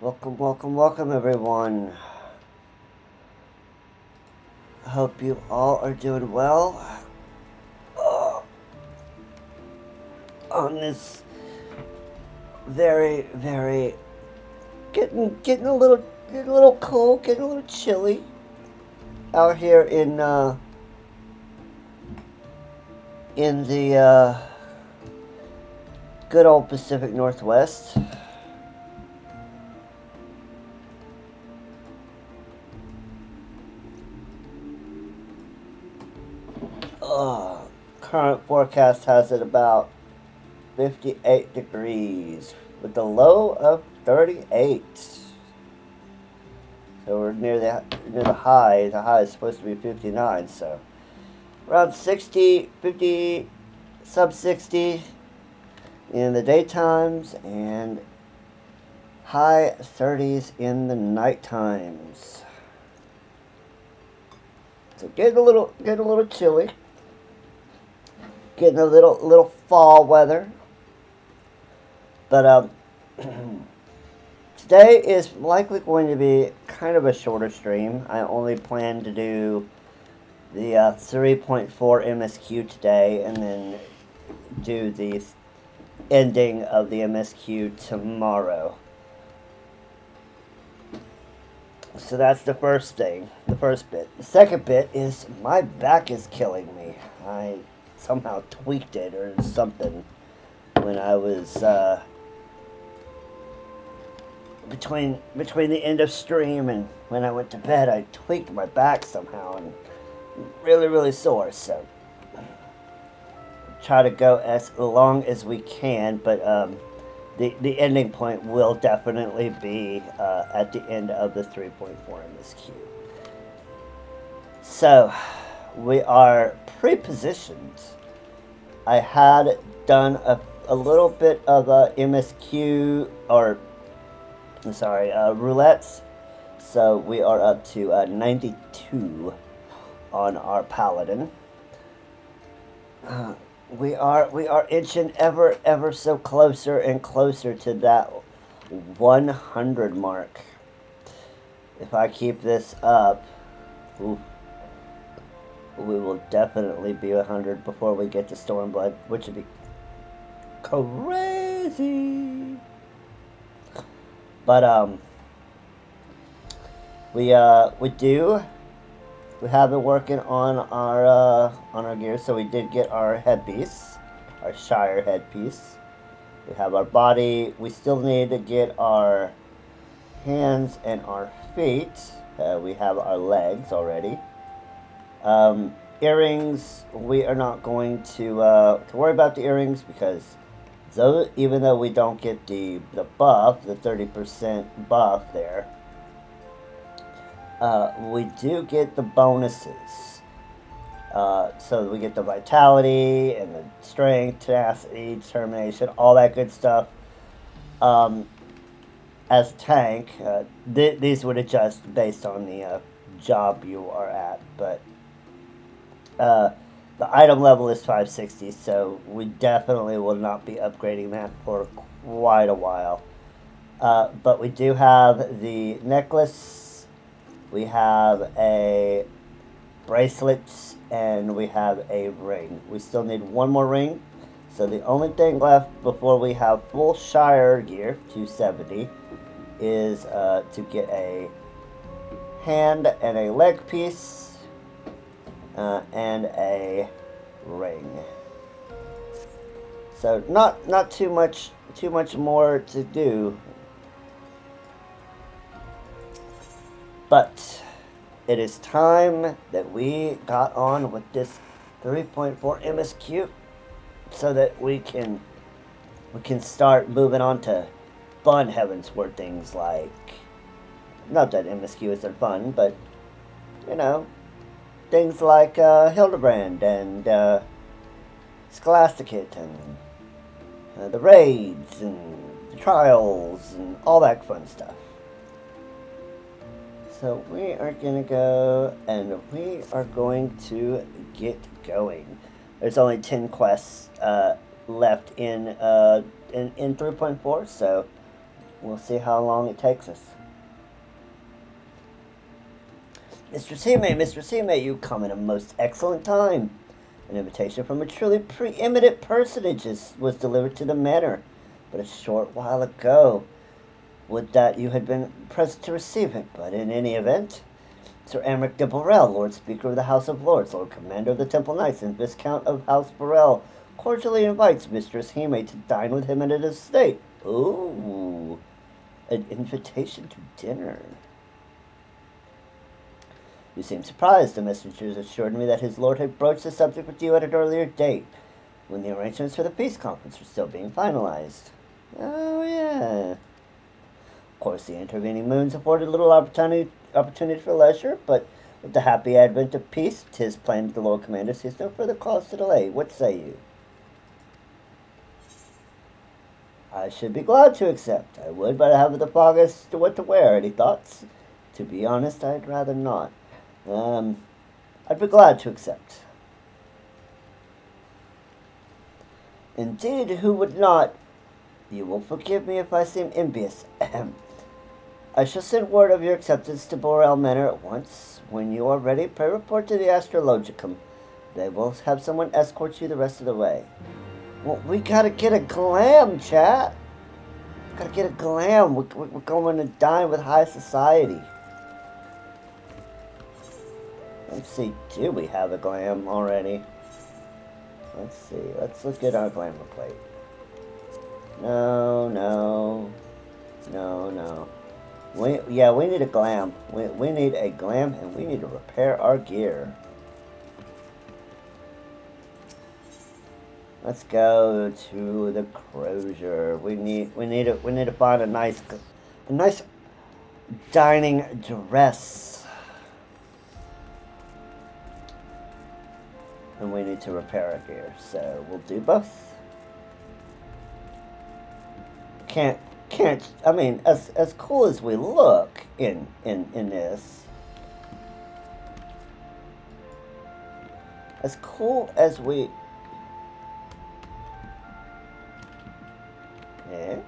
Welcome everyone. I hope you all are doing well on this very getting a little cold, getting a little chilly out here in the good old Pacific Northwest. Current forecast has it about 58 degrees with a low of 38. So we're near the high. The high is supposed to be 59, so around 60, 50, sub 60 in the daytimes and high 30s in the night times. So getting a little chilly. Getting a little fall weather. But today is likely going to be kind of a shorter stream. I only plan to do the 3.4 MSQ today and then do the ending of the MSQ tomorrow. So that's the first thing, the first bit. The second bit is my back is killing me. I somehow tweaked it or something when I was between the end of stream and when I went to bed. I tweaked my back somehow and really sore, so try to go as long as we can, but the ending point will definitely be at the end of the 3.4 MSQ. So we are pre-positioned. I had done a little bit of MSQ, or roulettes. So we are up to 92 on our paladin. We are inching ever so closer and closer to that 100 mark. If I keep this up, we will definitely be 100 before we get to Stormblood, which would be crazy. But we have been working on our gear. So we did get our headpiece, our Shire headpiece. We have our body. We still need to get our hands and our feet. We have our legs already. Earrings, we are not going to worry about the earrings because even though we don't get the buff, the 30% buff there, we do get the bonuses. So we get the vitality and the strength, tenacity, determination, all that good stuff. As tank, these would adjust based on the job you are at, but the item level is 560, so we definitely will not be upgrading that for quite a while. But we do have the necklace, we have a bracelet, and we have a ring. We still need one more ring, so the only thing left before we have full Shire gear, 270, is to get a hand and a leg piece. And a ring. So not too much more to do. But it is time that we got on with this 3.4 MSQ so that we can start moving on to fun Heavensward things like, not that MSQ isn't fun, but you know, things like Hildebrand and Scholasticate and the raids and the trials and all that fun stuff. So we are going to go and we are going to get going. There's only 10 quests left in 3.4, so We'll see how long it takes us. Mr. Seamate, you come in a most excellent time. An invitation from a truly preeminent personage was delivered to the manor but a short while ago. Would that you had been present to receive it, but in any event, Sir Emmerich de Borel, Lord Speaker of the House of Lords, Lord Commander of the Temple Knights, and Viscount of House Borel, cordially invites Mistress Hime to dine with him at his estate. Ooh, an invitation to dinner. You seem surprised. The messengers assured me that his lord had broached the subject with you at an earlier date, when the arrangements for the peace conference were still being finalized. Oh, yeah. Of course, the intervening moons afforded little opportunity for leisure, but with the happy advent of peace, 'tis plain that the Lord Commander sees no further cause to delay. What say you? I should be glad to accept. I would, but I have the fog as to what to wear. Any thoughts? To be honest, I'd rather not. I'd be glad to accept. Indeed, who would not? You will forgive me if I seem envious. I shall send word of your acceptance to Borel Manor at once. When you are ready, pray report to the Astrologicum. They will have someone escort you the rest of the way. Well, we gotta get a glam, chat. Gotta get a glam. We're going to dine with high society. Let's see, do we have a glam already? Let's see, let's look at our glamour plate. No. We need a glam. We need a glam, and we need to repair our gear. Let's go to the Crozier. We need to find a nice dining dress. And we need to repair our gear, so we'll do both. I mean, as cool as we look in this, as cool as we, yeah.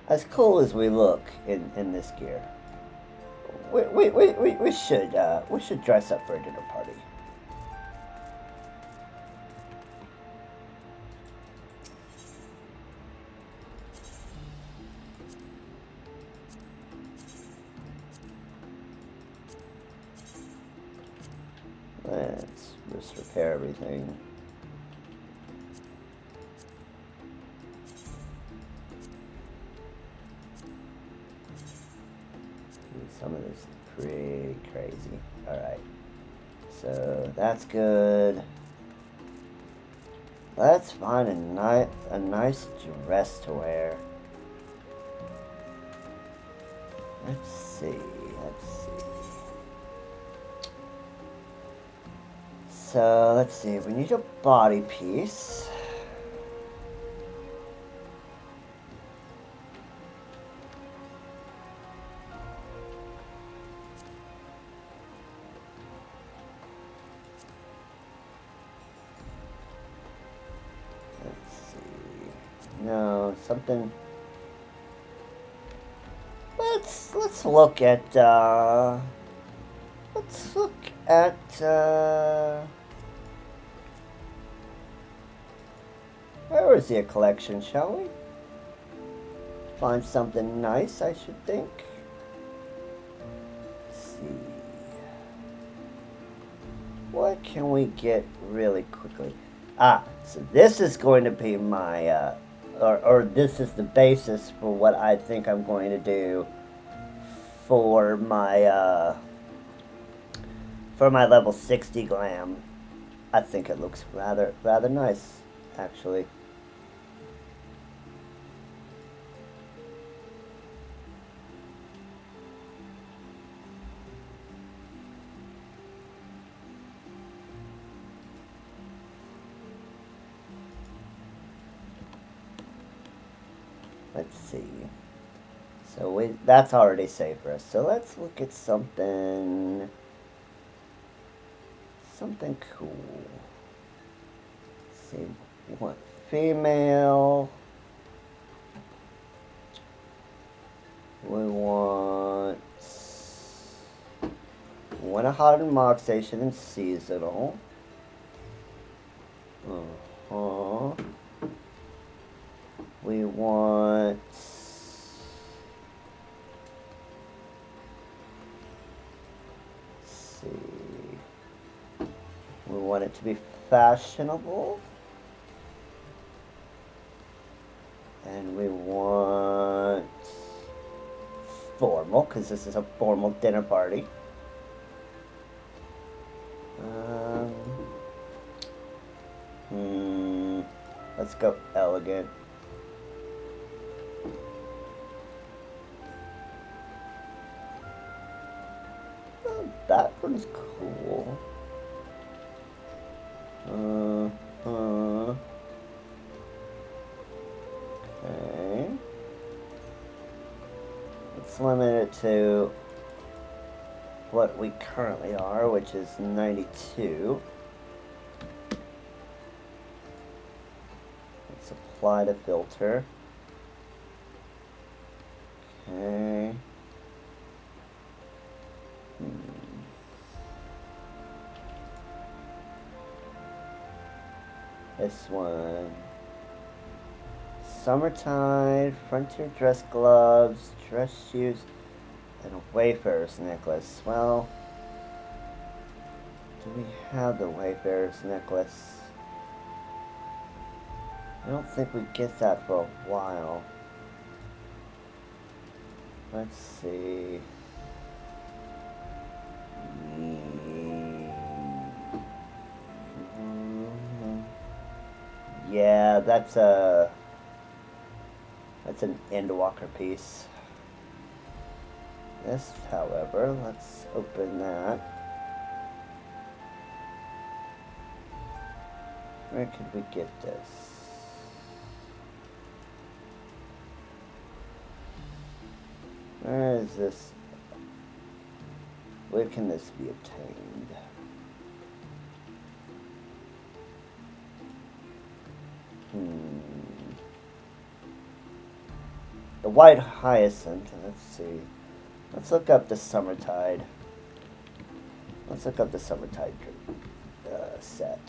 As cool as we look in this gear, we should dress up for a dinner party. Let's just repair everything. Some of this is pretty crazy. Alright. So that's good. Let's find a nice dress to wear. Let's see. So let's see. We need a body piece. No, something. Let's look at where is the collection, shall we? Find something nice, I should think. Let's see. What can we get really quickly? So this is going to be my or this is the basis for what I think I'm going to do for my level 60 glam. I think it looks rather nice, actually. Let's see. So that's already safe for us. So let's look at something cool. Let's see, what female? We want a hot and mock station and seasonal. We want we want it to be fashionable. And we want formal, because this is a formal dinner party. Let's go elegant. Oh, that one's cool. Okay. Let's limit it to what we currently are, which is 92. Let's apply the filter. Okay. This one. Summertime, frontier dress gloves, dress shoes, and a Wayfarer's necklace. Well, do we have the Wayfarer's necklace? I don't think we get that for a while. Let's see. Yeah, that's an Endwalker piece. This, however, let's open that. Where could we get this? Where is this? Where can this be obtained? The white hyacinth. Let's see. Let's look up the Summertide. Let's look up the Summertide set.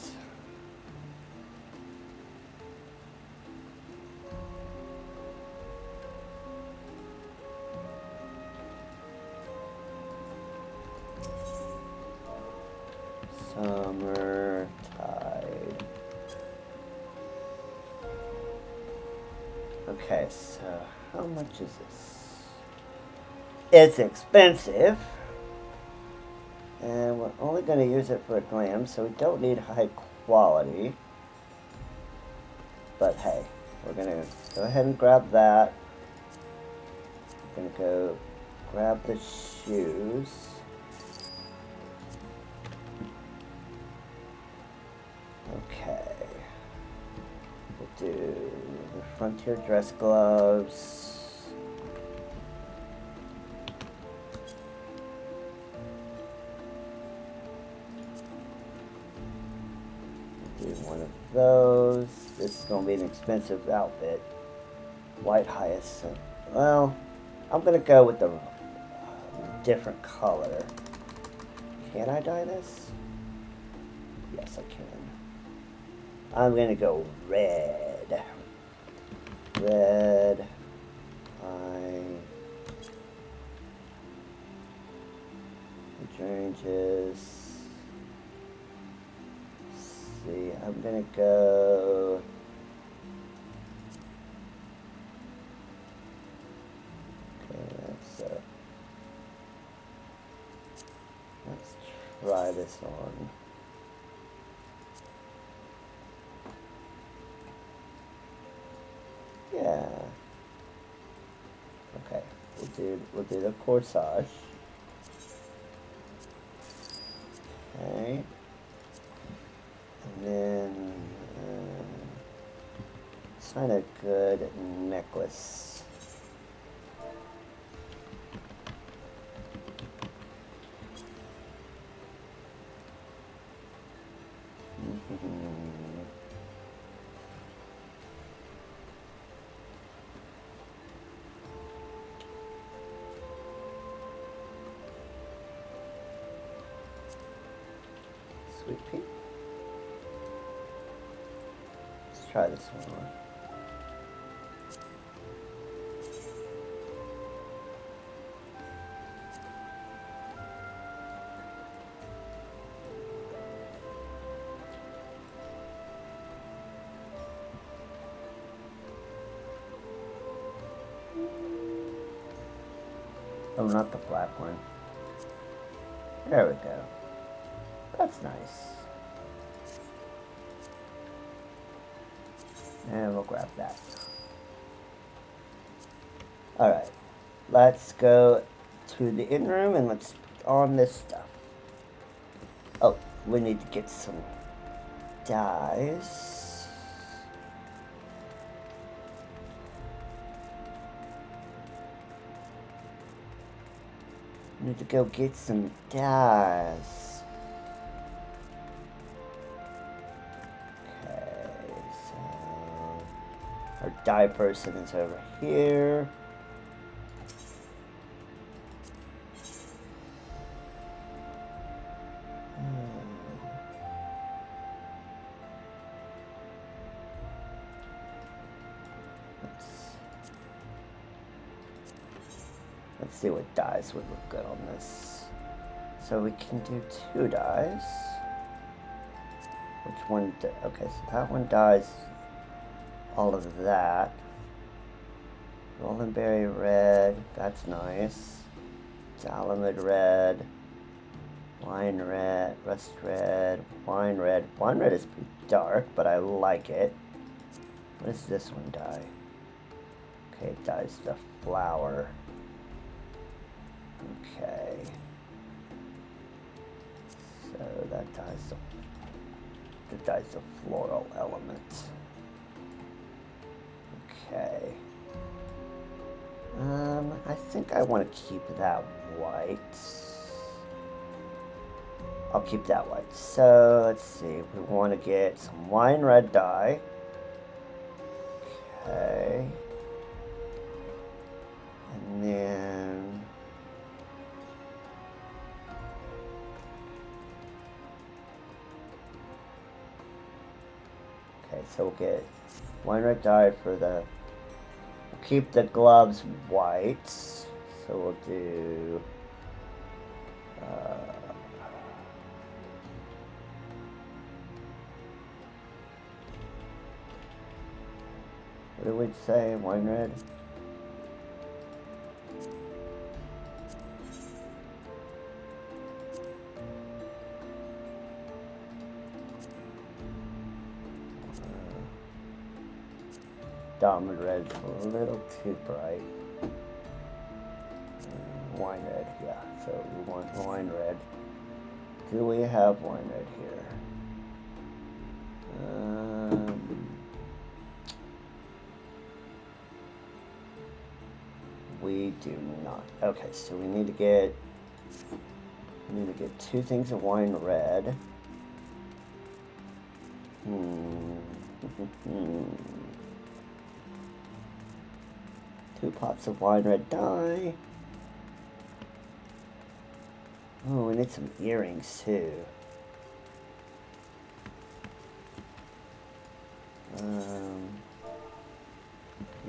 Summertide. Okay, so how much is this? It's expensive. And we're only going to use it for a gram, so we don't need high quality. But hey, we're going to go ahead and grab that. We're going to go grab the shoes. Okay. We'll do the frontier dress gloves. We'll do one of those. This is going to be an expensive outfit. White hyacinth. Well, I'm going to go with the different color. Can I dye this? Yes, I can. I'm going to go red. Red. Hydrangeas. See, I'm going to go... Okay, let's try this on. Yeah. Okay, we'll do the corsage. Okay. And then sign a good necklace. Sweet pea. Let's try this one on. Oh, not the black one. There we go. That's nice. And we'll grab that. Alright. Let's go to the in room and let's put on this stuff. Oh, we need to get some dyes. Need to go get some dyes. Okay, so our dye person is over here. Let's see what dyes would look good on this. So we can do 2 dyes. Which one? Okay, so that one dyes all of that. Golden berry red, that's nice. Salamid red. Wine red, rust red, wine red. Wine red is pretty dark, but I like it. What does this one dye? Okay, it dyes the flower. Okay. So that dyes the floral element. Okay. I think I want to keep that white. I'll keep that white. So let's see. We want to get some wine red dye. Okay. And then so we'll get wine red dye for the. We'll keep the gloves white. So we'll do. What did we say? Wine red? Diamond red is a little too bright. Wine red, yeah. So we want wine red. Do we have wine red here? We do not. Okay, so we need to get 2 things of wine red. 2 pots of wine red dye. Oh, we need some earrings too.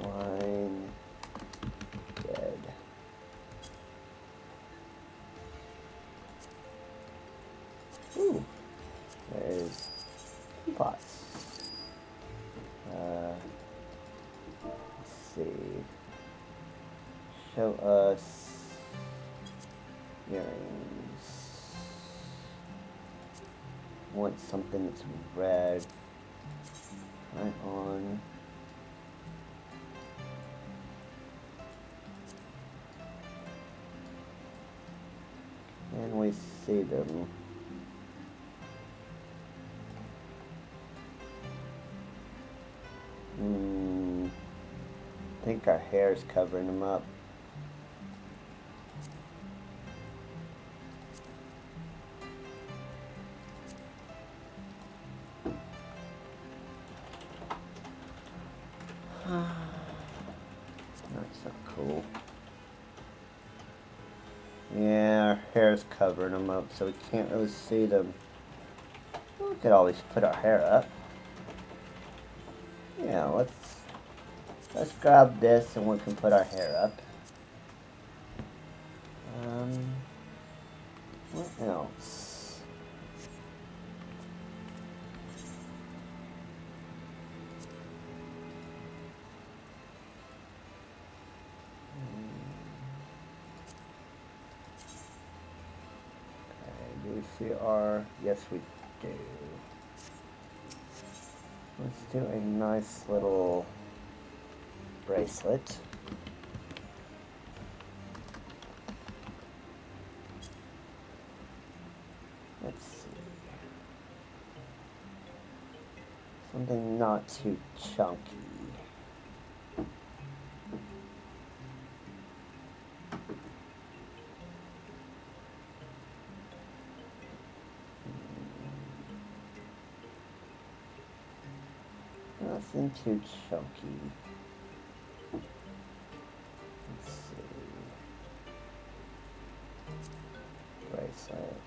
Wine red. Ooh, there's 2 pots. Let's see. Show us earrings. Want something that's red. Right on. Can we see them? I think our hair's covering them up. That's not cool. Yeah, our hair's covering them up, so we can't really see them. We could always put our hair up. Yeah, let's grab this and we can put our hair up. What else? Okay, do we see our... Yes, we do. Let's do a nice little bracelet. Let's see. Something not too chunky. Nothing too chunky. Let's see. Bracelets.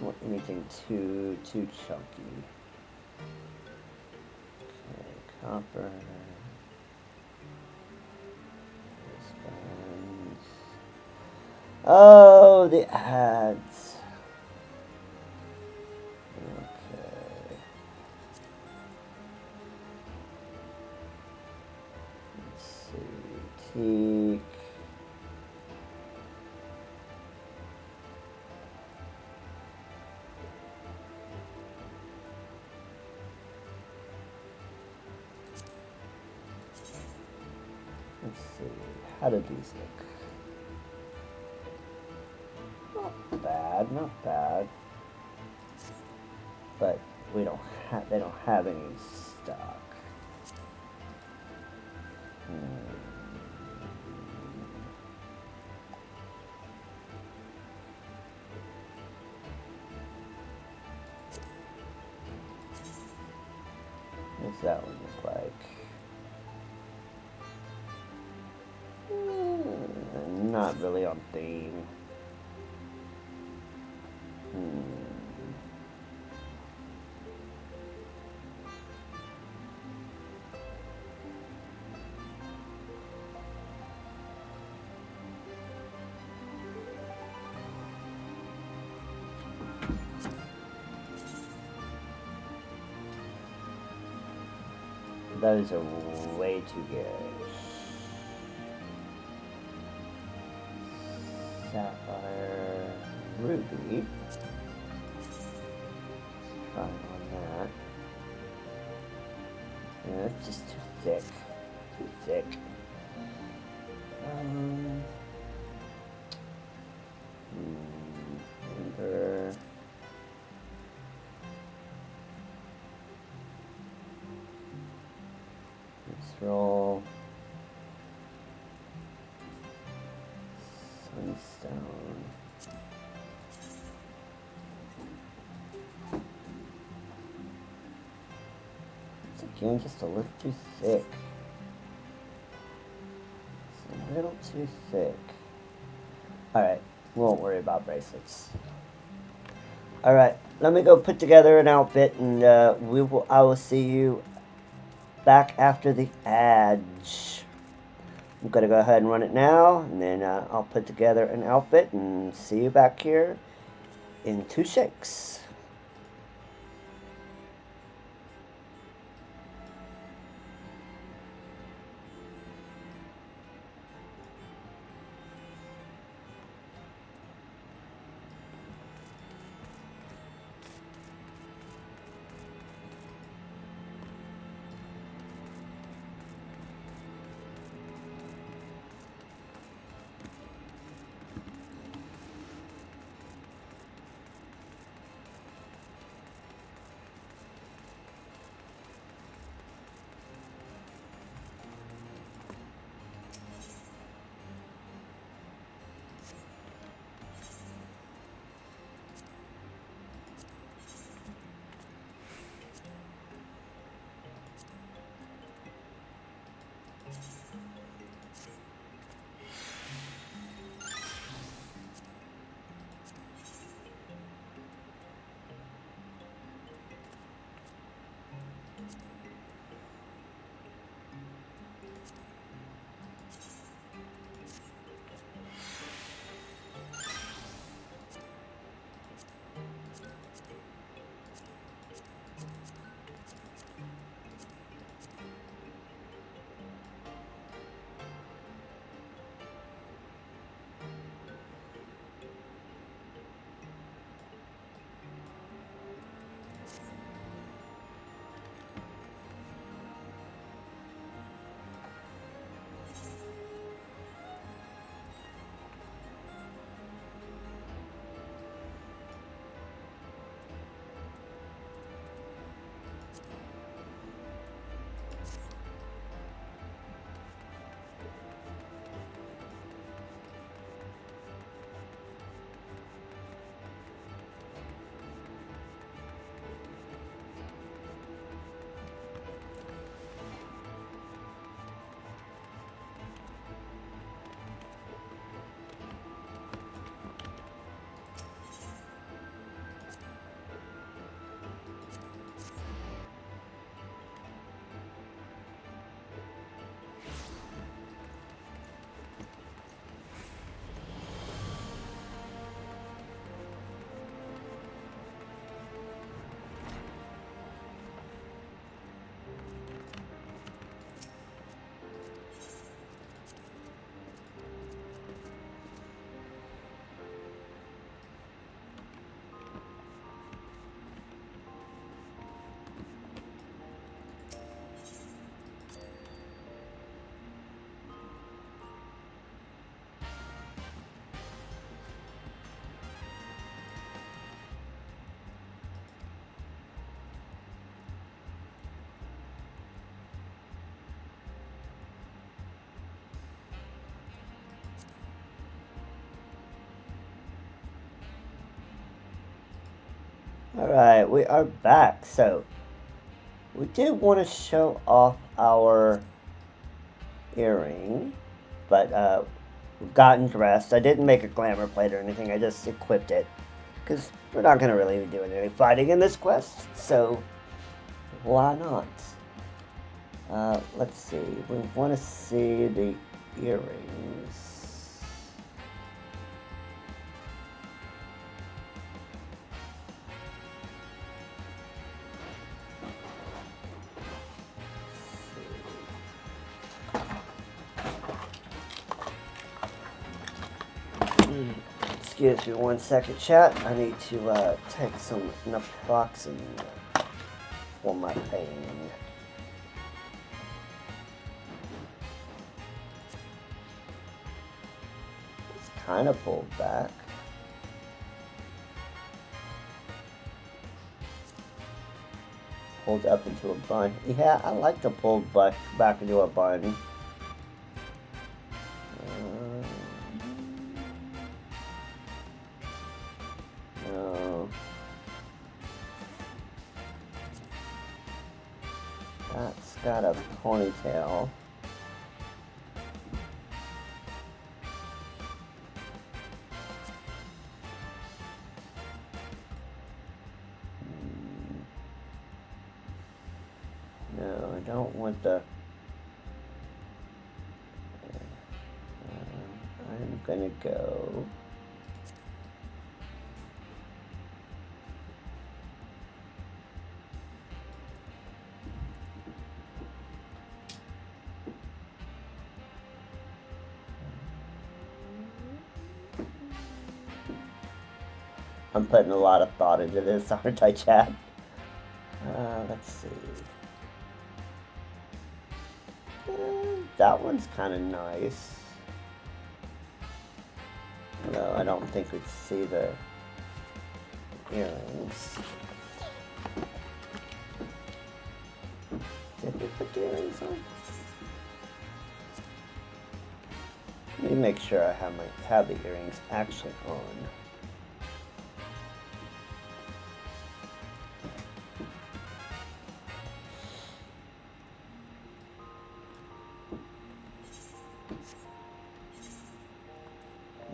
Not anything too chunky. Okay, copper. Wristbands. Oh, the ads. Okay. Let's see. Teak. Let's see. How do these look? Not bad, not bad. But we don't have. They don't have any stock. What's that one look like? Not really on theme. Those are way too good. Sapphire, ruby. Try on that. Yeah, it's just too thick. Too thick. Amber. Let's roll. Sunstone. It's again just a little too thick. It's a little too thick. Alright, we won't worry about bracelets. Alright, let me go put together an outfit and I will see you back after the ads. I'm gonna go ahead and run it now, and then I'll put together an outfit and see you back here in 2 shakes. Alright, we are back. So, we did want to show off our earring, but we've gotten dressed. I didn't make a glamour plate or anything, I just equipped it. Because we're not going to really be doing any fighting in this quest, so why not? Let's see. We want to see the earrings. Excuse me 1 second, chat. I need to take some naproxen for my pain. It's kind of pulled back. Pulled up into a bun. Yeah, I like to pull back into a bun. No. That's got a ponytail. No, I don't want the... I'm gonna go... I'm putting a lot of thought into this, aren't I, chat? Let's see. That one's kind of nice. Although I don't think we'd see the earrings. Did we put the earrings on? Let me make sure I have the earrings actually on.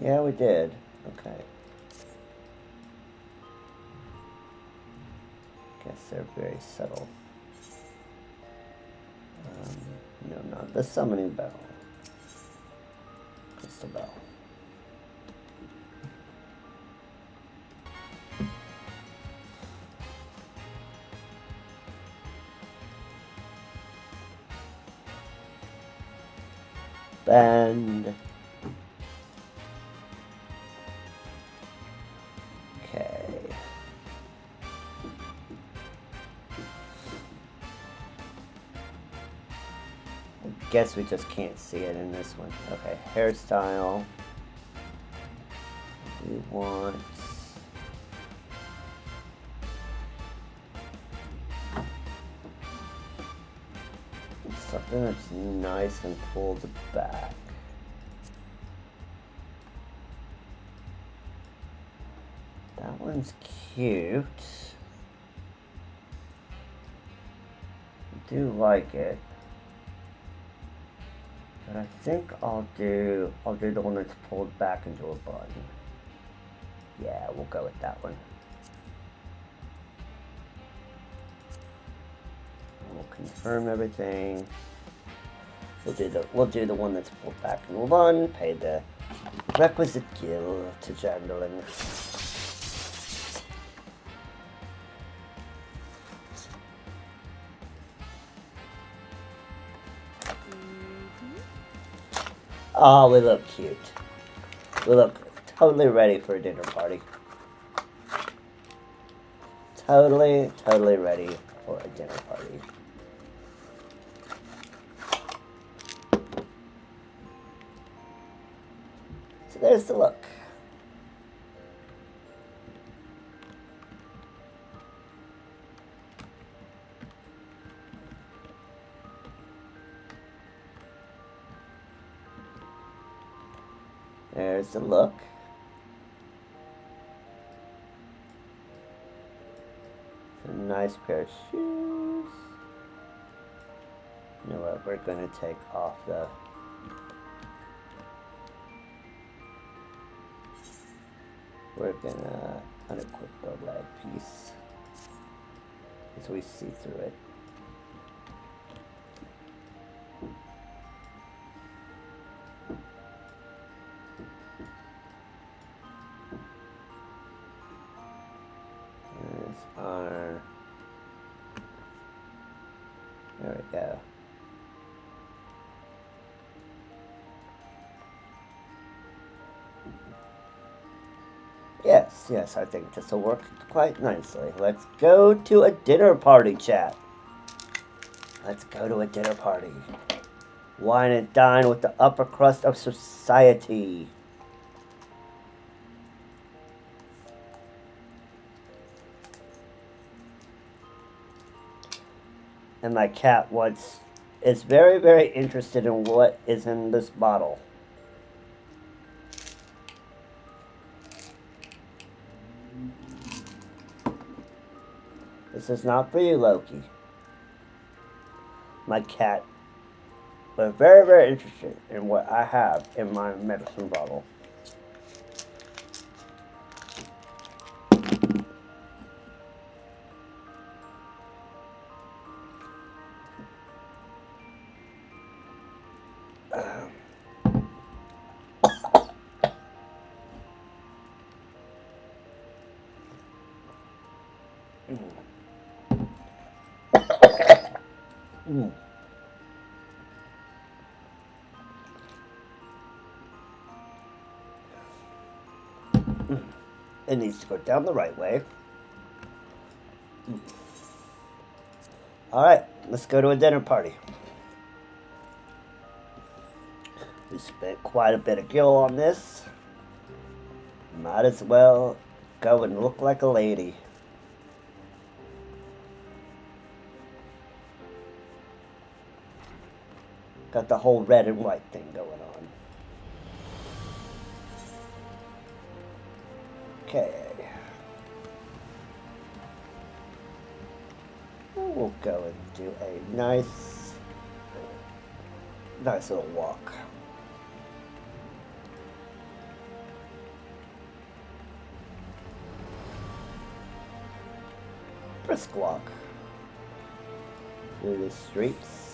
Yeah, we did. Okay. Guess they're very subtle. No, not the summoning bell. Crystal bell. Bend. Okay. I guess we just can't see it in this one. Okay, hairstyle. We want... something that's nice and pulled back. That one's cute. I do like it. But I think I'll do the one that's pulled back into a bun. Yeah, we'll go with that one. We'll confirm everything. We'll do the one that's pulled back into a bun. Pay the requisite gil to Jandalin. Oh, we look cute. We look totally ready for a dinner party. Totally ready for a dinner party. So there's the look. There's the look. A nice pair of shoes. You know what? We're going to take off the... We're going to unequip the leg piece as we see through it. There's our... There we go. Yes, I think this will work quite nicely. Let's go to a dinner party, chat. Let's go to a dinner party. Wine and dine with the upper crust of society. And my cat is very, very interested in what is in this bottle. This is not for you, Loki. My cat was very, very interested in what I have in my medicine bottle. It needs to go down the right way. Alright, let's go to a dinner party. We spent quite a bit of gil on this. Might as well go and look like a lady. Got the whole red and white thing going on. Okay. We'll go and do a nice little walk. Brisk walk through the streets.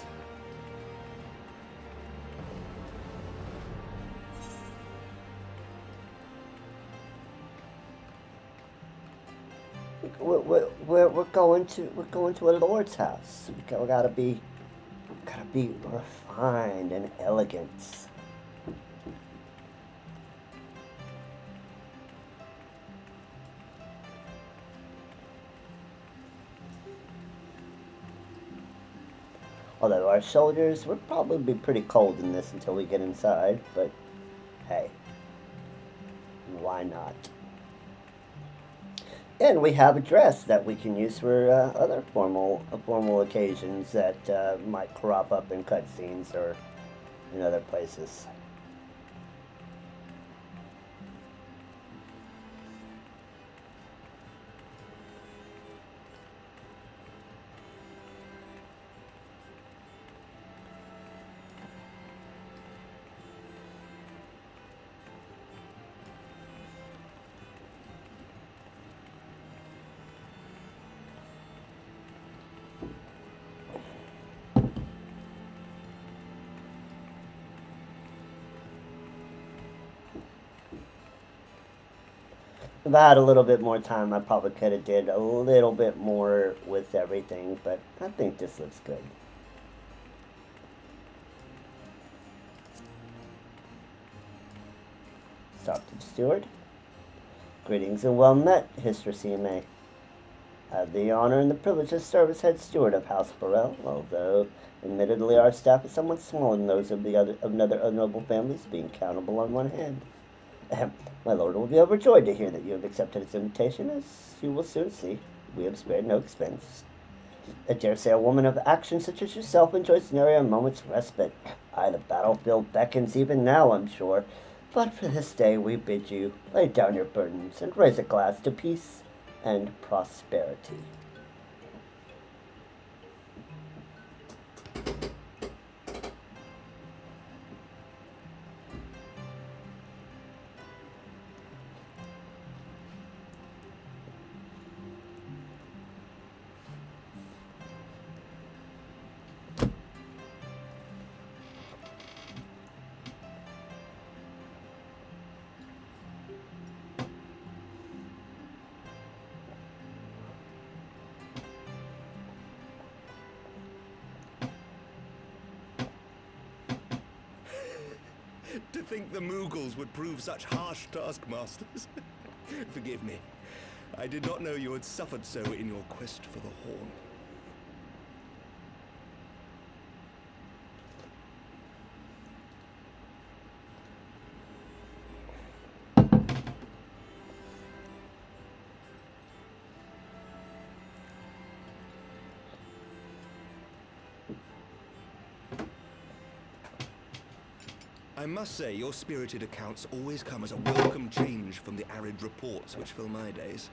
We're going to a lord's house. We gotta be refined and elegant. Although our shoulders would probably be pretty cold in this until we get inside, but hey, why not? And we have a dress that we can use for other formal occasions that might crop up in cutscenes or in other places. If I had a little bit more time, I probably could have did a little bit more with everything, but I think this looks good. Dr. Stewart. Greetings and well met, History CMA. I have the honor and the privilege to serve as head steward of House Burrell, although admittedly our staff is somewhat smaller than those of other honorable families, being countable on one hand. My lord will be overjoyed to hear that you have accepted his invitation, as you will soon see. We have spared no expense. I dare say a woman of action such as yourself enjoys nary a moment's respite. Aye, the battlefield beckons even now, I'm sure. But for this day we bid you lay down your burdens and raise a glass to peace and prosperity. To think the Mughals would prove such harsh taskmasters. Forgive me. I did not know you had suffered so in your quest for the horn. I must say, your spirited accounts always come as a welcome change from the arid reports which fill my days.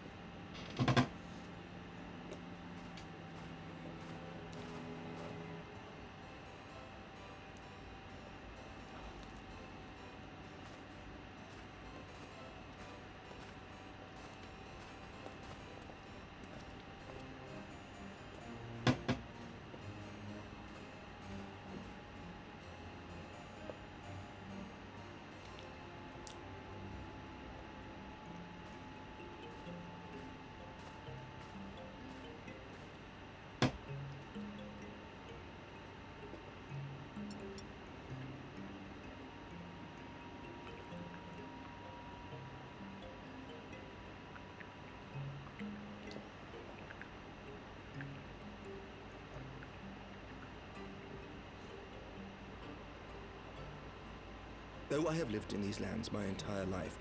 Though I have lived in these lands my entire life,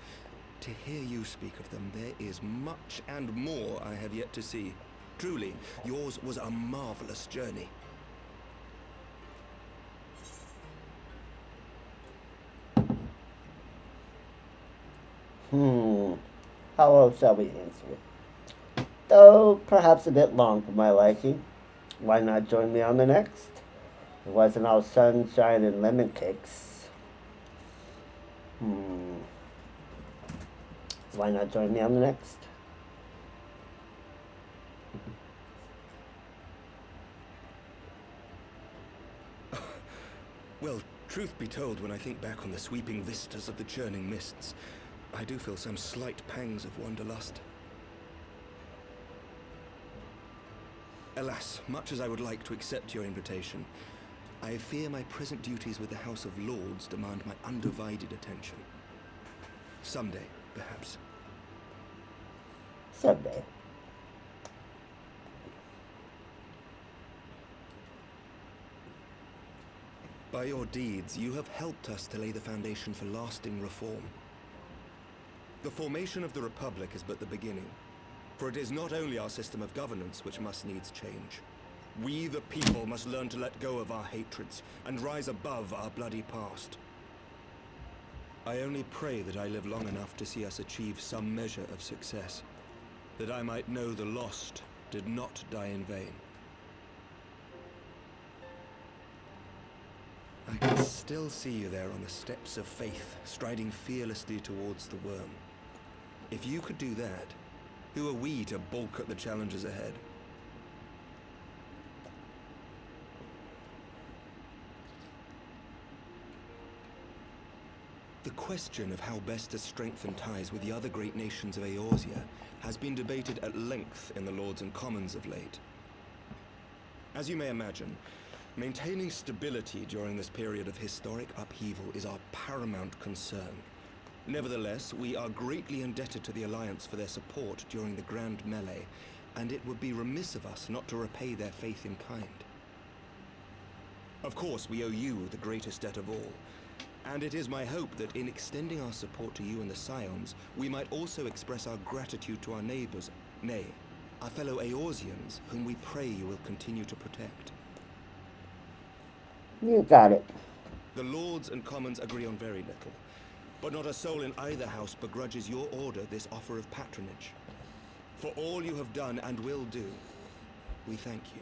to hear you speak of them, there is much and more I have yet to see. Truly, yours was a marvelous journey. How else shall we answer it? Though perhaps a bit long for my liking. Why not join me on the next? It wasn't all sunshine and lemon cakes. Why not join me on the next? Well, truth be told, when I think back on the sweeping vistas of the churning mists, I do feel some slight pangs of wanderlust. Alas, much as I would like to accept your invitation, I fear my present duties with the House of Lords demand my undivided attention. Someday, perhaps. Someday. By your deeds, you have helped us to lay the foundation for lasting reform. The formation of the Republic is but the beginning, for it is not only our system of governance which must needs change. We, the people, must learn to let go of our hatreds and rise above our bloody past. I only pray that I live long enough to see us achieve some measure of success, that I might know the lost did not die in vain. I can still see you there on the steps of faith, striding fearlessly towards the worm. If you could do that, who are we to balk at the challenges ahead? The question of how best to strengthen ties with the other great nations of Eorzea has been debated at length in the Lords and Commons of late. As you may imagine, maintaining stability during this period of historic upheaval is our paramount concern. Nevertheless, we are greatly indebted to the Alliance for their support during the Grand Melee, and it would be remiss of us not to repay their faith in kind. Of course, we owe you the greatest debt of all, and it is my hope that in extending our support to you and the Scions, we might also express our gratitude to our neighbors, nay, our fellow Eorzeans, whom we pray you will continue to protect. You got it. The Lords and Commons agree on very little, but not a soul in either house begrudges your order this offer of patronage. For all you have done and will do, we thank you.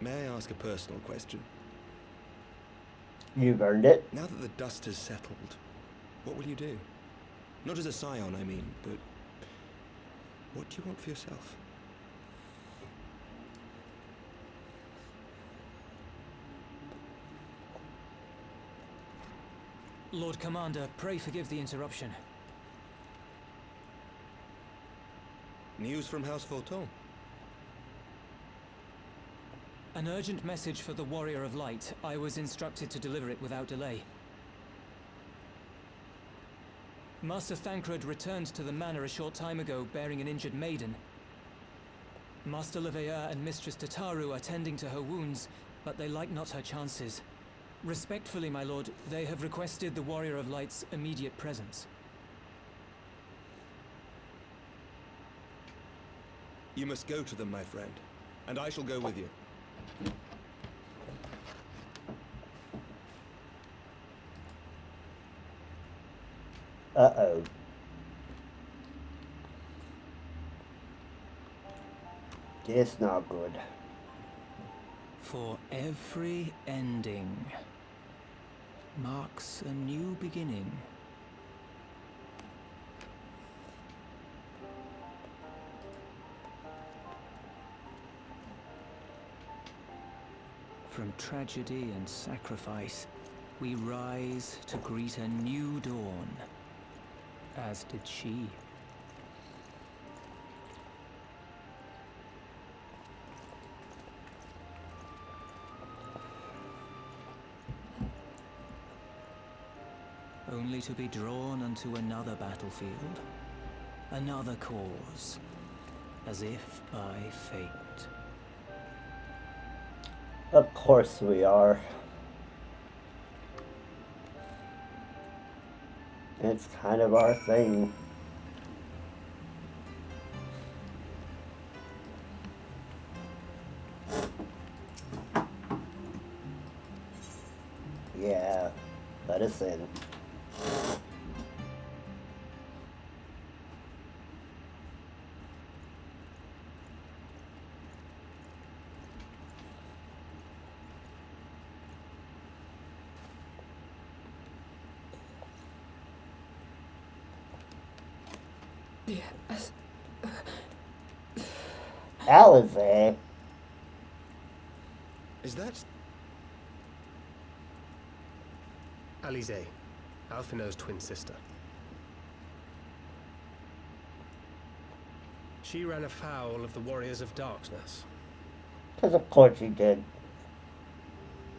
May I ask a personal question? You've earned it. Now that the dust has settled, what will you do? Not as a scion, I mean, but what do you want for yourself? Lord Commander, pray forgive the interruption. News from House Fulton? An urgent message for the Warrior of Light. I was instructed to deliver it without delay. Master Thancred returned to the manor a short time ago, bearing an injured maiden. Master Leveilleur and Mistress Tataru are tending to her wounds, but they like not her chances. Respectfully, my lord, they have requested the Warrior of Light's immediate presence. You must go to them, my friend, and I shall go with you. Uh-oh. This not good. For every ending marks a new beginning. From tragedy and sacrifice, we rise to greet a new dawn, as did she. Only to be drawn unto another battlefield, another cause, as if by fate. Of course we are. It's kind of our thing. Yeah, let us in. Yes. Alize. Is that... Alize, Alphinaud's twin sister. She ran afoul of the Warriors of Darkness. Because of course you did.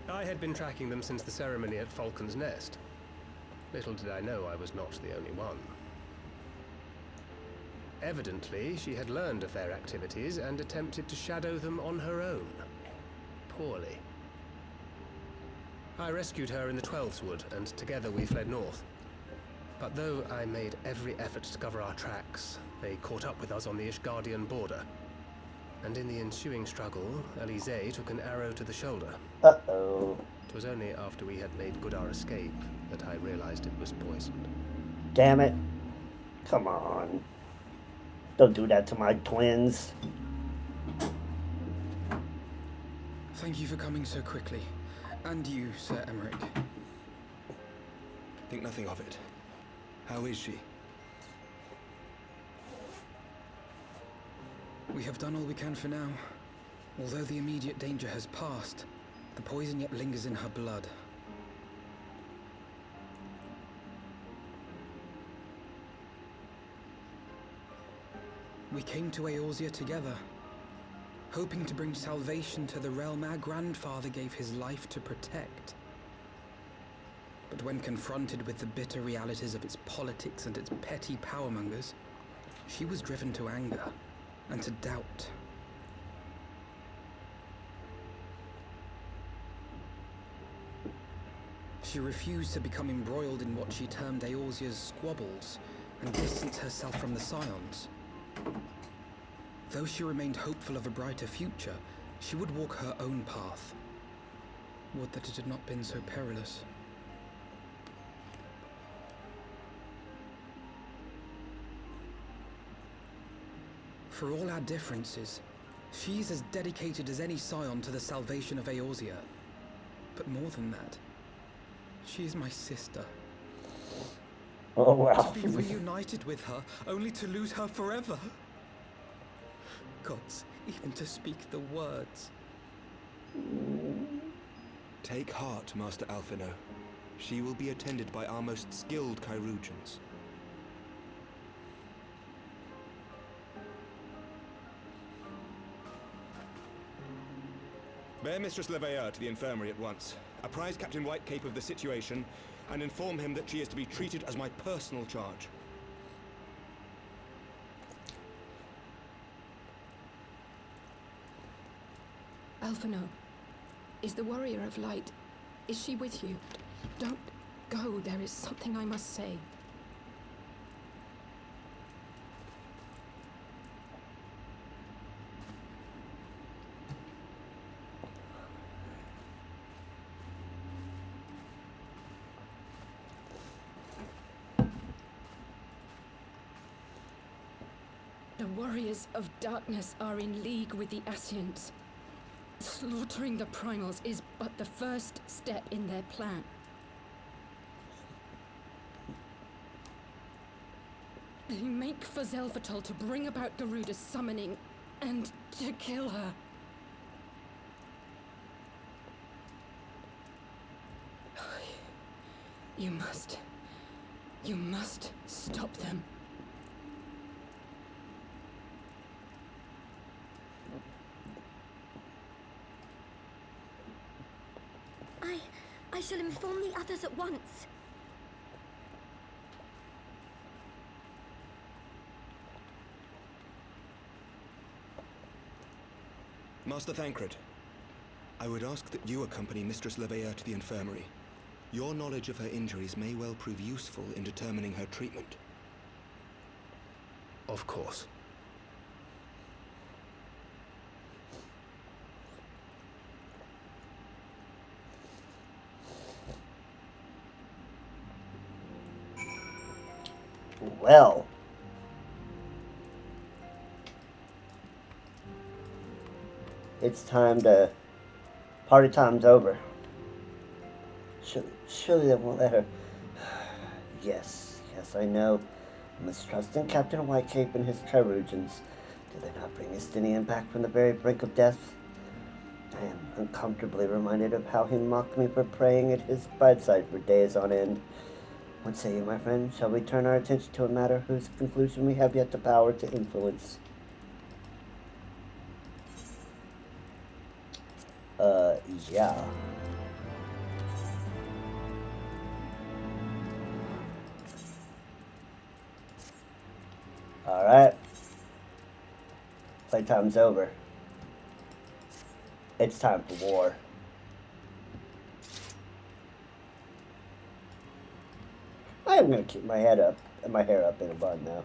I had been tracking them since the ceremony at Falcon's Nest. Little did I know I was not the only one. Evidently, she had learned of their activities and attempted to shadow them on her own. Poorly. I rescued her in the Twelves Wood, and together we fled north. But though I made every effort to cover our tracks, they caught up with us on the Ishgardian border. And in the ensuing struggle, Alize took an arrow to the shoulder. Uh-oh. It was only after we had made good our escape that I realized it was poisoned. Damn it. Come on. Don't do that to my twins. Thank you for coming so quickly. And you, Sir Emmerich. Think nothing of it. How is she? We have done all we can for now. Although the immediate danger has passed, the poison yet lingers in her blood. We came to Eorzea together, hoping to bring salvation to the realm our grandfather gave his life to protect. But when confronted with the bitter realities of its politics and its petty powermongers, she was driven to anger and to doubt. She refused to become embroiled in what she termed Eorzea's squabbles and distance herself from the Scions. Though she remained hopeful of a brighter future, she would walk her own path. Would that it had not been so perilous. For all our differences, she's as dedicated as any Scion to the salvation of Eorzea. But more than that, she is my sister. Oh, wow. To be reunited with her, only to lose her forever. Gods, even to speak the words. Take heart, Master Alphino. She will be attended by our most skilled chirurgeons. Bear Mistress Leveilleur to the infirmary at once. Apprise Captain Whitecape of the situation, and inform him that she is to be treated as my personal charge. Alphino, is the Warrior of Light, is she with you? Don't go, there is something I must say. The Warriors of Darkness are in league with the Ascients. Slaughtering the Primals is but the first step in their plan. They make for Zelvatol to bring about Garuda's summoning and to kill her. You must stop them. I shall inform the others at once. Master Thancred, I would ask that you accompany Mistress Leveilleur to the infirmary. Your knowledge of her injuries may well prove useful in determining her treatment. Of course. Well. It's time to... Party time's over. Surely they won't let her... Yes, I know. I must trust in Captain Whitecape and his chirurgeons. Did they not bring Estinian back from the very brink of death? I am uncomfortably reminded of how he mocked me for praying at his bedside for days on end. What say you, my friend? Shall we turn our attention to a matter whose conclusion we have yet the power to influence? Yeah. Alright. Playtime's over. It's time for war. I am going to keep my head up and my hair up in a bun now.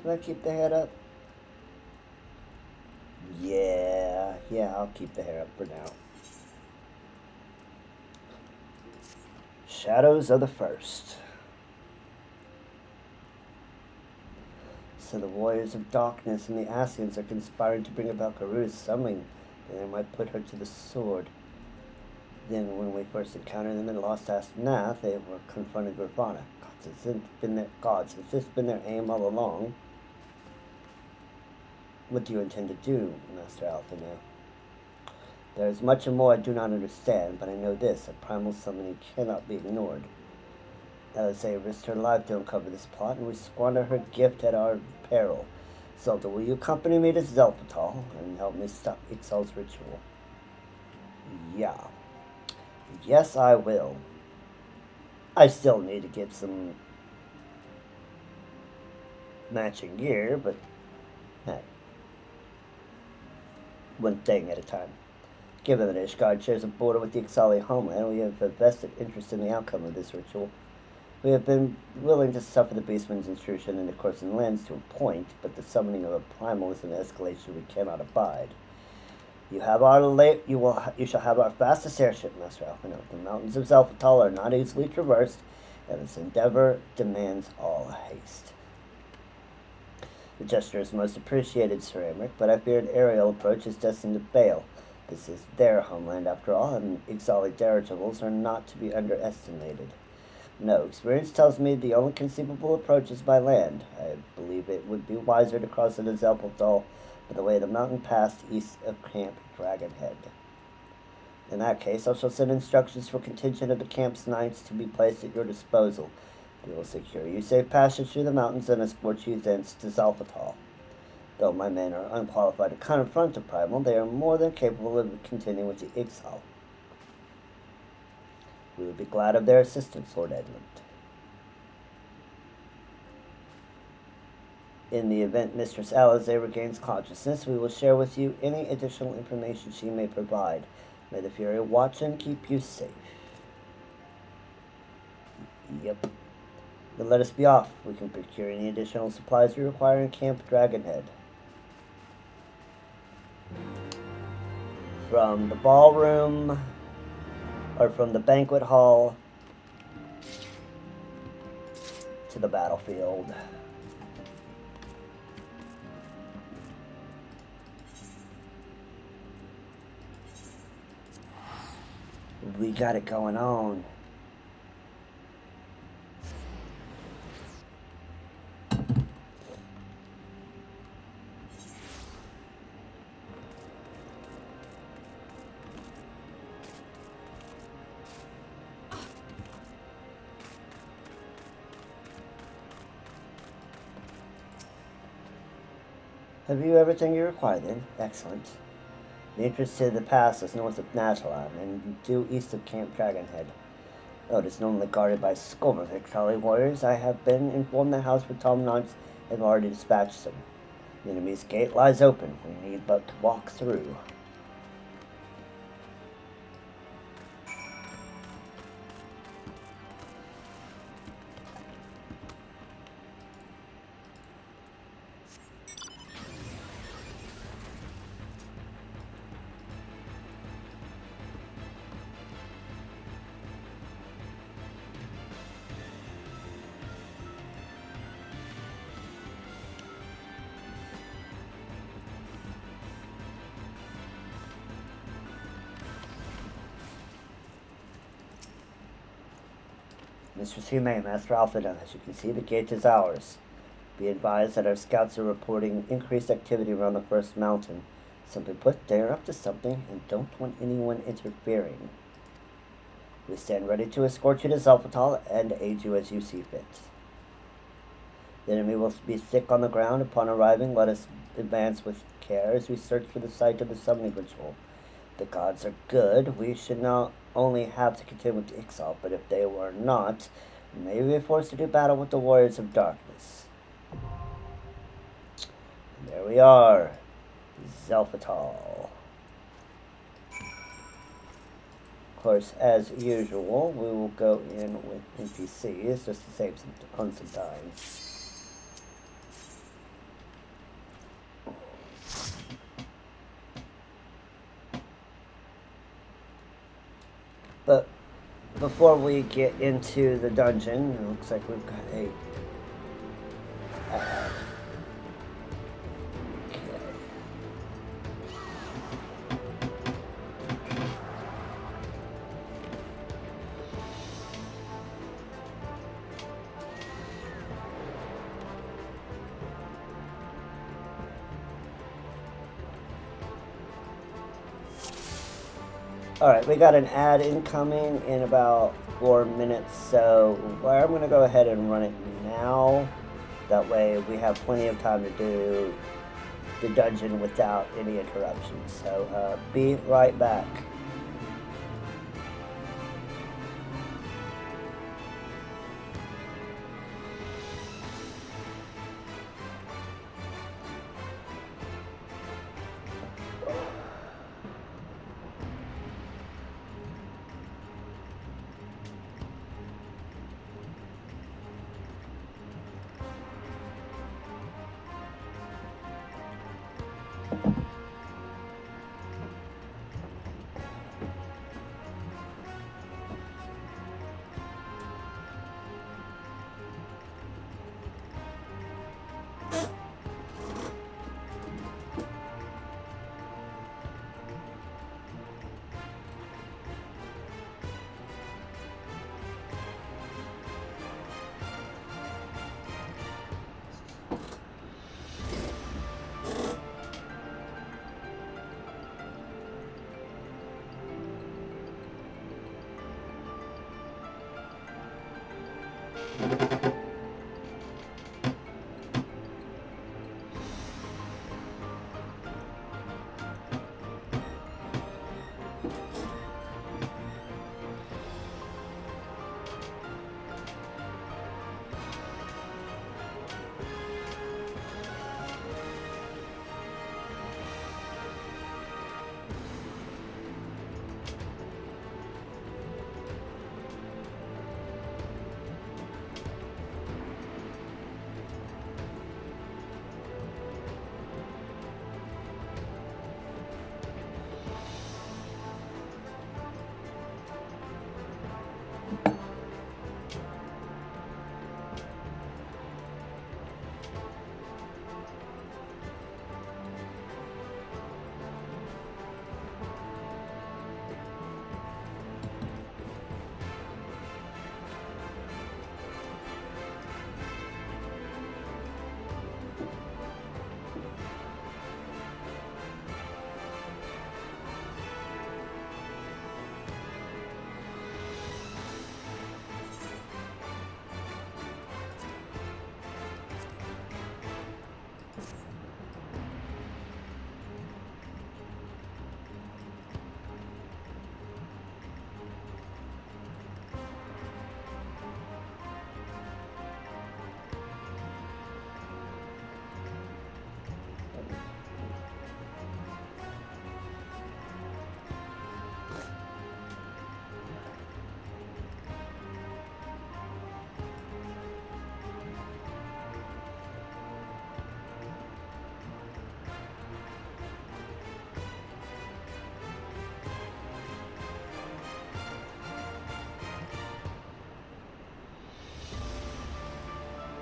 Do I keep the head up? Yeah, I'll keep the hair up for now. Shadows of the First. So the Warriors of Darkness and the Ascients are conspiring to bring about Garuda's summoning, and they might put her to the sword. Then, when we first encountered them in Lost Astanath, they were confronted with Ravana. Gods, has this been their aim all along? What do you intend to do, Master Alphino? There is much and more I do not understand, but I know this, a primal summoning cannot be ignored. Alizé risked her life to uncover this plot, and we squander her gift at our peril. Zelda, will you accompany me to Zelvatol and help me stop Ixal's ritual? Yeah. Yes, I will. I still need to get some matching gear, but hey, one thing at a time. Given that Ishgard shares a border with the Ixali homeland, we have a vested interest in the outcome of this ritual. We have been willing to suffer the beastman's intrusion into Corson lands to a point, but the summoning of a primal is an escalation we cannot abide. You shall have our fastest airship, Master Alphino. The mountains of Zelvatol are not easily traversed, and this endeavor demands all haste. The gesture is most appreciated, Sir Emmerich, but I fear an aerial approach is destined to fail. This is their homeland after all, and exotic dirigibles are not to be underestimated. No, experience tells me the only conceivable approach is by land. I believe it would be wiser to cross into Zelpatol by the way of the mountain pass east of Camp Dragonhead. In that case, I shall send instructions for contingent of the camp's knights to be placed at your disposal. They will secure you safe passage through the mountains and escort you thence to Zelpatol. Though my men are unqualified to confront the primal, they are more than capable of contending with the Ixal. We would be glad of their assistance, Lord Edmund. In the event Mistress Alize regains consciousness, we will share with you any additional information she may provide. May the Fury watch and keep you safe. Yep. Then let us be off. We can procure any additional supplies we require in Camp Dragonhead. From the ballroom, or from the banquet hall, to the battlefield. We got it going on. Have you everything you require then? Excellent. The entrance to the pass is north of Natalan and due east of Camp Dragonhead. Though it is normally guarded by Skolmovik trolley warriors, I have been informed the house with Tom Knights have already dispatched them. The enemy's gate lies open. We need but to walk through. Mr. Hume, Master Alpha, as you can see, the gate is ours. Be advised that our scouts are reporting increased activity around the first mountain. Simply put, they are up to something and don't want anyone interfering. We stand ready to escort you to Zelpatol and aid you as you see fit. The enemy will be thick on the ground. Upon arriving, let us advance with care as we search for the site of the summoning ritual. The gods are good. We should not only have to contend with Ixal, but if they were not, we may be forced to do battle with the warriors of darkness. And there we are, Zelpatol. Of course, as usual, we will go in with NPCs just to save some time. But before we get into the dungeon, it looks like we've got a... Alright, we got an ad incoming in about 4 minutes, so I'm going to go ahead and run it now. That way we have plenty of time to do the dungeon without any interruptions. So be right back.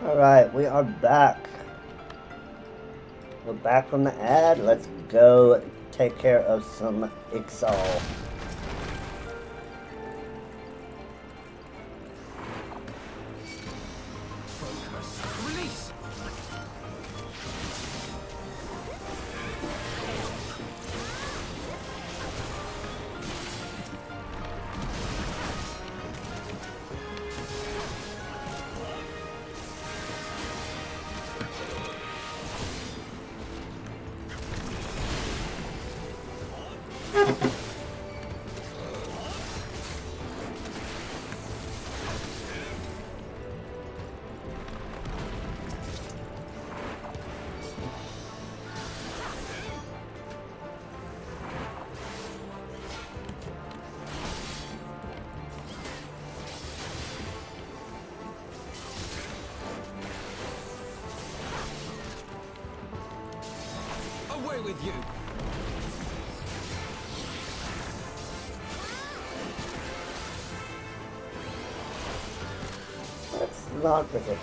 Alright, we are back. We're back from the ad. Let's go take care of some Ixal. Release! Away with you! Let's not forget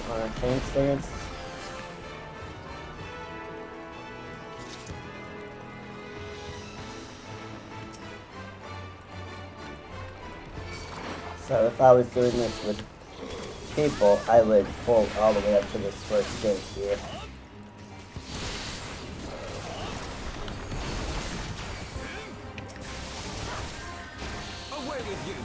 on our tank stance. So if I was doing this with people, I would pull all the way up to this first gate here. Away with you!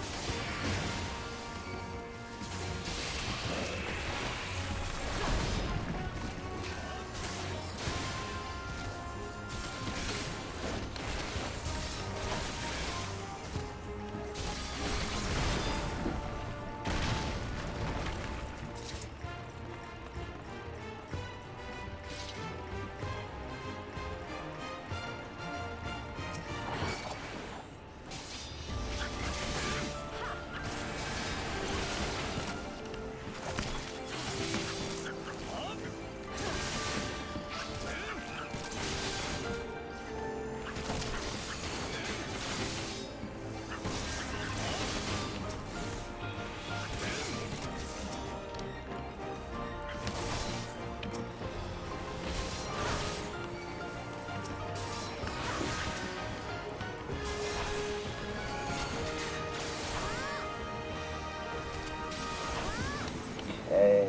Okay,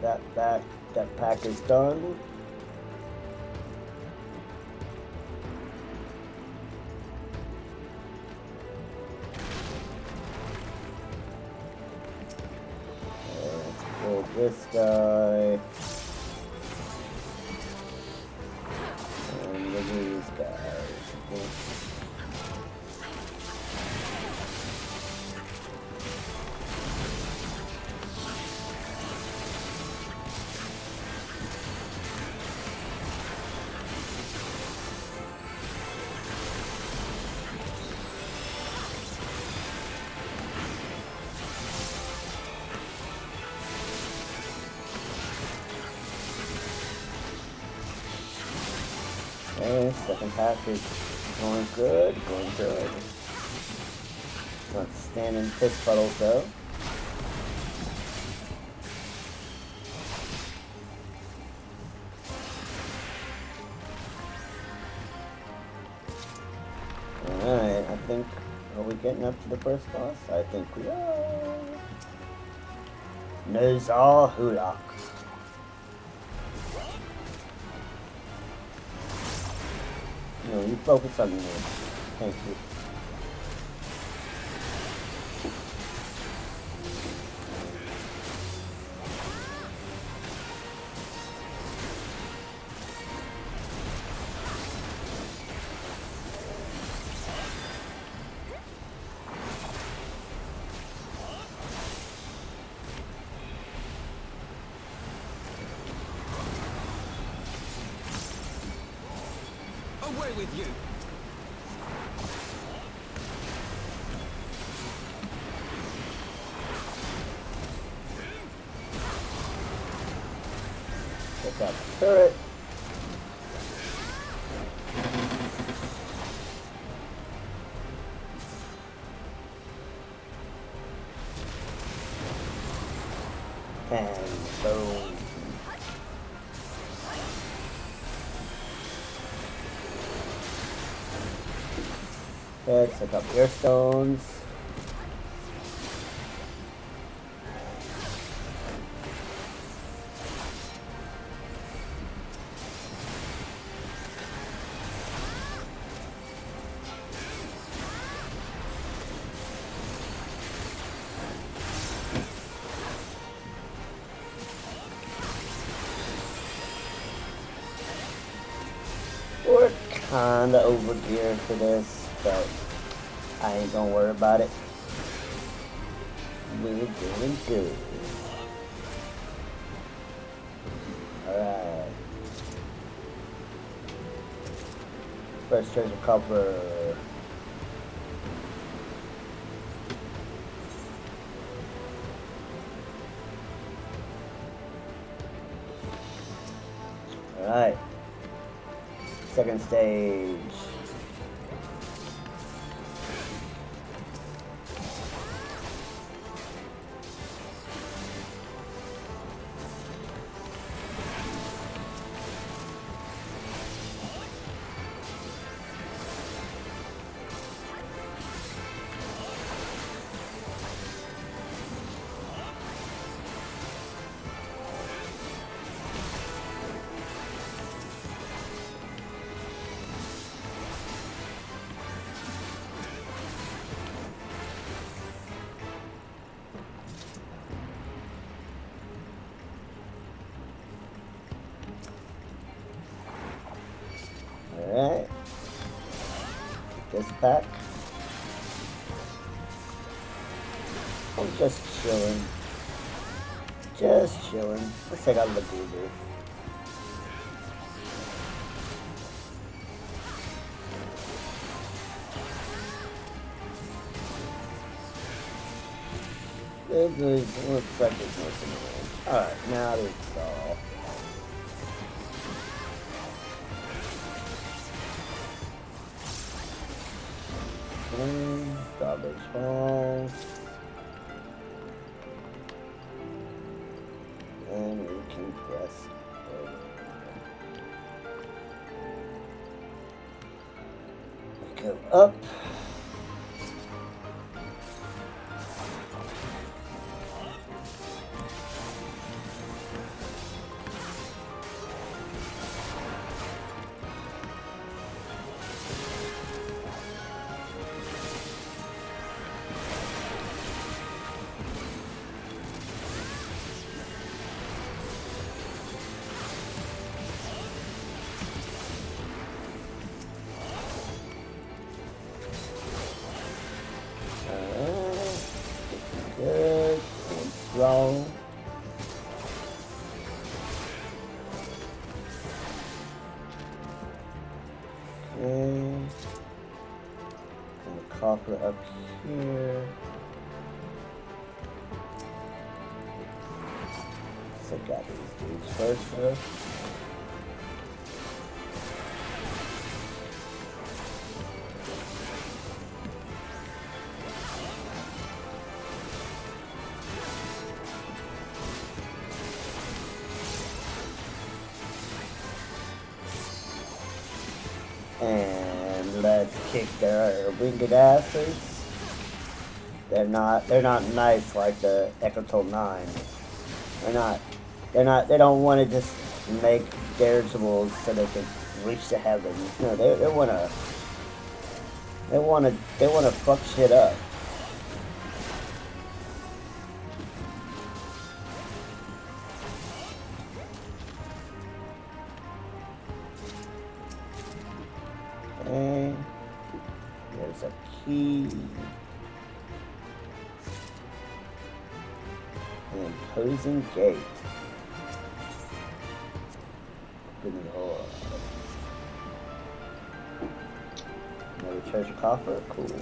that pack is done. Let's pull this guy. And these guys. Okay, second pack is going good, going good. Not standing fist puddles though. Alright, I think, are we getting up to the first boss? I think we are. Nozal Hulak. No, you focus on me. Thank you. Away with you! Pick up the turret. And Let's pick up ear stones. We're kinda over geared for this, but I ain't gonna worry about it. We're doing good. Alright. First treasure copper. Alright. Second stage. Alright. This pack. I'm just chilling. Just chilling. Let's take out the boo-boo. It looks like it's missing one. Alright, now it's all. Garbage balls. And we can press we go up. Good. And slow. Okay. And the copper up here. So got these dudes first though. And let's kick their winged asses. They're not nice like the Echotoll 9. They don't want to just make dirigibles so they can reach the heavens. No, they wanna fuck shit up. Okay. There's a key. An imposing gate. Open the door. Another treasure coffer? Cool.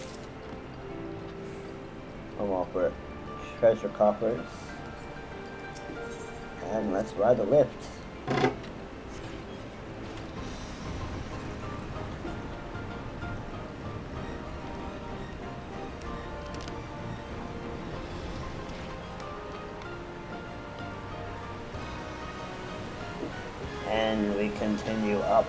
I'm all for it. Treasure coffers. And let's ride the lift. And we continue up.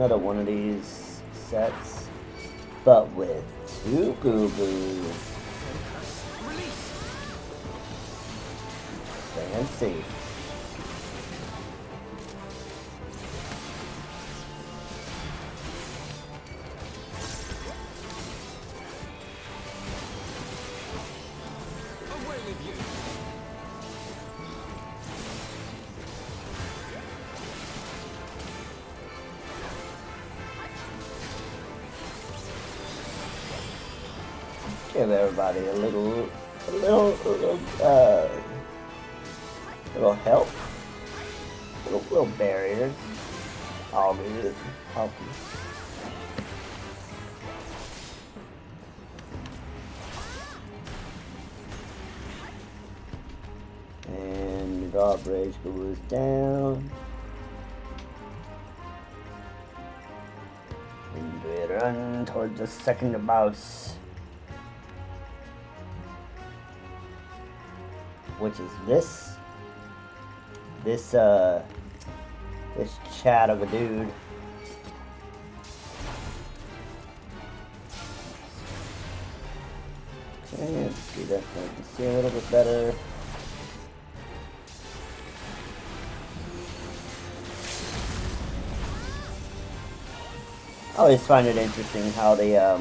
another one of these sets, but with 2 boo-boos. Fancy. Give everybody a little help, little barrier. I'll do it. Help you. And the drawbridge goes down. And we run towards the second boss, which is this chat of a dude. Okay, let's see that. I can see a little bit better. I always find it interesting how the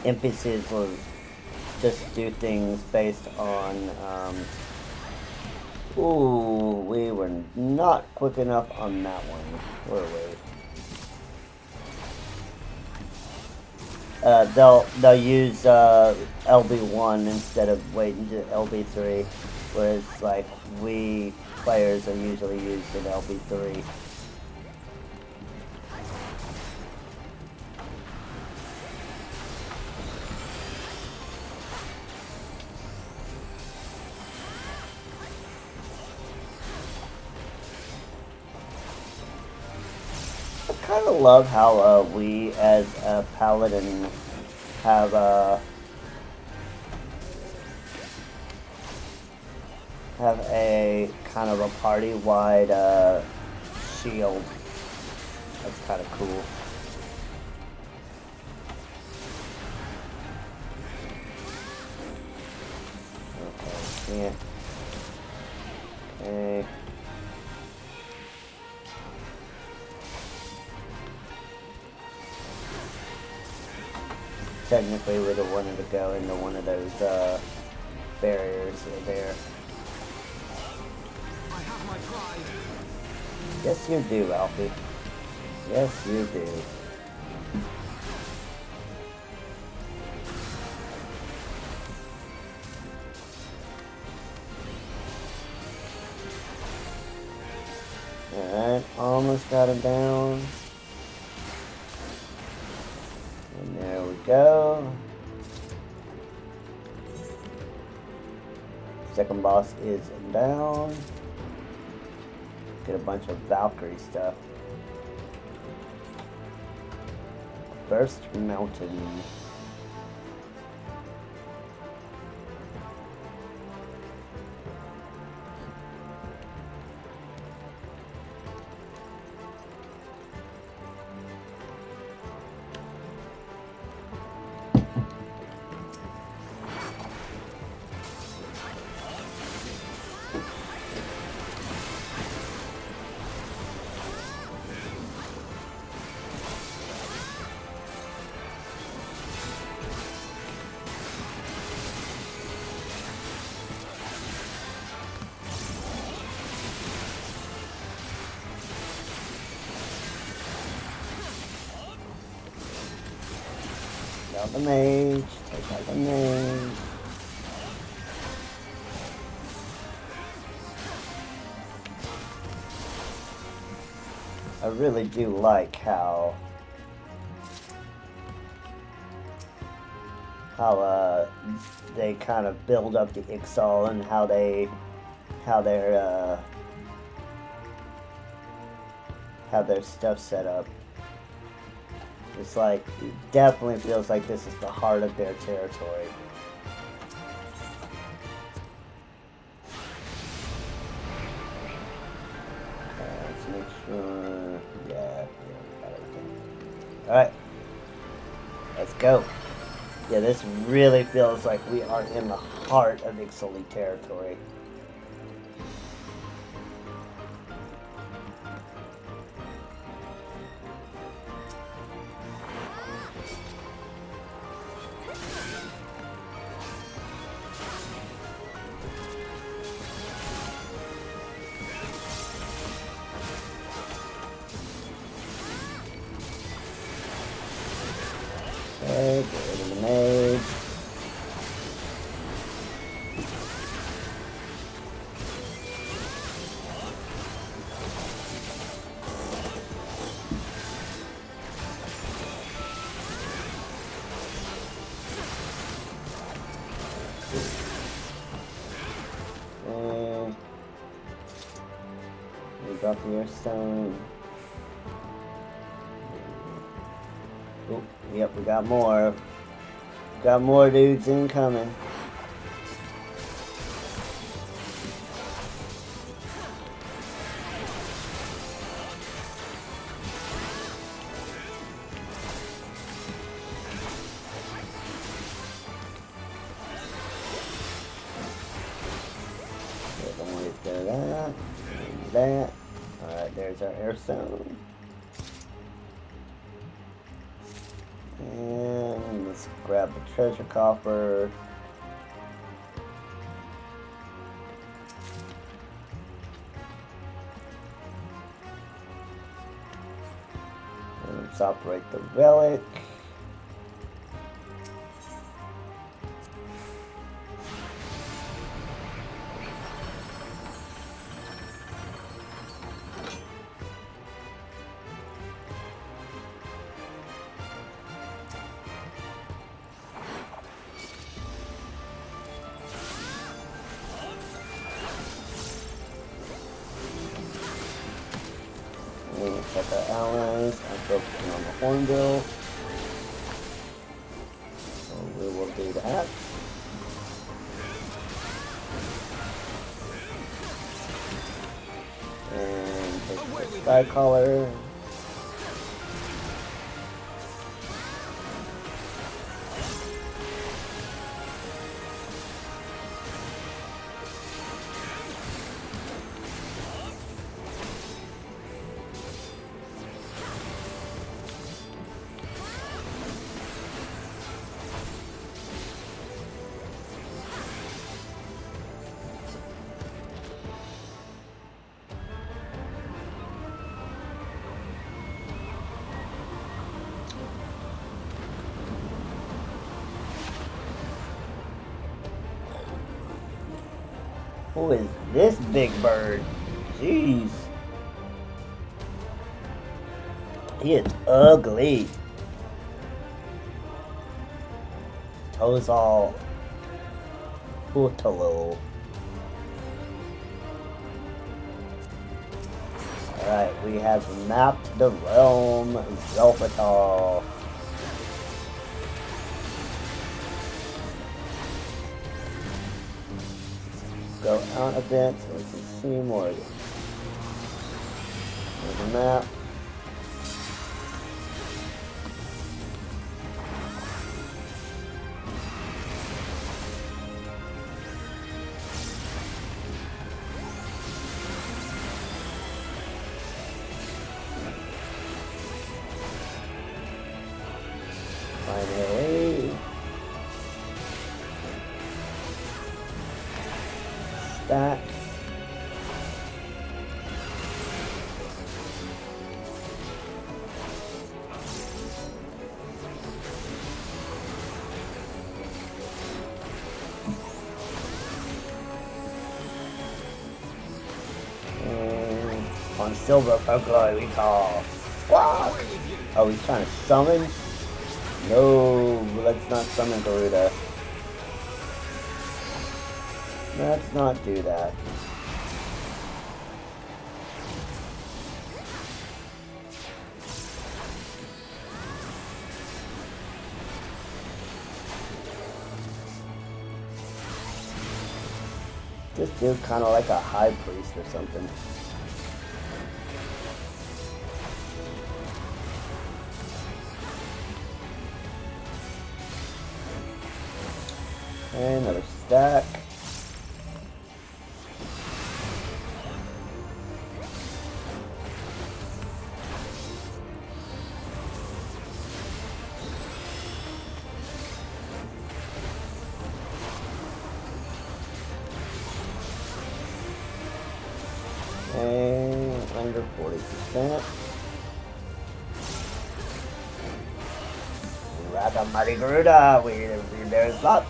NPCs will just do things based on ooh, we were not quick enough on that one, were we? They'll use LB1 instead of waiting to LB3, whereas like we players are usually used in LB3. I kind of love how we, as a paladin, have a kind of a party-wide shield. That's kind of cool. Okay, yeah. Okay. Technically, we'd have wanted to go into one of those barriers there. I have my pride. Yes, you do, Alfie. Yes, you do. Alright, almost got him down. And there we go. Second boss is down. Get a bunch of Valkyrie stuff. First Mountain. Take out the mage, take out the mage. I really do like how they kind of build up the Ixal and how they have their stuff set up. It's like, it definitely feels like this is the heart of their territory. Okay, let's make sure, yeah. Alright. Let's go. Yeah, this really feels like we are in the heart of Ixaly territory. Okay, get rid of the mage. And we drop the airstone. Oh, yep, we got more. Got more dudes incoming. That. Alright, there's our airstone. And let's grab the treasure coffer. And let's operate the relic. Check our allies. I'm focusing on the Hornbill. So we will do that. And take the Sky Collar. Who is this big bird? Jeez. He is ugly. Toes all Putalo. Alright, we have mapped the realm Zelfatal. Go out a bit so we can see more of it. There's a map. Finally. Stack. And on silver folklore we call squawk. Oh, he's trying to summon? No, let's not summon Garuda. Let's not do that. This dude kind of like a high priest or something. And another stack. And under 40%. Mighty Garuda, there's lots.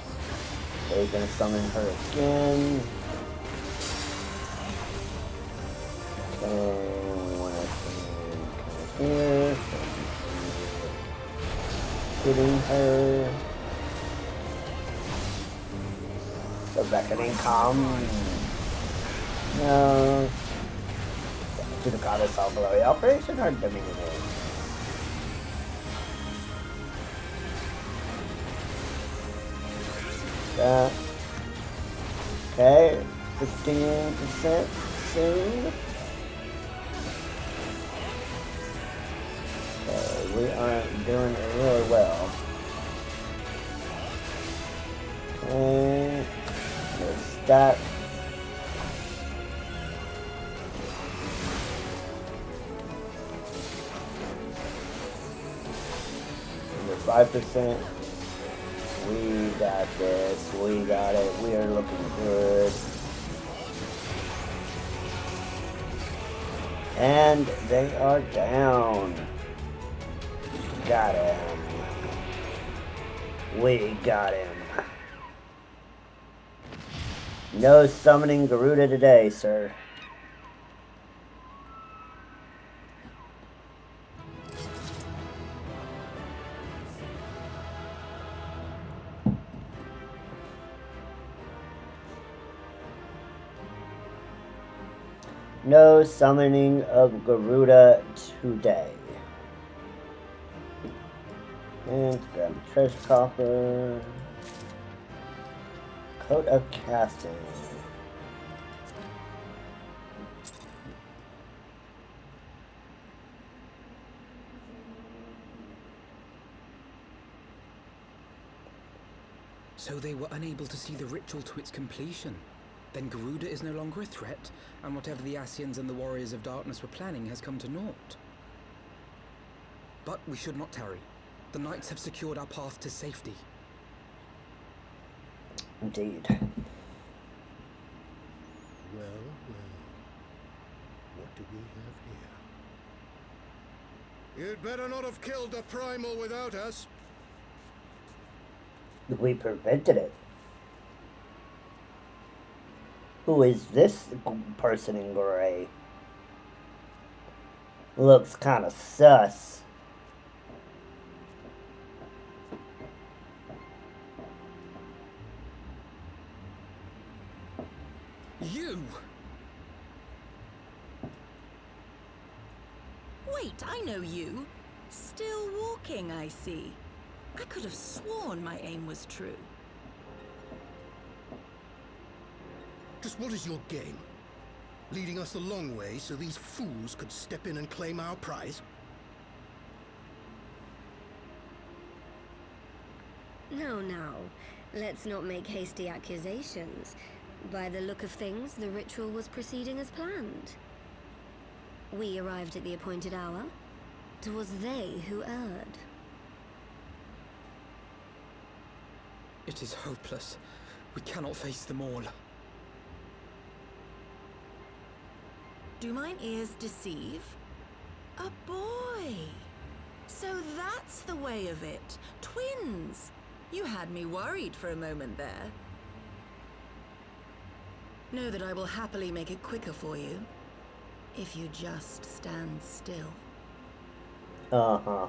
They're gonna summon her again. Okay, one come here. Hitting her. The Reckoning comes. No. To the goddess of glory operation or dominion. Okay, 15% soon. Okay, we aren't doing it really well. Okay, let's stack. Under 5%. We got this. We got it. We are looking good. And they are down. Got him. We got him. No summoning Garuda today, sir. No summoning of Garuda today. And grab the treasure coffer. Coat of casting. So they were unable to see the ritual to its completion. Then Garuda is no longer a threat, and whatever the Asians and the Warriors of Darkness were planning has come to naught. But we should not tarry. The Knights have secured our path to safety. Indeed. Well, what do we have here? You'd better not have killed the Primal without us. We prevented it. Who is this person in gray? Looks kind of sus. You! Wait, I know you. Still walking, I see. I could have sworn my aim was true. Just what is your game? Leading us a long way so these fools could step in and claim our prize? No, now. Let's not make hasty accusations. By the look of things, the ritual was proceeding as planned. We arrived at the appointed hour. It was they who erred. It is hopeless. We cannot face them all. Do mine ears deceive? A boy! So that's the way of it. Twins! You had me worried for a moment there. Know that I will happily make it quicker for you. If you just stand still. Uh-huh.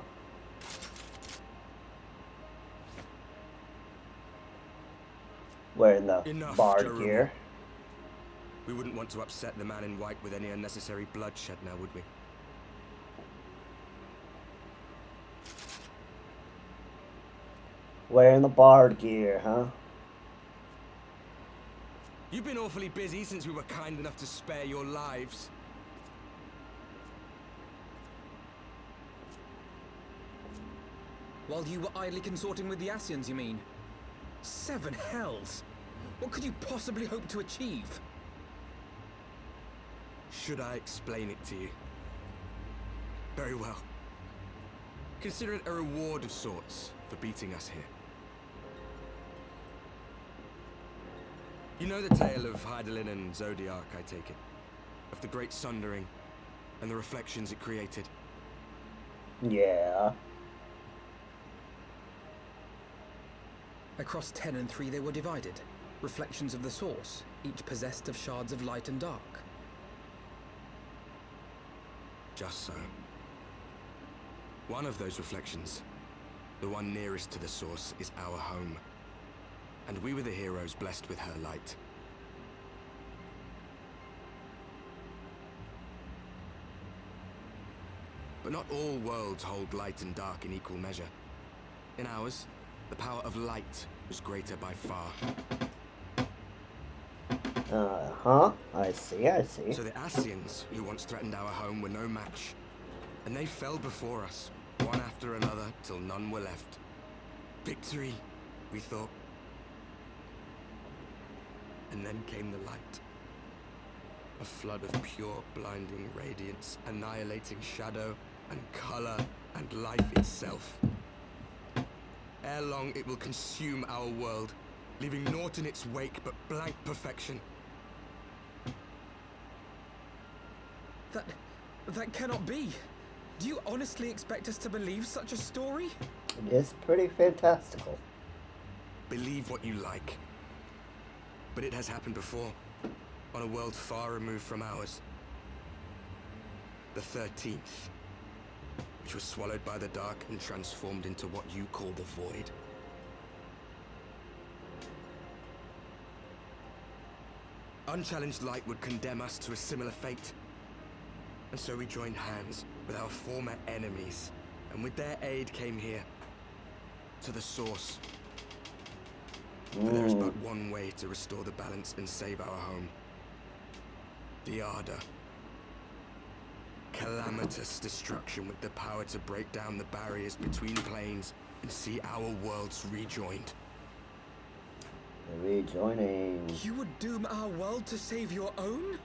Wearing the Enough, bard Jerome. gear. We wouldn't want to upset the man in white with any unnecessary bloodshed now, would we? Wearing the bard gear, huh? You've been awfully busy since we were kind enough to spare your lives. While you were idly consorting with the Asians, you mean? 7 hells! What could you possibly hope to achieve? Should I explain it to you? Very well. Consider it a reward of sorts for beating us here. You know the tale of Hydaelyn and Zodiac, I take it? Of the Great Sundering and the reflections it created? Yeah. Across 10 and 3 they were divided. Reflections of the source, each possessed of shards of light and dark. Just so. One of those reflections, the one nearest to the source, is our home. And we were the heroes blessed with her light. But not all worlds hold light and dark in equal measure. In ours, the power of light was greater by far. Uh-huh. I see, I see. So the Ascians, who once threatened our home, were no match. And they fell before us, one after another, till none were left. Victory, we thought. And then came the light. A flood of pure, blinding radiance, annihilating shadow and color and life itself. Ere long, it will consume our world, leaving naught in its wake but blank perfection. That cannot be. Do you honestly expect us to believe such a story? It is pretty fantastical. Believe what you like. But it has happened before, on a world far removed from ours. The 13th, which was swallowed by the dark and transformed into what you call the Void. Unchallenged light would condemn us to a similar fate. And so we joined hands with our former enemies, and with their aid came here, to the source. For there is but one way to restore the balance and save our home. The Ardor. Calamitous destruction with the power to break down the barriers between planes and see our worlds rejoined. Rejoining. You would doom our world to save your own?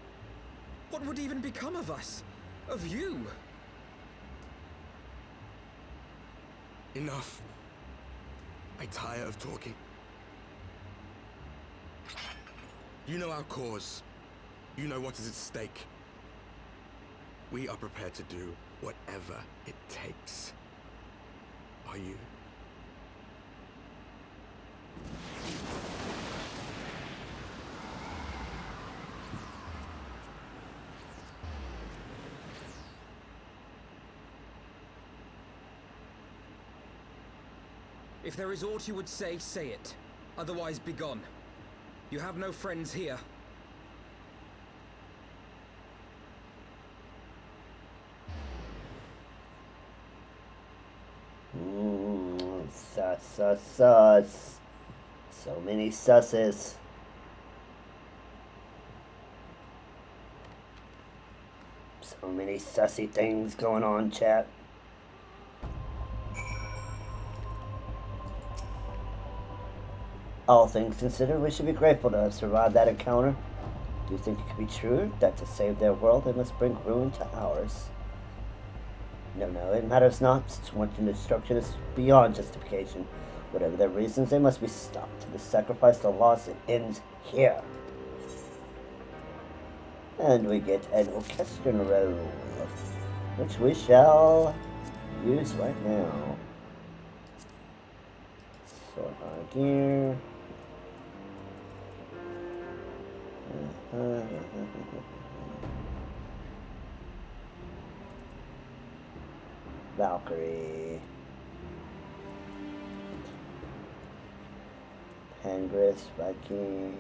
What would even become of us? Of you? Enough. I tire of talking. You know our cause. You know what is at stake. We are prepared to do whatever it takes. Are you? If there is aught you would say, say it. Otherwise, be gone. You have no friends here. Sus. So many susses. So many sussy things going on, chat. All things considered, we should be grateful to have survived that encounter. Do you think it could be true that to save their world, they must bring ruin to ours? No, it matters not, since wanton destruction is beyond justification. Whatever their reasons, they must be stopped. The sacrifice to loss, it ends here. And we get an orchestral roll, which we shall use right now. Sort our gear. Valkyrie. Pangris, Viking.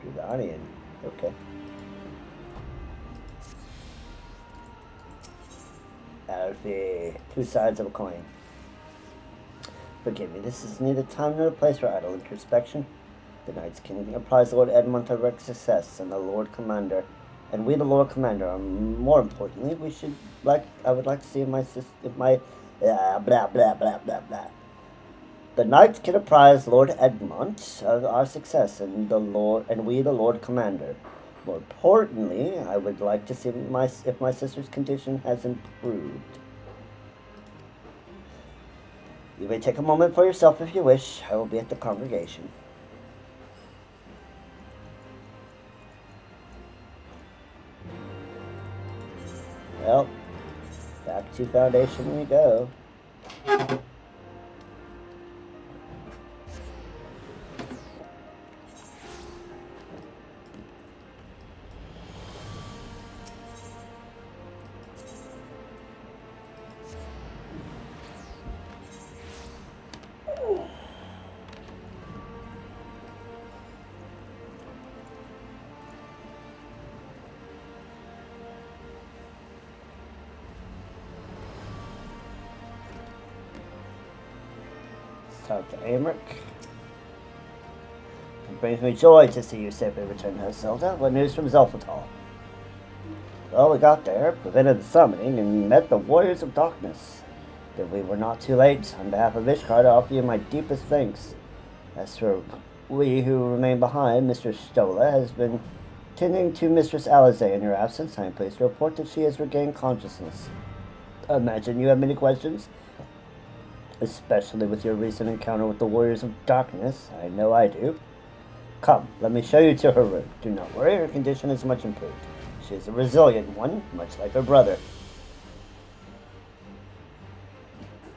Drudanian. Okay. Alfie. Two sides of a coin. Forgive me, this is neither time nor place for idle introspection. The Knights King applies Lord Edmund to wreak success, and the Lord Commander, and we, the Lord Commander, are more importantly, I would like to see my blah blah blah blah blah blah. The knights can apprise Lord Egmont of our success and we the Lord Commander. More importantly, I would like to see if my sister's condition has improved. You may take a moment for yourself if you wish. I will be at the congregation. Well, back to Foundation we go. Talk to Amric. It brings me joy to see you safely return to Zelda. What news from Zelfatal? Well, we got there, prevented the summoning, and met the Warriors of Darkness. But we were not too late. On behalf of Ishkar, to offer you my deepest thanks. As for we who remain behind, Mistress Stola has been tending to Mistress Alize in your absence. I am pleased to report that she has regained consciousness. I imagine you have many questions, especially with your recent encounter with the Warriors of Darkness. I know I do. Come, let me show you to her room. Do not worry, her condition is much improved. She is a resilient one, much like her brother.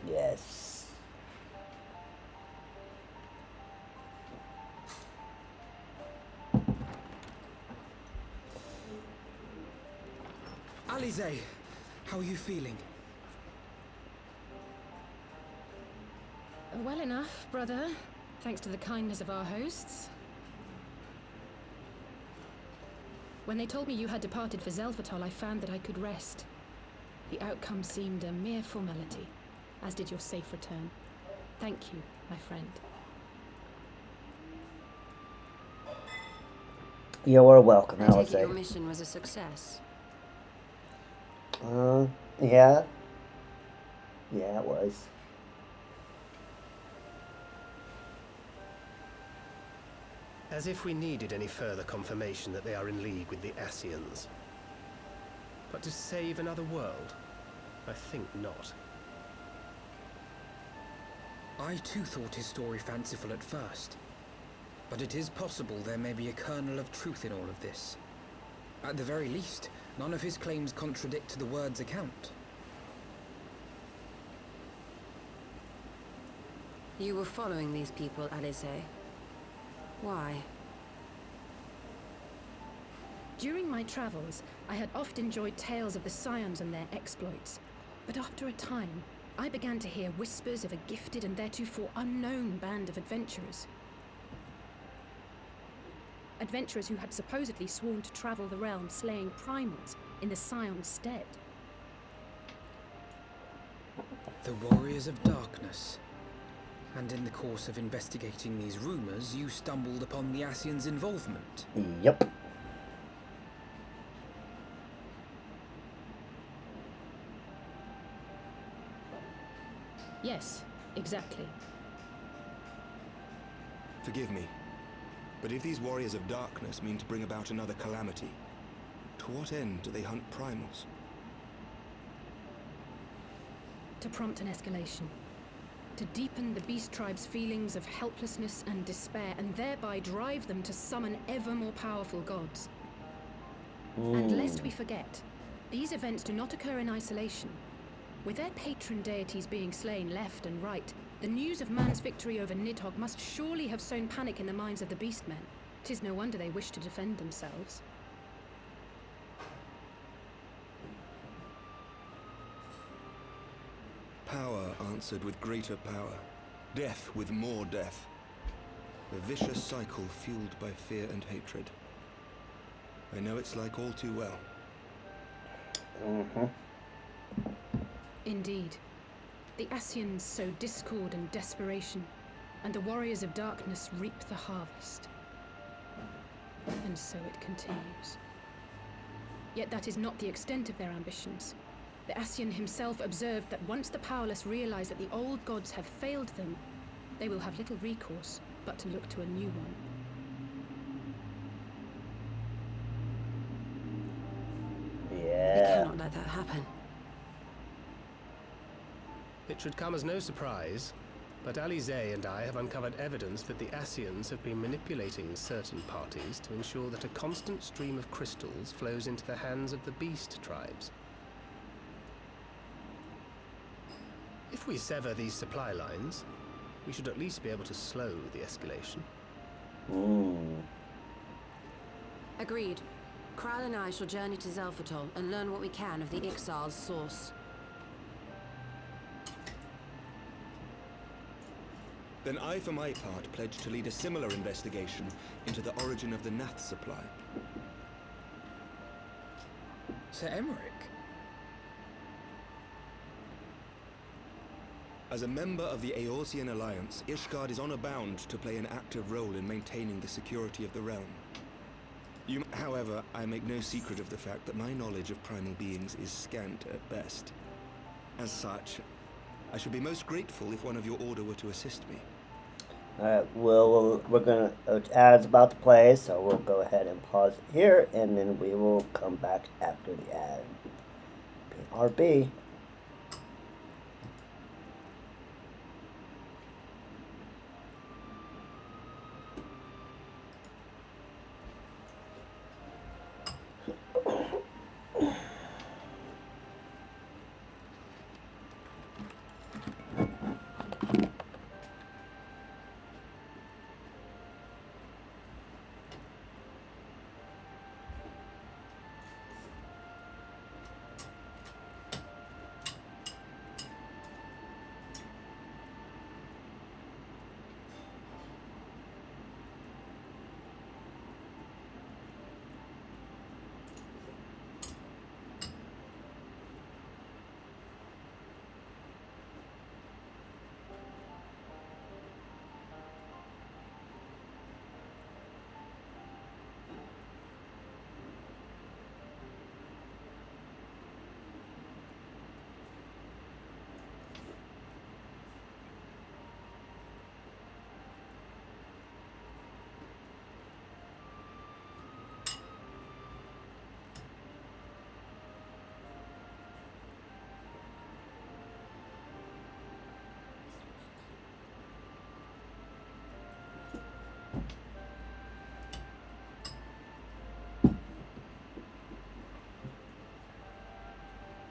Yes. Alize, how are you feeling? Well enough, brother. Thanks to the kindness of our hosts. When they told me you had departed for Zelfatal, I found that I could rest. The outcome seemed a mere formality, as did your safe return. Thank you, my friend. You're welcome, I take Alize. it your mission was a success. Yeah. Yeah, it was. As if we needed any further confirmation that they are in league with the Ascians. But to save another world? I think not. I too thought his story fanciful at first. But it is possible there may be a kernel of truth in all of this. At the very least, none of his claims contradict the word's account. You were following these people, Alize. Why? During my travels, I had oft enjoyed tales of the Scions and their exploits. But after a time, I began to hear whispers of a gifted and theretofore unknown band of adventurers. Adventurers who had supposedly sworn to travel the realm slaying primals in the Scion's stead. The Warriors of Darkness. And in the course of investigating these rumors, you stumbled upon the Ascians' involvement. Yep. Yes, exactly. Forgive me, but if these Warriors of Darkness mean to bring about another calamity, to what end do they hunt primals? To prompt an escalation. To deepen the beast tribe's feelings of helplessness and despair, and thereby drive them to summon ever more powerful gods. And lest we forget, these events do not occur in isolation. With their patron deities being slain left and right, the news of man's victory over Nidhogg must surely have sown panic in the minds of the beastmen. 'Tis no wonder they wish to defend themselves. Power answered with greater power, death with more death. A vicious cycle fueled by fear and hatred. I know it's like all too well. Indeed. The Ascians sow discord and desperation, and the Warriors of Darkness reap the harvest. And so it continues. Yet that is not the extent of their ambitions. The Ascian himself observed that once the powerless realize that the old gods have failed them, They will have little recourse but to look to a new one. Yeah. We cannot let that happen. It should come as no surprise, but Alize and I have uncovered evidence that the Ascians have been manipulating certain parties to ensure that a constant stream of crystals flows into the hands of the beast tribes. If we sever these supply lines, we should at least be able to slow the escalation. Agreed. Kral and I shall journey to Zelfatol and learn what we can of the Ixal's source. Then I, for my part, pledge to lead a similar investigation into the origin of the Nath supply. Sir Emmerich? As a member of the Eorzean Alliance, Ishgard is honor bound to play an active role in maintaining the security of the realm. However, I make no secret of the fact that my knowledge of primal beings is scant at best. As such, I should be most grateful if one of your order were to assist me. Alright, we're gonna, ad's about to play, so we'll go ahead and pause it here, and then we will come back after the ad. RB.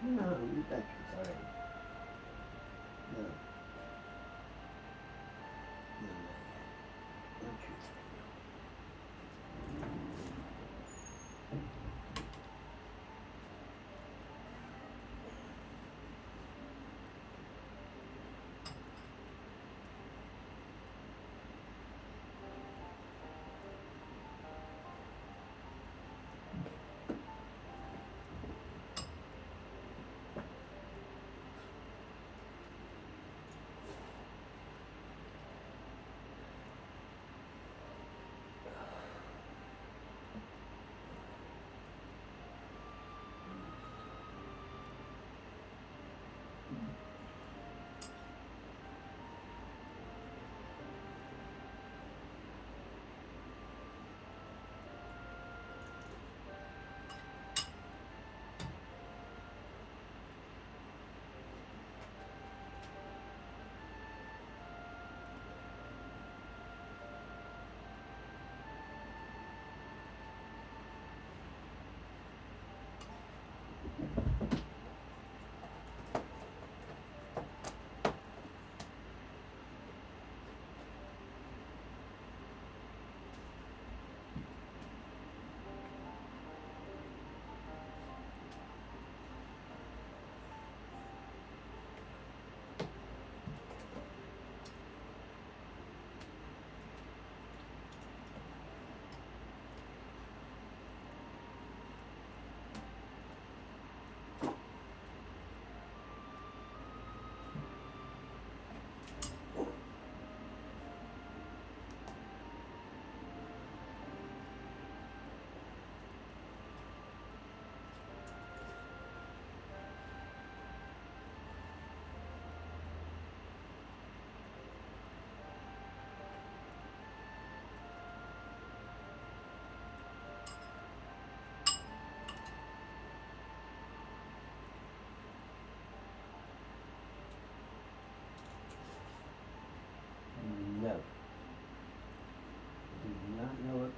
No, you bet it's already. No. No, no truth.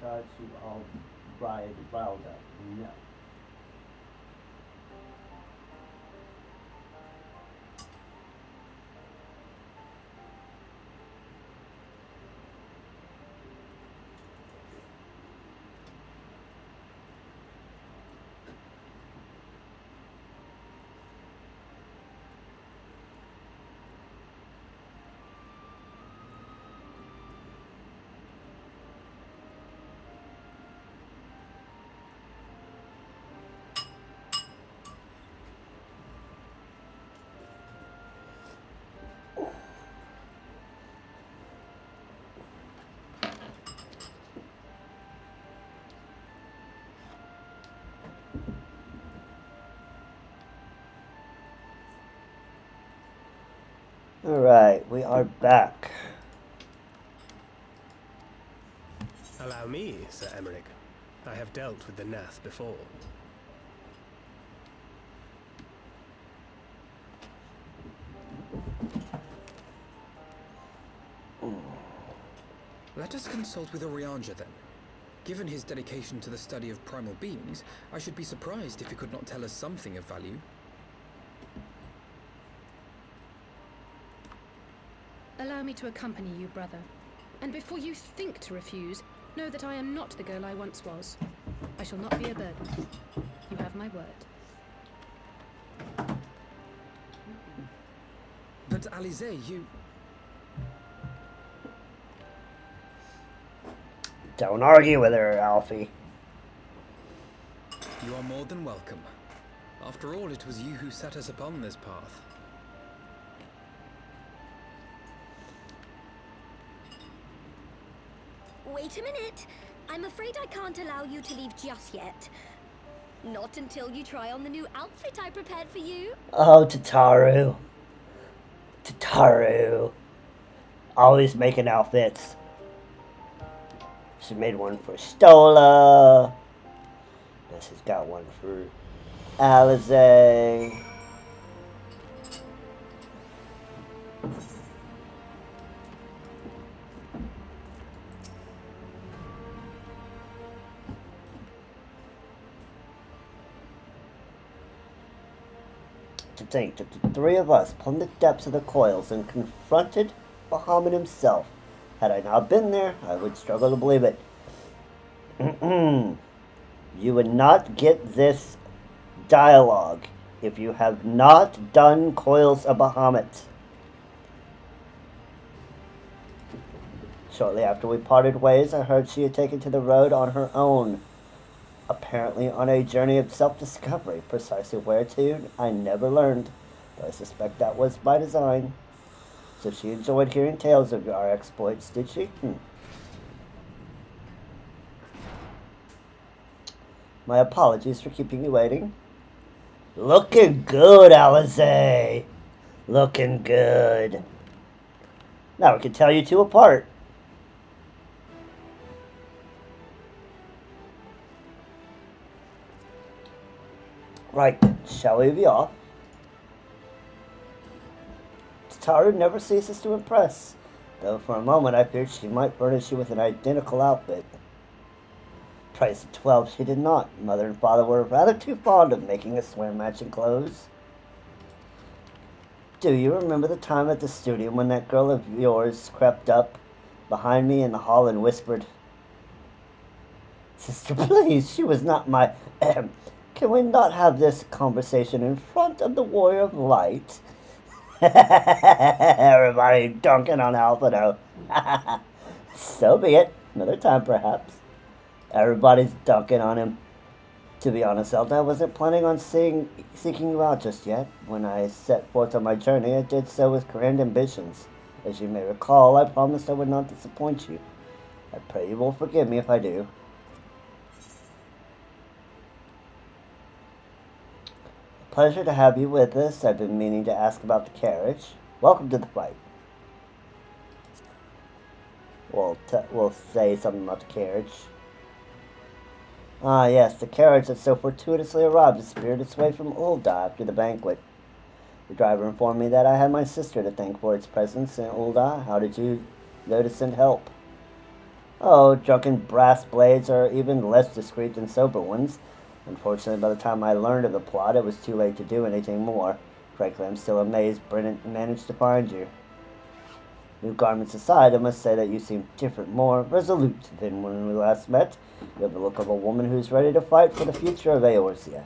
got you all riled up. No. Alright, we are back. Allow me, Sir Emmerich. I have dealt with the Nath before. Let us consult with Orianja then. Given his dedication to the study of primal beings, I should be surprised if he could not tell us something of value. Allow me to accompany you, brother. And before you think to refuse, know that I am not the girl I once was. I shall not be a burden. You have my word. But Alize, you... Don't argue with her, Alfie. You are more than welcome. After all, it was you who set us upon this path. Wait a minute. I'm afraid I can't allow you to leave just yet. Not until you try on the new outfit I prepared for you. Oh, Tataru. Tataru. Always making outfits. She made one for Stola. Now she's got one for Alize. To think that the three of us plumbed the depths of the coils and confronted Bahamut himself. Had I not been there, I would struggle to believe it. You would not get this dialogue if you have not done Coils of Bahamut. Shortly after we parted ways, I heard she had taken to the road on her own. Apparently on a journey of self-discovery. Precisely where to, I never learned. But I suspect that was by design. So she enjoyed hearing tales of our exploits, did she? My apologies for keeping you waiting. Looking good, Alize. Looking good. Now we can tell you two apart. Right then, shall we be off? Tataru never ceases to impress, though for a moment I feared she might furnish you with an identical outfit. Price of 12 she did not. Mother and father were rather too fond of making us wear matching clothes. Do you remember the time at the studio when that girl of yours crept up behind me in the hall and whispered, "Sister, please, she was not my... Can we not have this conversation in front of the Warrior of Light?" Everybody dunking on Alphado. So be it. Another time, perhaps. Everybody's dunking on him. To be honest, Zelda, I wasn't planning on seeking you out just yet. When I set forth on my journey, I did so with grand ambitions. As you may recall, I promised I would not disappoint you. I pray you will forgive me if I do. Pleasure to have you with us. I've been meaning to ask about the carriage. Welcome to the fight. We'll say something about the carriage. Ah, yes, the carriage that so fortuitously arrived to spirit its way from Ul'dah after the banquet. The driver informed me that I had my sister to thank for its presence in Ul'dah. How did you know to send help? Oh, drunken brass blades are even less discreet than sober ones. Unfortunately, by the time I learned of the plot, it was too late to do anything more. Frankly, I'm still amazed Brennan managed to find you. New garments aside, I must say that you seem different, more resolute than when we last met. You have the look of a woman who's ready to fight for the future of Eorzea.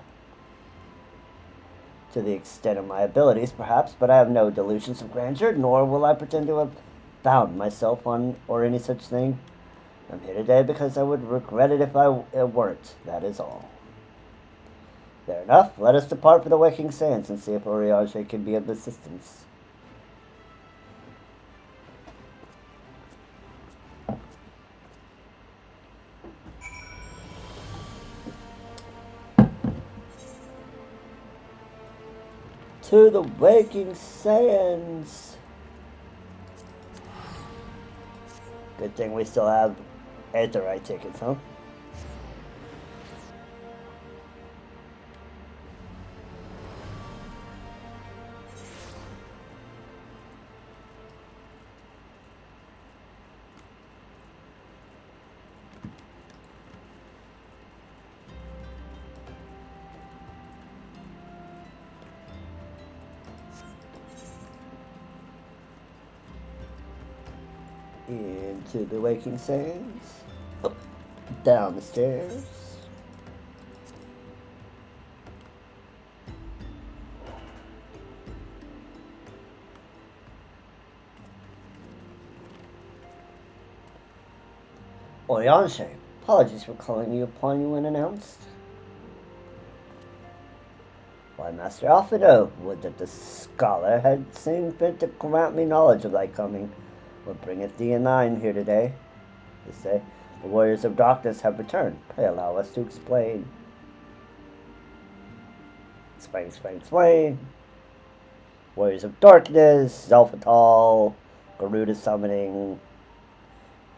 To the extent of my abilities, perhaps, but I have no delusions of grandeur, nor will I pretend to have bound myself on or any such thing. I'm here today because I would regret it if I weren't, that is all. Fair enough. Let us depart for the Waking Sands and see if Oriage can be of assistance. To the Waking Sands. Good thing we still have Aetheryte tickets, huh? Into the Waking Sands. Up, down the stairs. Orianche, apologies for calling you upon you unannounced. Why, Master Alfredo, would that the scholar had seen fit to grant me knowledge of thy coming. What bringeth thee and thine here today? They say, the warriors of darkness have returned. Pray allow us to explain. Explain. Warriors of darkness, Zelfatal, Garuda summoning.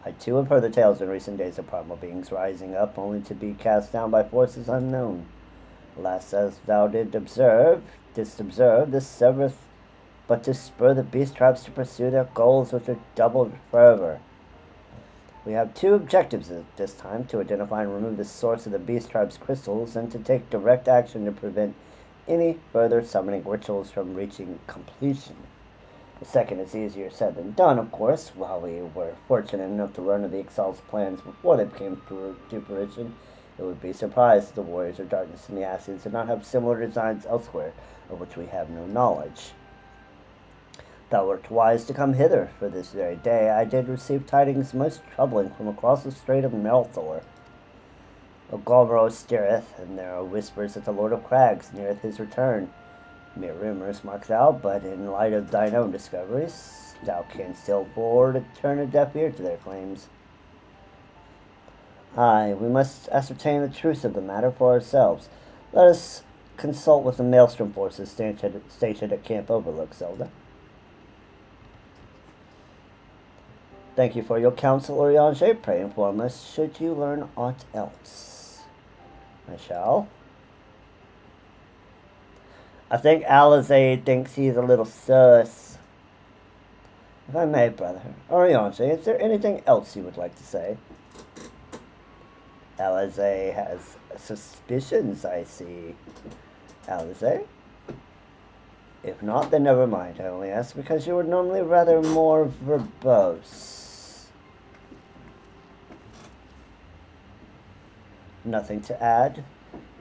I too have heard the tales in recent days of primal beings rising up, only to be cast down by forces unknown. Alas, as thou didst observe, this serveth but to spur the beast tribes to pursue their goals with redoubled fervor. We have two objectives at this time: to identify and remove the source of the beast tribe's crystals, and to take direct action to prevent any further summoning rituals from reaching completion. The second is easier said than done, of course. While we were fortunate enough to learn of the Exalt's plans before they came to fruition, it would be surprised if the Warriors of Darkness and the Ascians did not have similar designs elsewhere, of which we have no knowledge. Thou wert wise to come hither, for this very day I did receive tidings most troubling from across the Strait of Melthor. Ogolmro stirreth, and there are whispers that the Lord of Crags neareth his return. Mere rumors, mark thou, but in light of thine own discoveries, thou canst still afford to turn a deaf ear to their claims. Aye, we must ascertain the truth of the matter for ourselves. Let us consult with the Maelstrom forces stationed at Camp Overlook, Zelda. Thank you for your counsel, Oriange. Pray inform us should you learn aught else. I shall. I think Alizé thinks he's a little sus. If I may, brother. Oriange, is there anything else you would like to say? Alizé has suspicions, I see. Alizé? If not, then never mind. I only ask because you are normally rather more verbose. Nothing to add?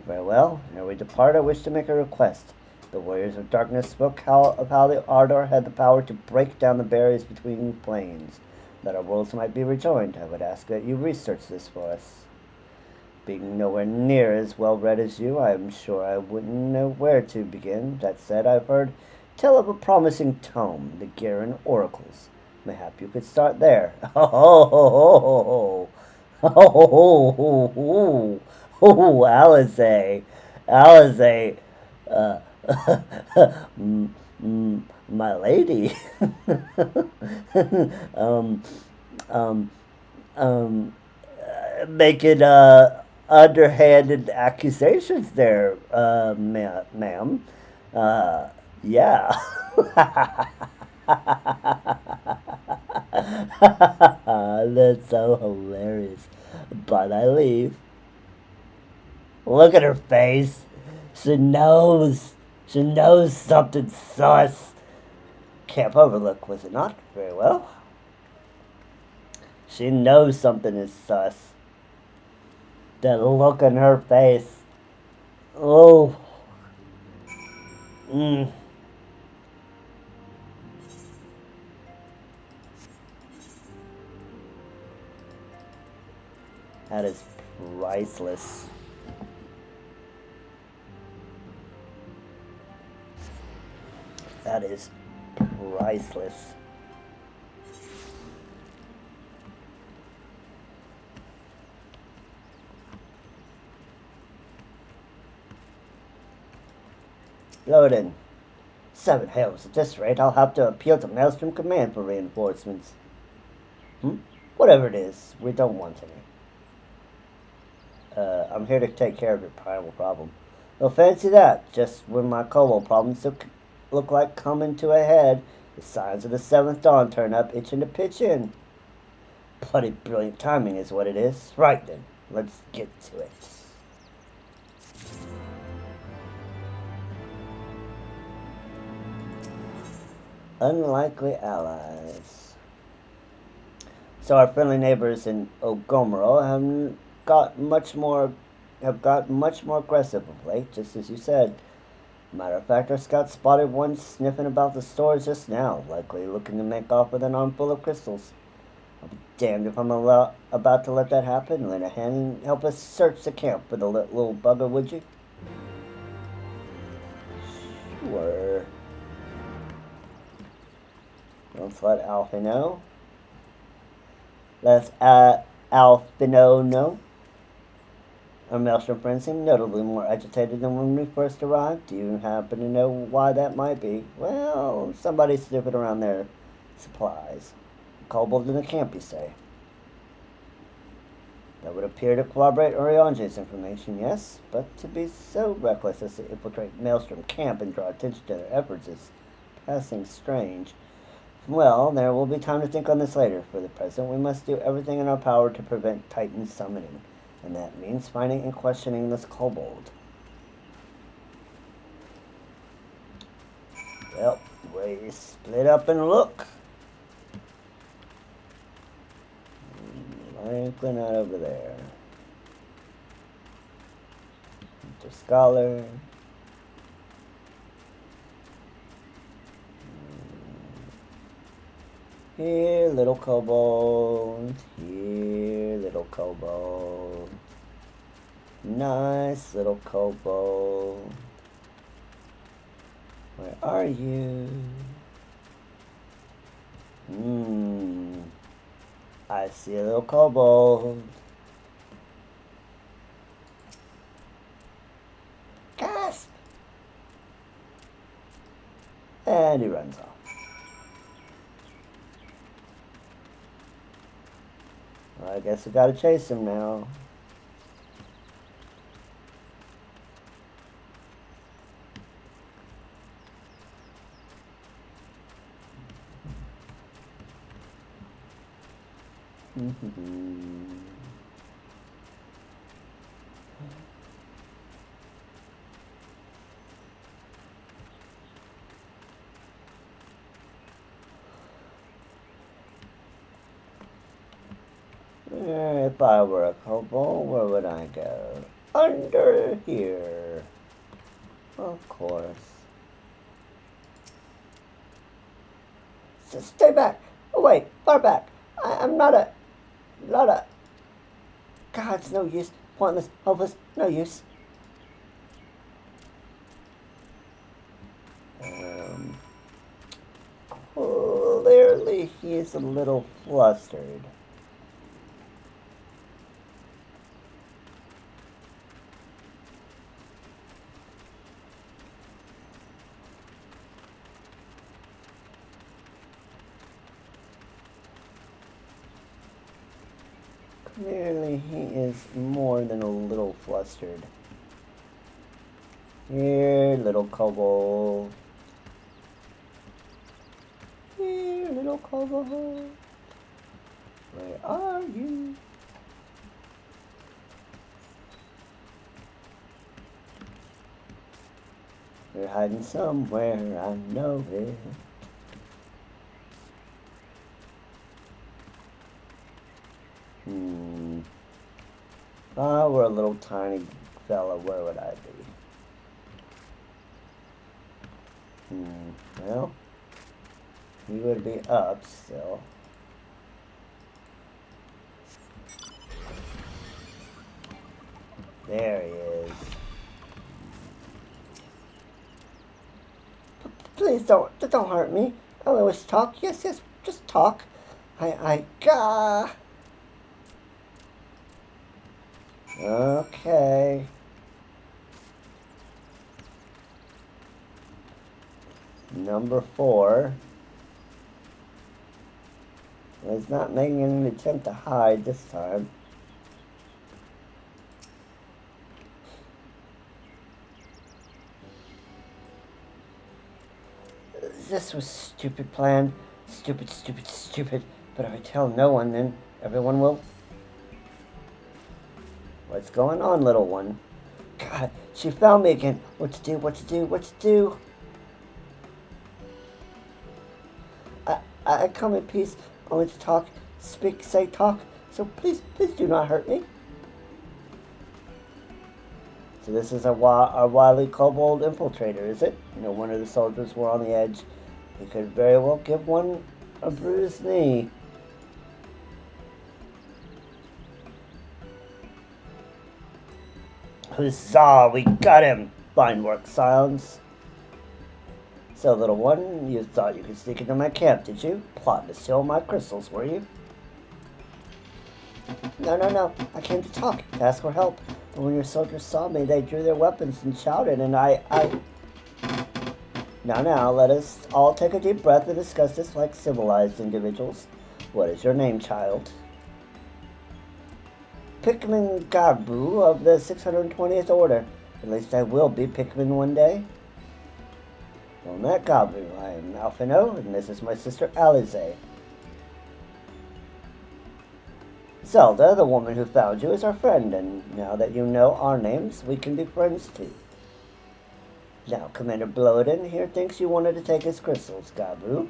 Very well. Ere we depart, I wish to make a request. The Warriors of Darkness spoke of how the Ardor had the power to break down the barriers between planes, that our worlds might be rejoined. I would ask that you research this for us. Being nowhere near as well read as you, I am sure I wouldn't know where to begin. That said, I've heard tell of a promising tome, the Garen Oracles. Mayhap you could start there. Ho ho ho ho ho ho ho ho ho ho, Alizé, my lady. um, um, making underhanded accusations there, ma'am. Yeah. god, that's so hilarious. But I leave. Look at her face. She knows. She knows something sus. Camp Overlook, was it not? Very well. She knows something is sus. That look on her face. Oh. Mmm. That is priceless. That is priceless. Loading. 7 hells. At this rate, I'll have to appeal to Maelstrom Command for reinforcements. Whatever it is, we don't want any. I'm here to take care of your primal problem. Well, fancy that. Just when my cobalt problems look like coming to a head, the signs of the 7th dawn turn up, itching to pitch in. Bloody brilliant timing is what it is. Right then, let's get to it. Unlikely allies. So our friendly neighbors in Ogomero have gotten much more aggressive of late, just as you said. Matter of fact, our scouts spotted one sniffing about the stores just now, likely looking to make off with an armful of crystals. I'll be damned if I'm about to let that happen. Lend a hand and help us search the camp for the little bugger, would you? Sure. Let's let Alpha know. Let's Alphino know. Our Maelstrom friends seem notably more agitated than when we first arrived. Do you happen to know why that might be? Well, somebody's sniffing around their supplies. Kobold in the camp, you say? That would appear to corroborate Orionge's information, yes, but to be so reckless as to infiltrate Maelstrom camp and draw attention to their efforts is passing strange. Well, there will be time to think on this later. For the present, we must do everything in our power to prevent Titan summoning, and that means finding and questioning this kobold. Well, we split up and look. Likely not over there. Mr. Scholar. Here, little kobold. Here, little kobold. Nice little kobold. Where are you? I see a little kobold. Gasp! And he runs off. Well, I guess we gotta chase him now. If I were a kobold, where would I go? Under here. Of course. So stay back. Oh wait, far back. I'm not a... God, it's no use. Pointless, hopeless, no use. Clearly he's a little flustered. Clearly he is more than a little flustered. Here, little kobold. Here, little kobold. Where are you? You're hiding somewhere, I know it. If I were a little tiny fella, where would I be? Well, he would be up still. There he is. Please don't hurt me. I only wish to talk. Yes, just talk. Gah. Okay. Number 4 is not making an attempt to hide this time. This was stupid plan. Stupid. But if I tell no one, then everyone will. What's going on, little one? God, she found me again. What to do? I come in peace, only to talk, speak, say, talk. So please do not hurt me. So this is our wily kobold infiltrator, is it? You know, one of the soldiers were on the edge. He could very well give one a bruised knee. Huzzah, we got him! Fine work, Silence. So, little one, you thought you could sneak into my camp, did you? Plotting to steal my crystals, were you? No. I came to talk, to ask for help. But when your soldiers saw me, they drew their weapons and shouted, and I... Now, let us all take a deep breath and discuss this like civilized individuals. What is your name, child? Pikmin Gabu of the 620th Order. At least I will be Pikmin one day. Well met, Gabu. I am Alphino, and this is my sister Alize. Zelda, the woman who found you, is our friend, and now that you know our names, we can be friends too. Now, Commander Bloden here thinks you wanted to take his crystals, Gabu.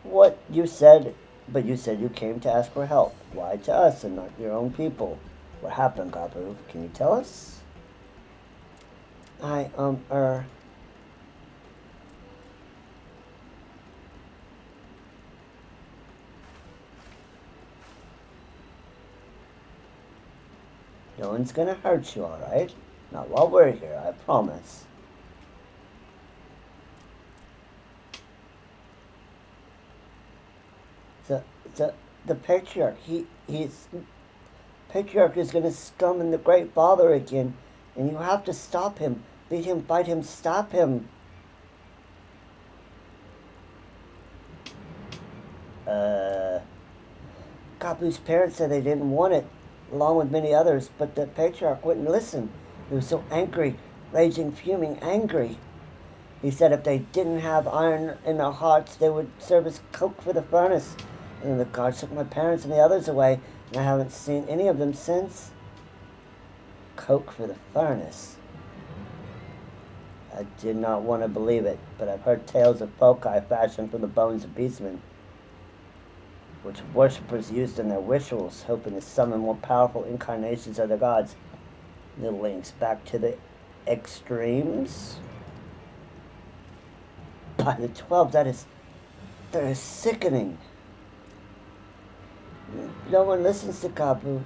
But you said you came to ask for help. Why to us and not your own people? What happened, Gabu? Can you tell us? No one's gonna hurt you, alright? Not while we're here, I promise. The Patriarch, Patriarch is gonna summon the Great Father again, and you have to stop him. Beat him, fight him, stop him. Gabu's parents said they didn't want it, along with many others, but the Patriarch wouldn't listen. He was so angry, raging, fuming, angry. He said if they didn't have iron in their hearts, they would serve as coke for the furnace. And then the guards took my parents and the others away, and I haven't seen any of them since. Coke for the furnace. I did not want to believe it, but I've heard tales of foci fashioned from the bones of beastmen, which worshippers used in their rituals, hoping to summon more powerful incarnations of the gods. The links back to the extremes. By the 12, that is sickening. No one listens to Gabu.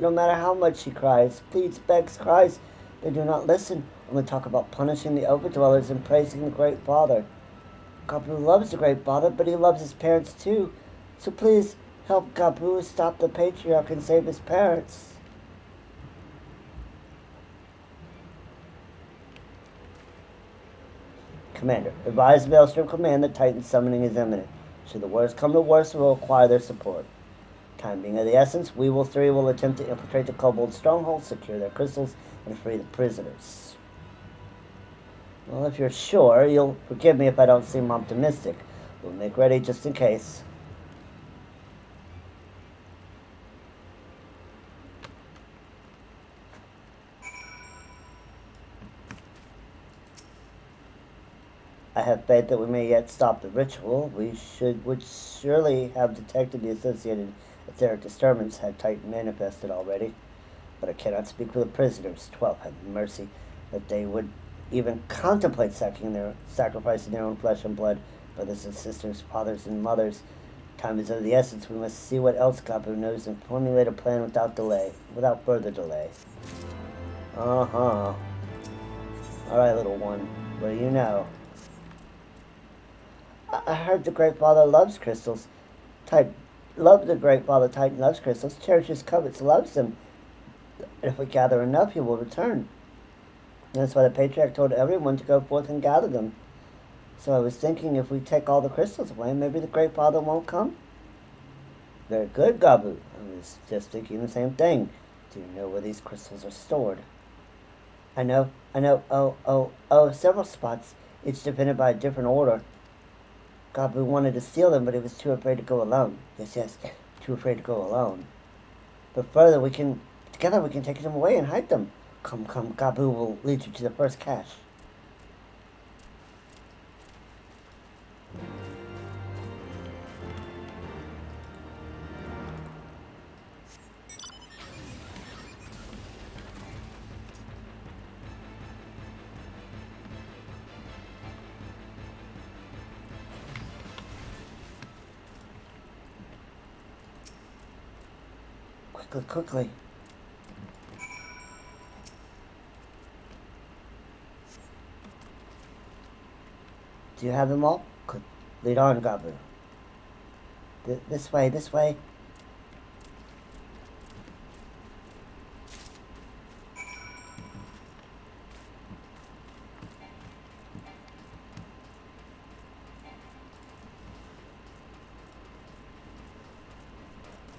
No matter how much he cries, pleads, begs, cries, they do not listen. Only talk about punishing the overdwellers and praising the Great Father. Gabu loves the Great Father, but he loves his parents too. So please help Gabu stop the Patriarch and save his parents. Commander, advise Maelstrom Command that Titan summoning is imminent. Should the worst come to worst, we will acquire their support. Time being of the essence, we three will attempt to infiltrate the Kobold stronghold, secure their crystals, and free the prisoners. Well, if you're sure, you'll forgive me if I don't seem optimistic. We'll make ready just in case. I have faith that we may yet stop the ritual. Would surely have detected the associated etheric disturbance had Titan manifested already. But I cannot speak for the prisoners. 12, have mercy, that they would even contemplate sacrificing their own flesh and blood, brothers and sisters, fathers and mothers. Time is of the essence. We must see what else Gabu knows and formulate a plan without further delay. Uh-huh. Alright, little one. What do you know? I heard the Great Father loves crystals. The Great Father Titan loves crystals, cherishes, covets, loves them. And if we gather enough, he will return. And that's why the Patriarch told everyone to go forth and gather them. So I was thinking if we take all the crystals away, maybe the Great Father won't come? Very good, Gabu. I was just thinking the same thing. Do you know where these crystals are stored? I know. Several spots, each defended by a different order. Gabu wanted to steal them, but he was too afraid to go alone. Yes, too afraid to go alone. But further, together we can take them away and hide them. Come, Gabu will lead you to the first cache. Quickly. Do you have them all? Good. Lead on, Gabu. This way.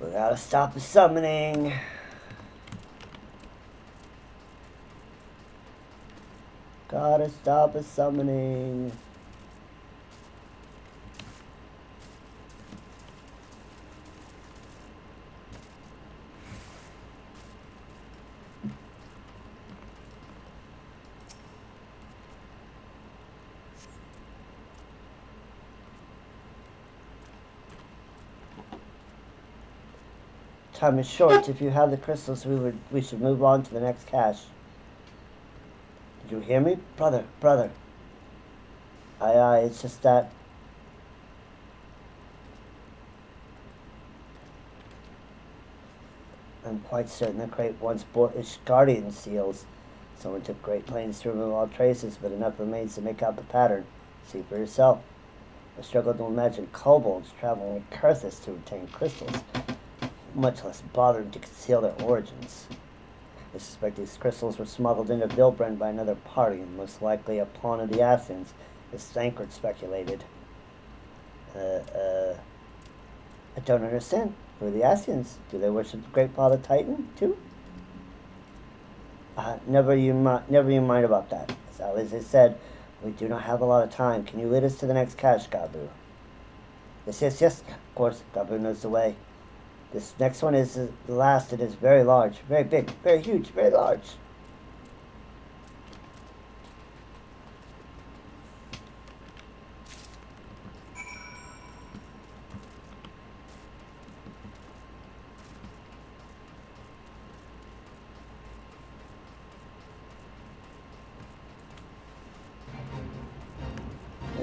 We gotta stop the summoning. Gotta stop the summoning. Time is short. If you have the crystals, we should move on to the next cache. Did you hear me? Brother. Aye, it's just that... I'm quite certain the crate once bore Ishgardian seals. Someone took great pains to remove all traces, but enough remains to make out the pattern. See for yourself. I struggle to imagine kobolds traveling with Kurthus to obtain crystals, much less bothering to conceal their origins. I suspect these crystals were smuggled into Vilbrand by another party, most likely a pawn of the Ascians, as Thancred speculated. I don't understand. Who are the Ascians? Do they worship the Great Father Titan, too? Never you mind about that. As I said, we do not have a lot of time. Can you lead us to the next cache, Gabu? Yes. Of course, Gabu knows the way. This next one is the last. It is very large, very big, very huge, very large.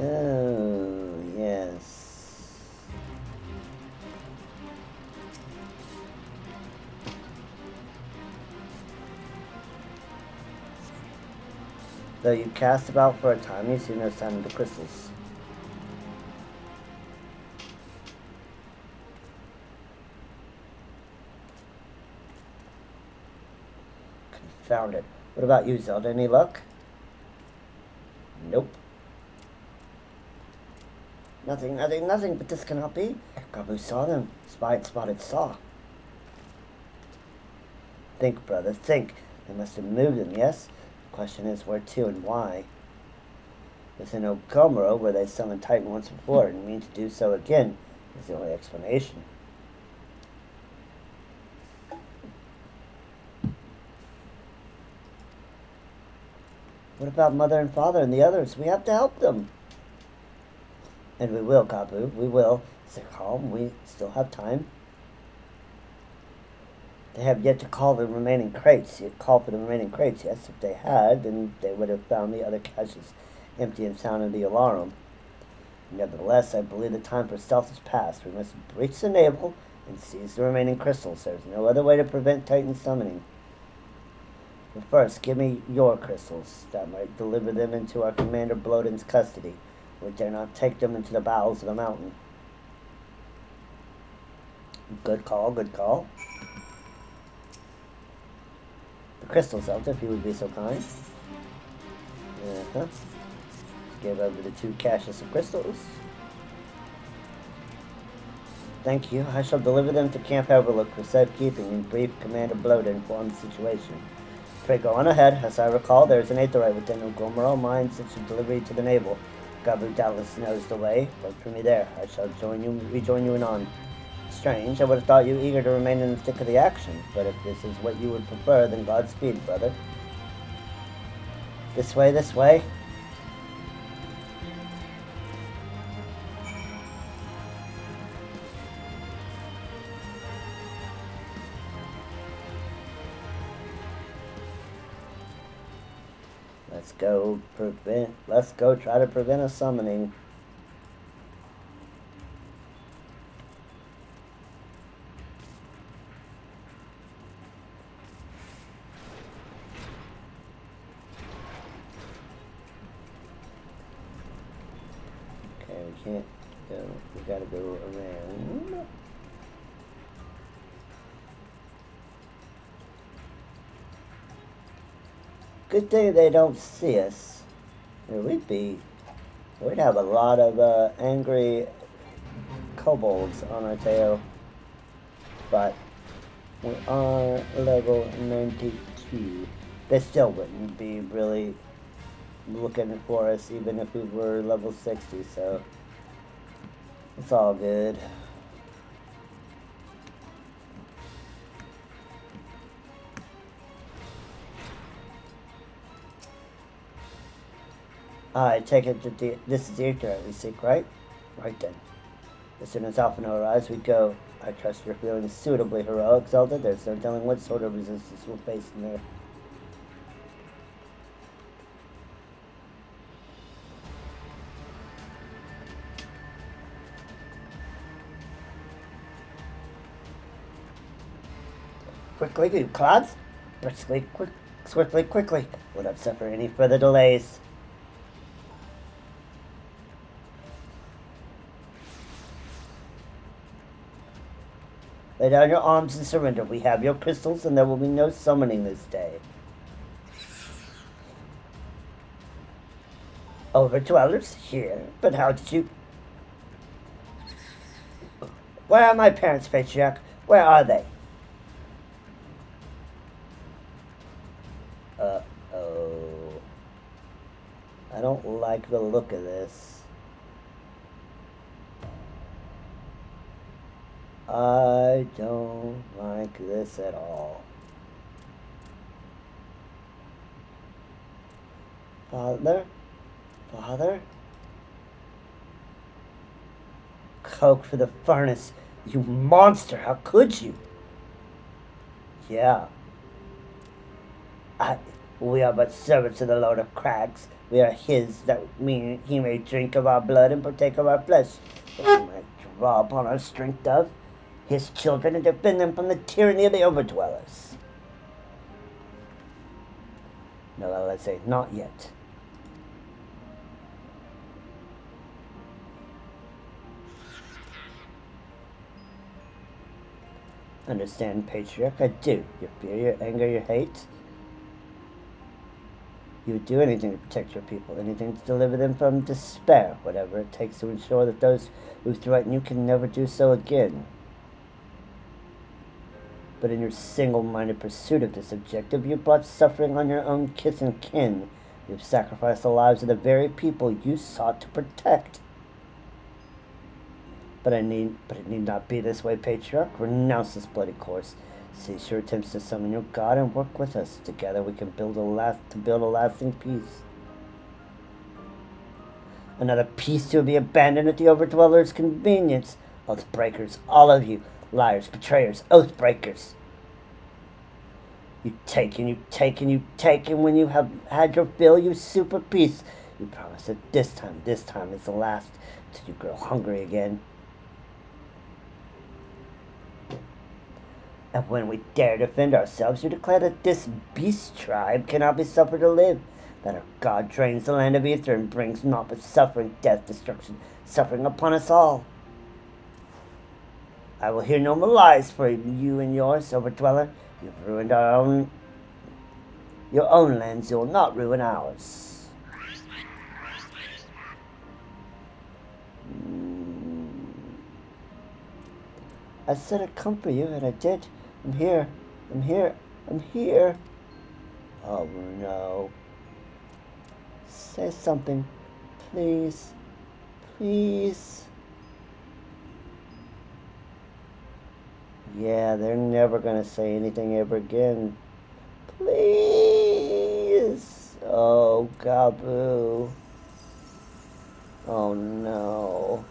Oh, yes. Though you cast about for a time, you see no sign of the crystals. Confound it. What about you, Zelda? Any luck? Nope. Nothing, but this cannot be. Gabu saw them. Spotted saw. Think, brother, think. They must have moved them, yes? The question is where to and why. Within Okomoro, where they summoned Titan once before and mean to do so again, is the only explanation. What about Mother and Father and the others? We have to help them. And we will, Gabu. We will. Stay calm. We still have time. They have yet to call the remaining crates. Call for the remaining crates, yes. If they had, then they would have found the other caches empty and sounded the alarm. Nevertheless, I believe the time for stealth is past. We must breach the navel and seize the remaining crystals. There's no other way to prevent Titan summoning. But first, give me your crystals. That might deliver them into our Commander Bloden's custody. We dare not take them into the bowels of the mountain. Good call, good call. The crystals, Zelda, if you would be so kind. Give over the 2 caches of crystals. Thank you. I shall deliver them to Camp Overlook for safekeeping and brief Commander Bloden on the situation. Pray go on ahead. As I recall, there is an aetherite within the Gomerel mine since your delivery to the naval. Gabu doubtless knows the way. Wait for me there. I shall rejoin you anon. Strange. I would have thought you eager to remain in the thick of the action. But if this is what you would prefer, then Godspeed, brother. This way, this way. Let's go try to prevent a summoning. Okay, we can't go. We gotta go around. Good thing they don't see us. We'd have a lot of angry kobolds on our tail. But we are level 92. They still wouldn't be really looking for us even if we were level 60, so it's all good. I take it that this is the aetherite we seek, right? Right then. As soon as Alphino arrives, we go. I trust you're feeling suitably heroic, Zelda. There's no telling what sort of resistance we'll face in there. Quickly, you clods! Briskly, swiftly, quickly. We'll not suffer any further delays. Lay down your arms and surrender. We have your crystals, and there will be no summoning this day. Overdwellers? Here? But how did you... Where are my parents, Patriarch? Where are they? Uh-oh. I don't like the look of this. I don't like this at all. Father? Father? Coke for the furnace. You monster, how could you? Yeah. We are but servants of the Lord of Crags. We are his, that mean he may drink of our blood and partake of our flesh. That he might draw upon our strength of his children and defend them from the tyranny of the overdwellers. No, let's say, not yet. Understand, Patriarch, I do. Your fear, your anger, your hate. You would do anything to protect your people, anything to deliver them from despair, whatever it takes to ensure that those who threaten you can never do so again. But in your single-minded pursuit of this objective, you brought suffering on your own kith and kin. You've sacrificed the lives of the very people you sought to protect. But it need not be this way, Patriarch. Renounce this bloody course. Cease your attempts to summon your god and work with us. Together we can build a lasting peace. Another piece to be abandoned at the Overdweller's convenience. Oathbreakers, all of you. Liars, betrayers, oathbreakers. You take and you take and you take, and when you have had your fill, you super piece. You promise that this time is the last, till you grow hungry again. And when we dare defend ourselves, you declare that this beast tribe cannot be suffered to live, that our God drains the land of Ether and brings naught but suffering, death, destruction, suffering upon us all. I will hear no more lies for you and yours, Overdweller. You've ruined your own lands. You will not ruin ours. I said I'd come for you, and I did. I'm here. I'm here. I'm here. Oh no. Say something. Please. Please. Yeah, they're never gonna say anything ever again. Please. Oh, Gabu. Oh no.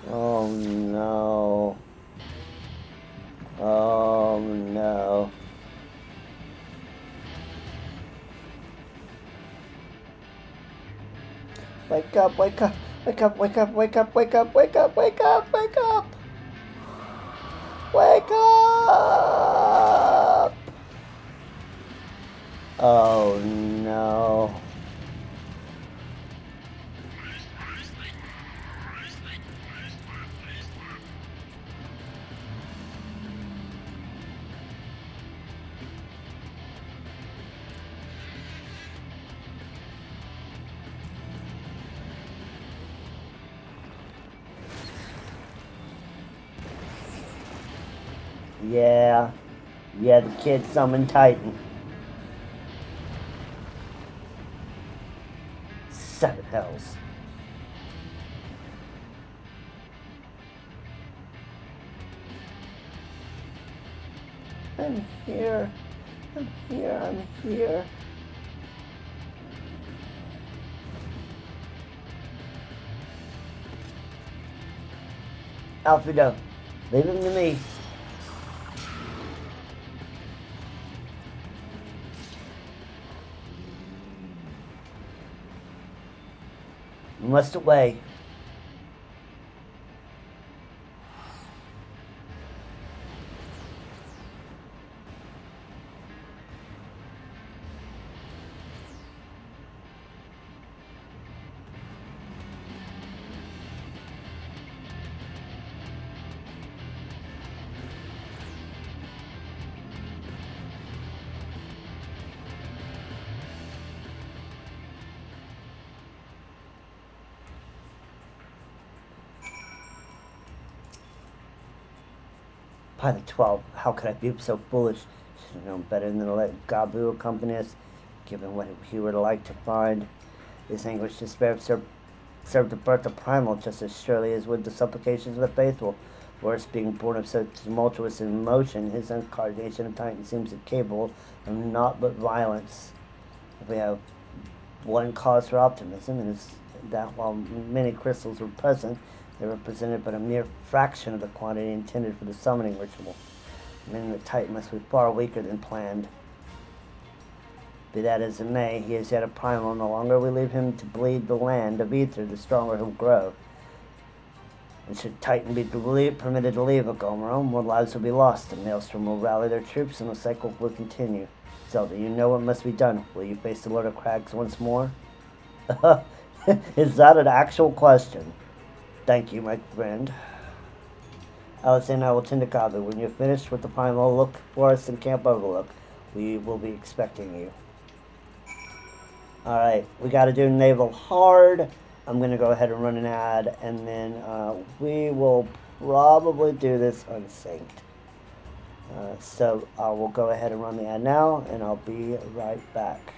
Oh no. Oh no. Wake up, wake up, wake up, wake up, wake up, wake up, wake up, wake up, wake up. Wake up! Oh no. Yeah, the kid summoned Titan. 7 hells. I'm here. I'm here. I'm here. Alfredo, leave him to me. We must away. Pilot 12, how could I be so foolish? Should have known better than to let Gabu accompany us, given what he would like to find. His anguish despair served to birth the primal just as surely as would the supplications of the faithful. Worse, being born of such tumultuous emotion, his incarnation of Titan seems incapable of naught but violence. If we have one cause for optimism, it is that while many crystals were present, they represented but a mere fraction of the quantity intended for the summoning ritual, meaning the Titan must be far weaker than planned. Be that as it may, he is yet a primal, and the longer we leave him to bleed the land of Ether, the stronger he'll grow. And should Titan be permitted to leave Agomero, more lives will be lost, the Maelstrom will rally their troops, and the cycle will continue. Zelda, you know what must be done. Will you face the Lord of Crags once more? Is that an actual question? Thank you, my friend. Alice and I will tend to Gabu. When you're finished with the primal, look for us in Camp Overlook. We will be expecting you. Alright, we gotta do Naval Hard. I'm gonna go ahead and run an ad, and then we will probably do this unsynced. So I will go ahead and run the ad now, and I'll be right back.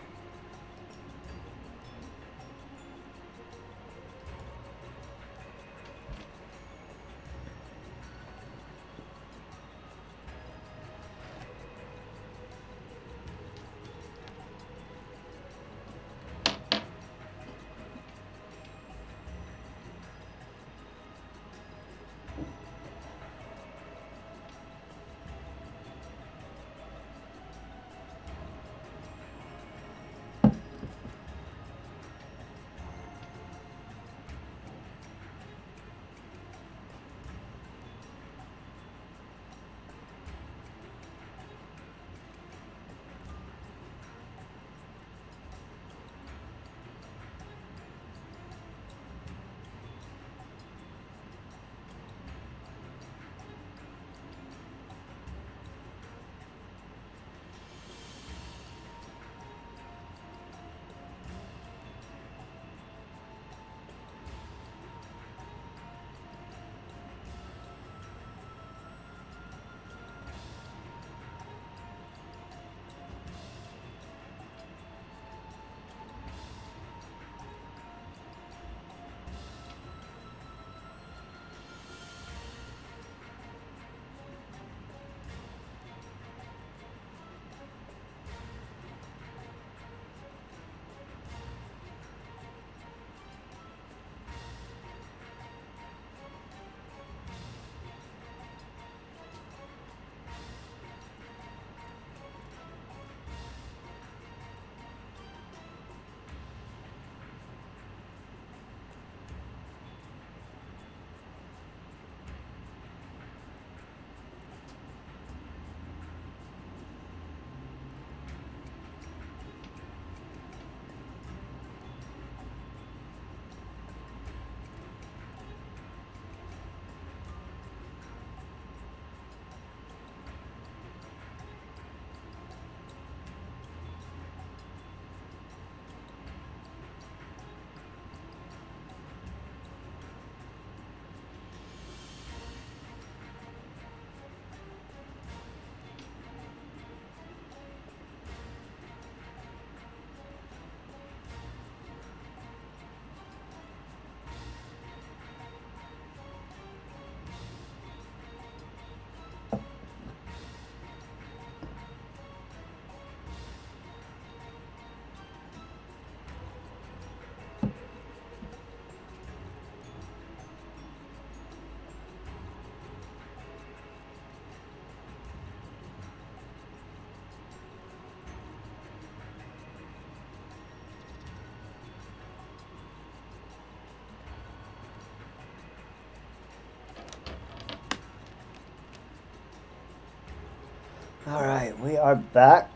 Alright, we are back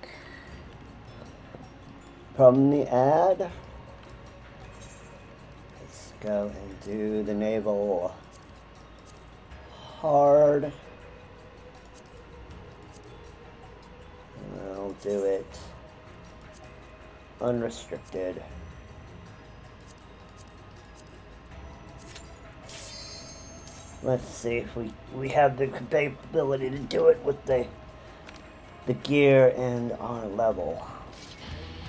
from the ad. Let's go and do the naval hard. And I'll do it unrestricted. Let's see if we have the capability to do it with the gear and our level.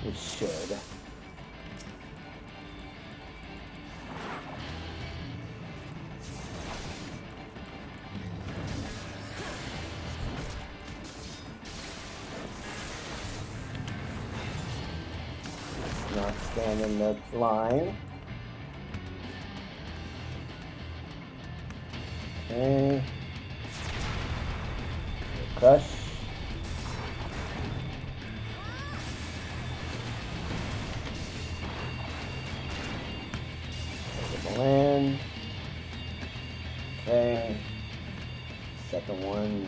We should. Not stand in the line. Okay. Crush. Land. Okay. Second one.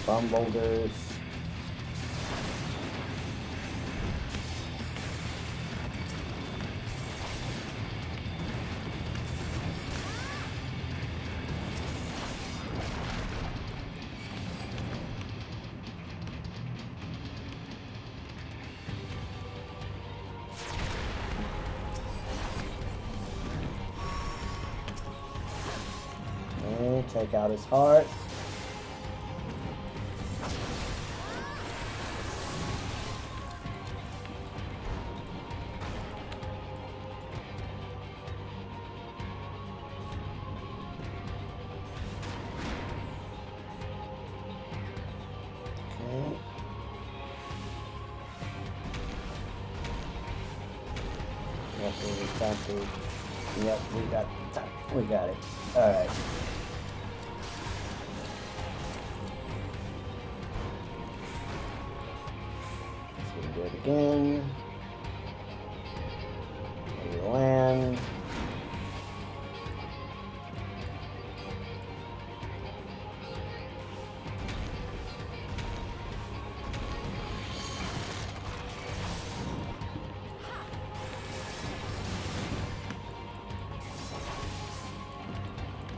Bomb boulders. Okay, take out his heart. Yep, we got it. Alright. Let's do it again. Maybe land.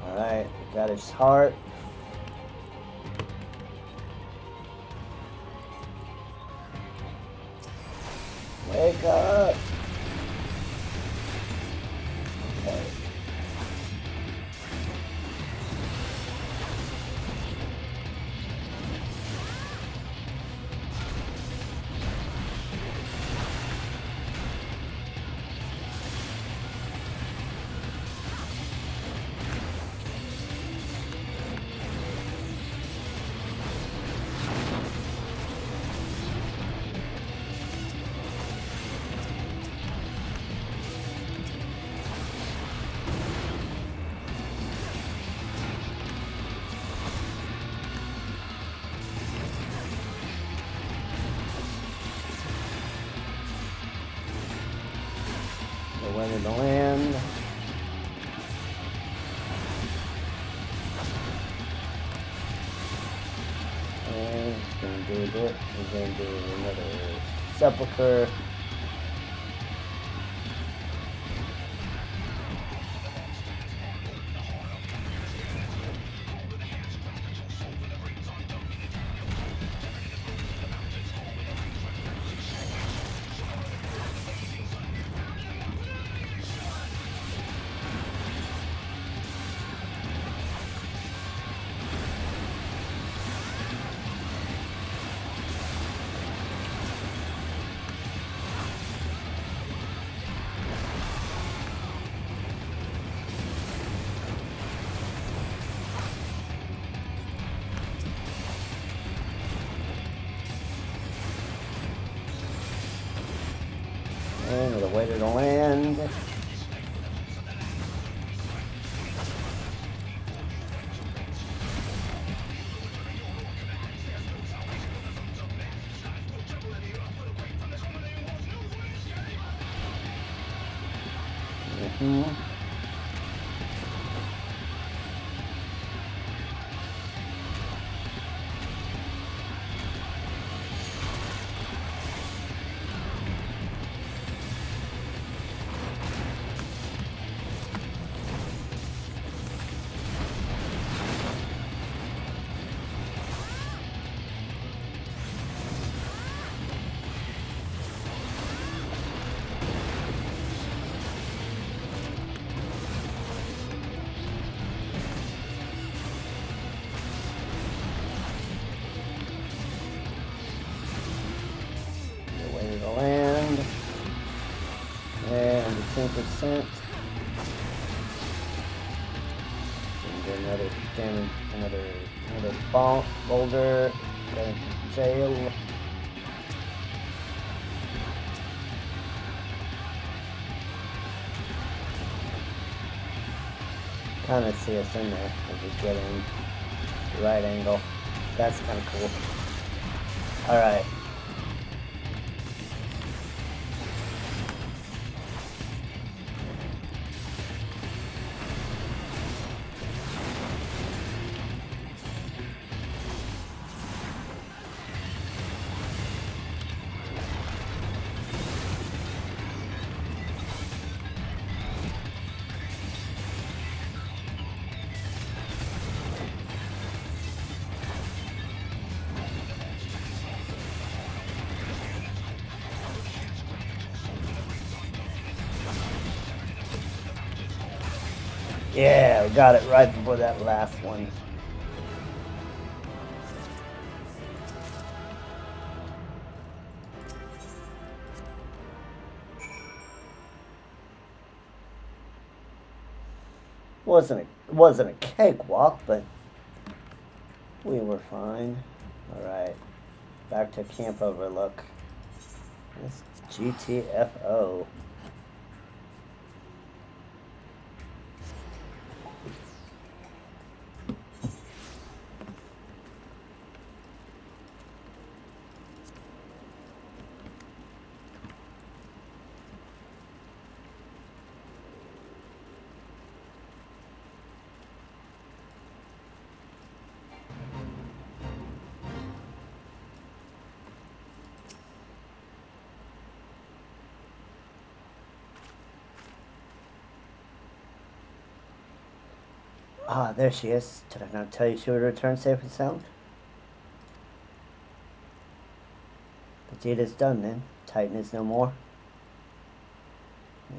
Alright, got his heart. Wake up! Okay. The wind and the land. And gonna do this. We're gonna do another sepulcher. And with a way to land. Land and 10%. And another damage, another boulder. Going to jail. Kind of see us in there if we get in the right angle. That's kind of cool. All right. Yeah, we got it right before that last one. Wasn't a cakewalk, but we were fine. All right, back to Camp Overlook. This is GTFO. Ah, there she is. Did I not tell you she would return safe and sound? The deed is done then. Titan is no more.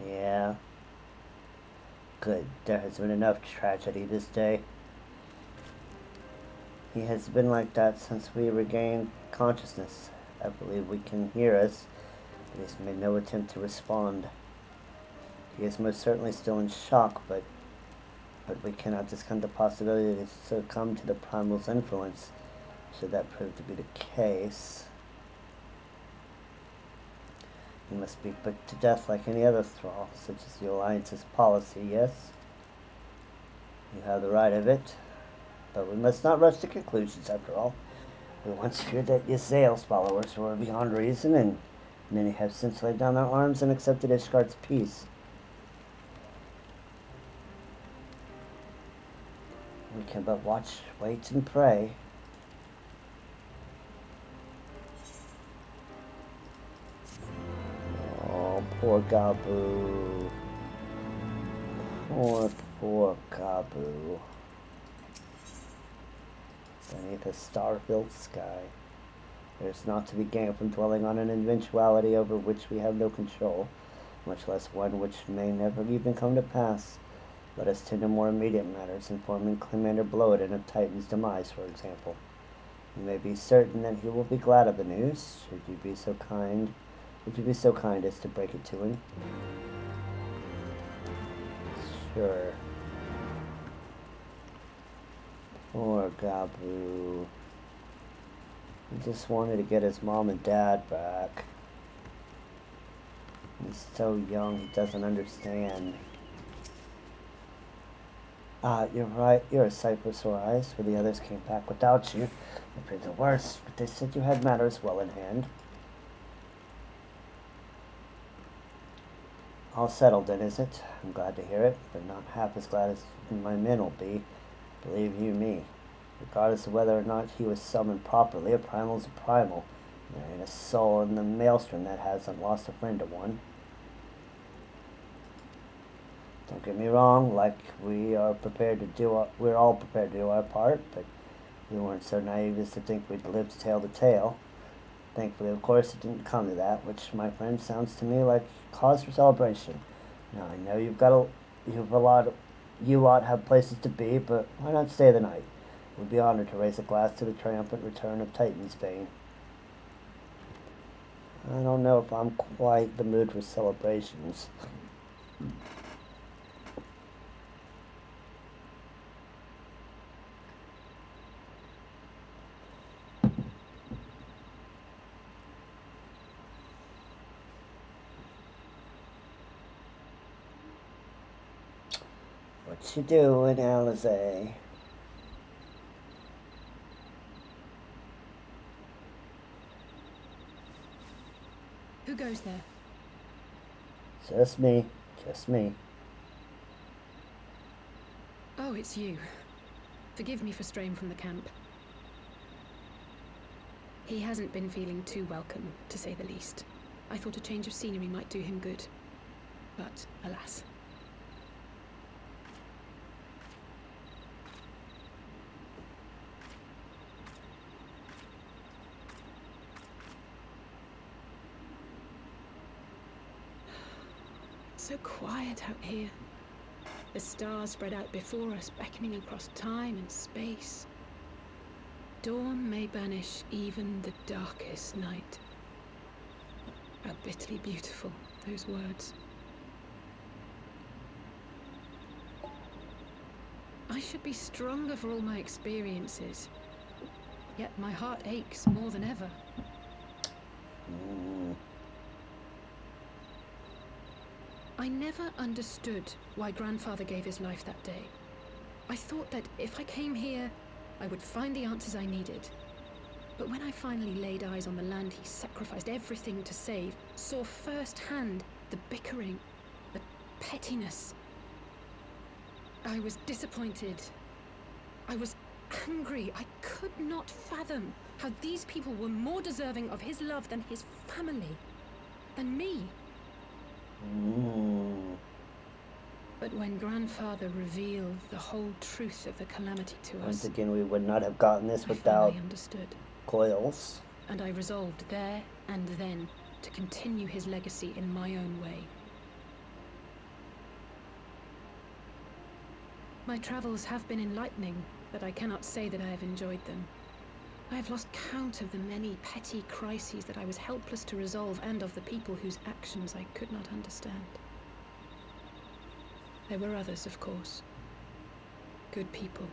Yeah. Good. There has been enough tragedy this day. He has been like that since we regained consciousness. I believe we can hear us. He has made no attempt to respond. He is most certainly still in shock, but we cannot discount the possibility to succumb to the primal's influence, should that prove to be the case. He must be put to death like any other thrall, such as the Alliance's policy, yes? You have the right of it, but we must not rush to conclusions after all. We once feared that Ysael's followers were beyond reason, and many have since laid down their arms and accepted Ishgard's peace. We can but watch, wait, and pray. Oh, poor Gabu. Poor Gabu. Beneath a star-filled sky. There's not to be gained from dwelling on an eventuality over which we have no control, much less one which may never even come to pass. Let us tend to more immediate matters, informing Commander Bloated of Titan's demise, for example. You may be certain that he will be glad of the news. Would you be so kind as to break it to him? Sure. Poor Gabu. He just wanted to get his mom and dad back. He's so young, he doesn't understand. You're right. You're a sight for sore eyes, for the others came back without you. I feared the worst, but they said you had matters well in hand. All settled then, is it? I'm glad to hear it, but not half as glad as my men will be. Believe you me. Regardless of whether or not he was summoned properly, a primal's a primal. There ain't a soul in the maelstrom that hasn't lost a friend to one. Don't get me wrong, like we're all prepared to do our part, but we weren't so naive as to think we'd live to tell the tale. Thankfully, of course, it didn't come to that, which, my friend, sounds to me like cause for celebration. Now, I know you lot have places to be, but why not stay the night? We'd be honored to raise a glass to the triumphant return of Titan's bane. I don't know if I'm quite the mood for celebrations. What you doing, Alizé? Who goes there? Just me. Just me. Oh, it's you. Forgive me for straying from the camp. He hasn't been feeling too welcome, to say the least. I thought a change of scenery might do him good. But, alas. So quiet out here. The stars spread out before us, beckoning across time and space. Dawn may banish even the darkest night. How bitterly beautiful, those words. I should be stronger for all my experiences. Yet my heart aches more than ever. I never understood why Grandfather gave his life that day. I thought that if I came here, I would find the answers I needed. But when I finally laid eyes on the land he sacrificed everything to save, saw firsthand the bickering, the pettiness, I was disappointed. I was angry. I could not fathom how these people were more deserving of his love than his family, than me. But when Grandfather revealed the whole truth of the calamity to us, once again, we would not have gotten this without coils. And I resolved there and then to continue his legacy in my own way. My travels have been enlightening, but I cannot say that I have enjoyed them. I have lost count of the many petty crises that I was helpless to resolve, and of the people whose actions I could not understand. There were others, of course. Good people.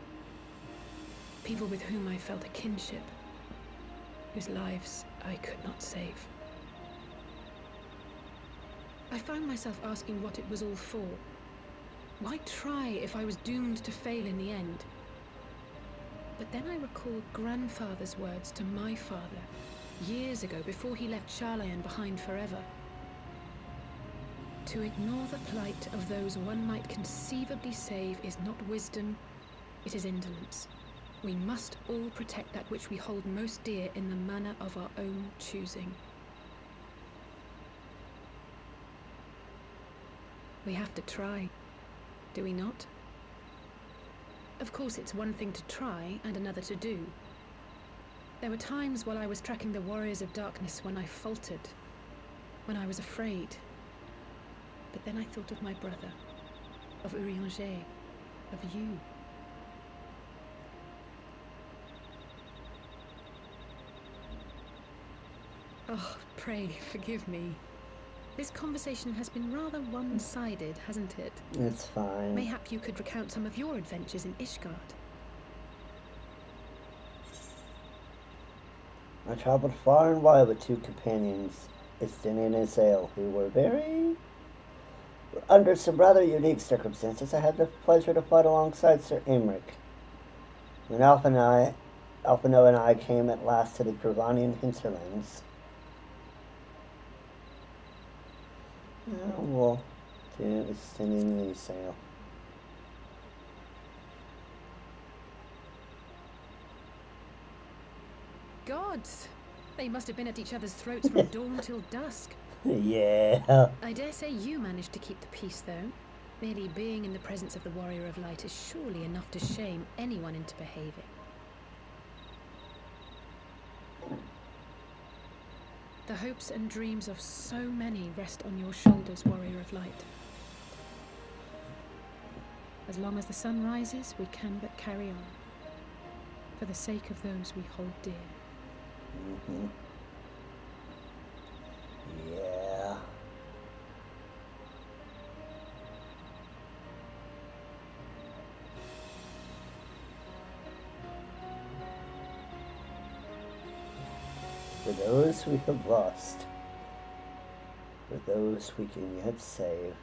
People with whom I felt a kinship, whose lives I could not save. I found myself asking what it was all for. Why try if I was doomed to fail in the end? But then I recalled Grandfather's words to my father, years ago, before he left Charlayan behind forever. To ignore the plight of those one might conceivably save is not wisdom, it is indolence. We must all protect that which we hold most dear in the manner of our own choosing. We have to try, do we not? Of course, it's one thing to try and another to do. There were times while I was tracking the warriors of darkness when I faltered, when I was afraid. But then I thought of my brother, of Urianger, of you. Oh, pray forgive me. This conversation has been rather one-sided, hasn't it? It's fine. Mayhap you could recount some of your adventures in Ishgard. I traveled far and wide with two companions, Istinian and Sale, who were under some rather unique circumstances. I had the pleasure to fight alongside Sir Aymeric. When Alphino and I came at last to the Gravanian hinterlands. We'll do Istinian and Sale. Gods! They must have been at each other's throats from dawn till dusk. Yeah. I dare say you managed to keep the peace, though. Merely being in the presence of the Warrior of Light is surely enough to shame anyone into behaving. The hopes and dreams of so many rest on your shoulders, Warrior of Light. As long as the sun rises, we can but carry on. For the sake of those we hold dear. Mm-hmm. Yeah. For those we have lost, for those we can yet save.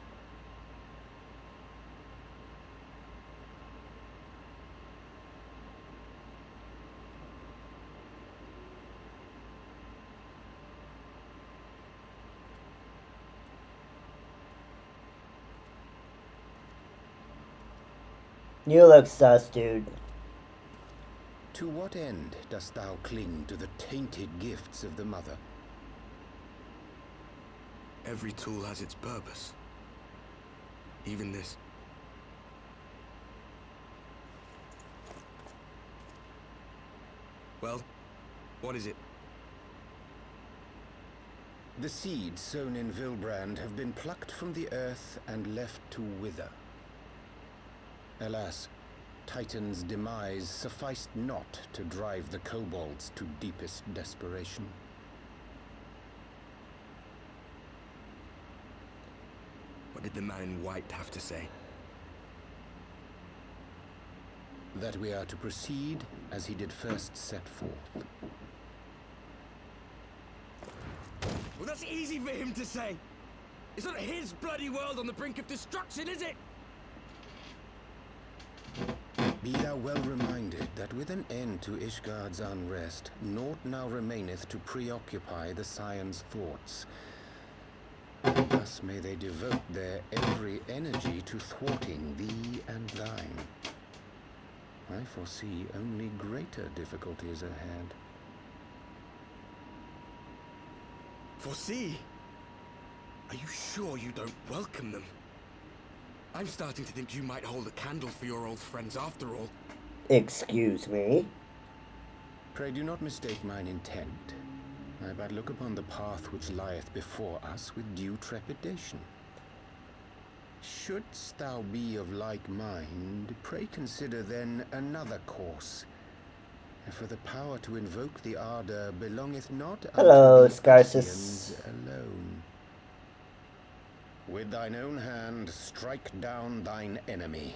You look sus, dude. To what end dost thou cling to the tainted gifts of the Mother? Every tool has its purpose. Even this. Well, what is it? The seeds sown in Vilbrand have been plucked from the earth and left to wither. Alas, Titan's demise sufficed not to drive the kobolds to deepest desperation. What did the man in white have to say? That we are to proceed as he did first set forth. Well, that's easy for him to say. It's not his bloody world on the brink of destruction, is it? Be thou well reminded that with an end to Ishgard's unrest, naught now remaineth to preoccupy the Scion's thoughts. Thus may they devote their every energy to thwarting thee and thine. I foresee only greater difficulties ahead. Foresee? Are you sure you don't welcome them? I'm starting to think you might hold a candle for your old friends after all. Excuse me? Pray do not mistake mine intent. I but look upon the path which lieth before us with due trepidation. Shouldst thou be of like mind, pray consider then another course. For the power to invoke the ardor belongeth not Hello, unto the Scarsus. Ascians alone. With thine own hand strike down thine enemy,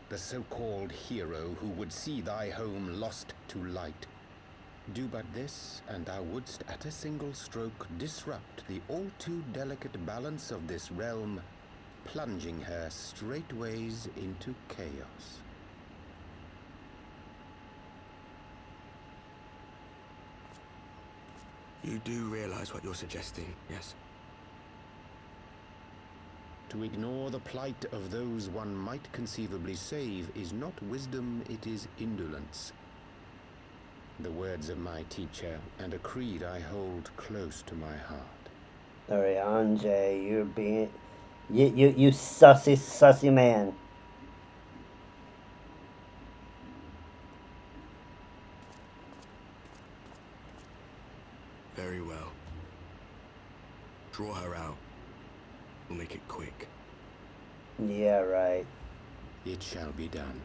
the so-called hero who would see thy home lost to light. Do but this, and thou wouldst at a single stroke disrupt the all-too delicate balance of this realm, plunging her straightways into chaos. You do realize what you're suggesting, yes? To ignore the plight of those one might conceivably save is not wisdom, it is indolence. The words of my teacher, and a creed I hold close to my heart. Ariane, you're being... You sussy man. Very well. Draw her out. We'll make it quick. Yeah, right. It shall be done.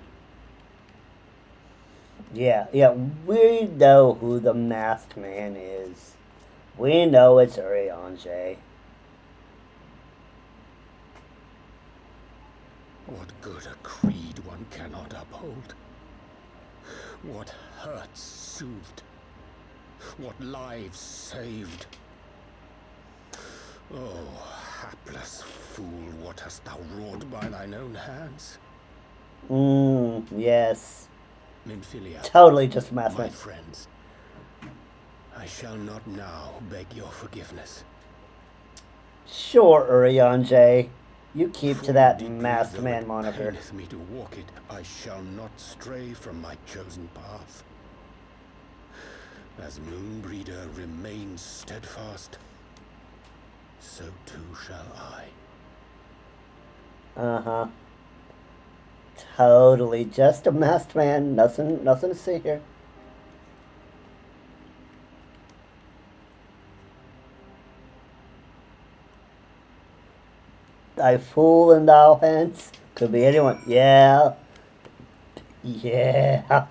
Yeah, we know who the masked man is. We know it's Ariane. What good a creed one cannot uphold? What hurts soothed? What lives saved? Oh, hapless fool, what hast thou wrought by thine own hands? Yes. Minfilia, Totally just my mathematics. friends, I shall not now beg your forgiveness. Sure, Urianger. You keep to Full that deeply masked though man it moniker. paineth me to walk it, I shall not stray from my chosen path. As Moonbreeder remains steadfast, so too shall I. Uh-huh. Totally just a masked man. Nothing to see here. Thy fool in thou hands. Could be anyone. Yeah. Yeah.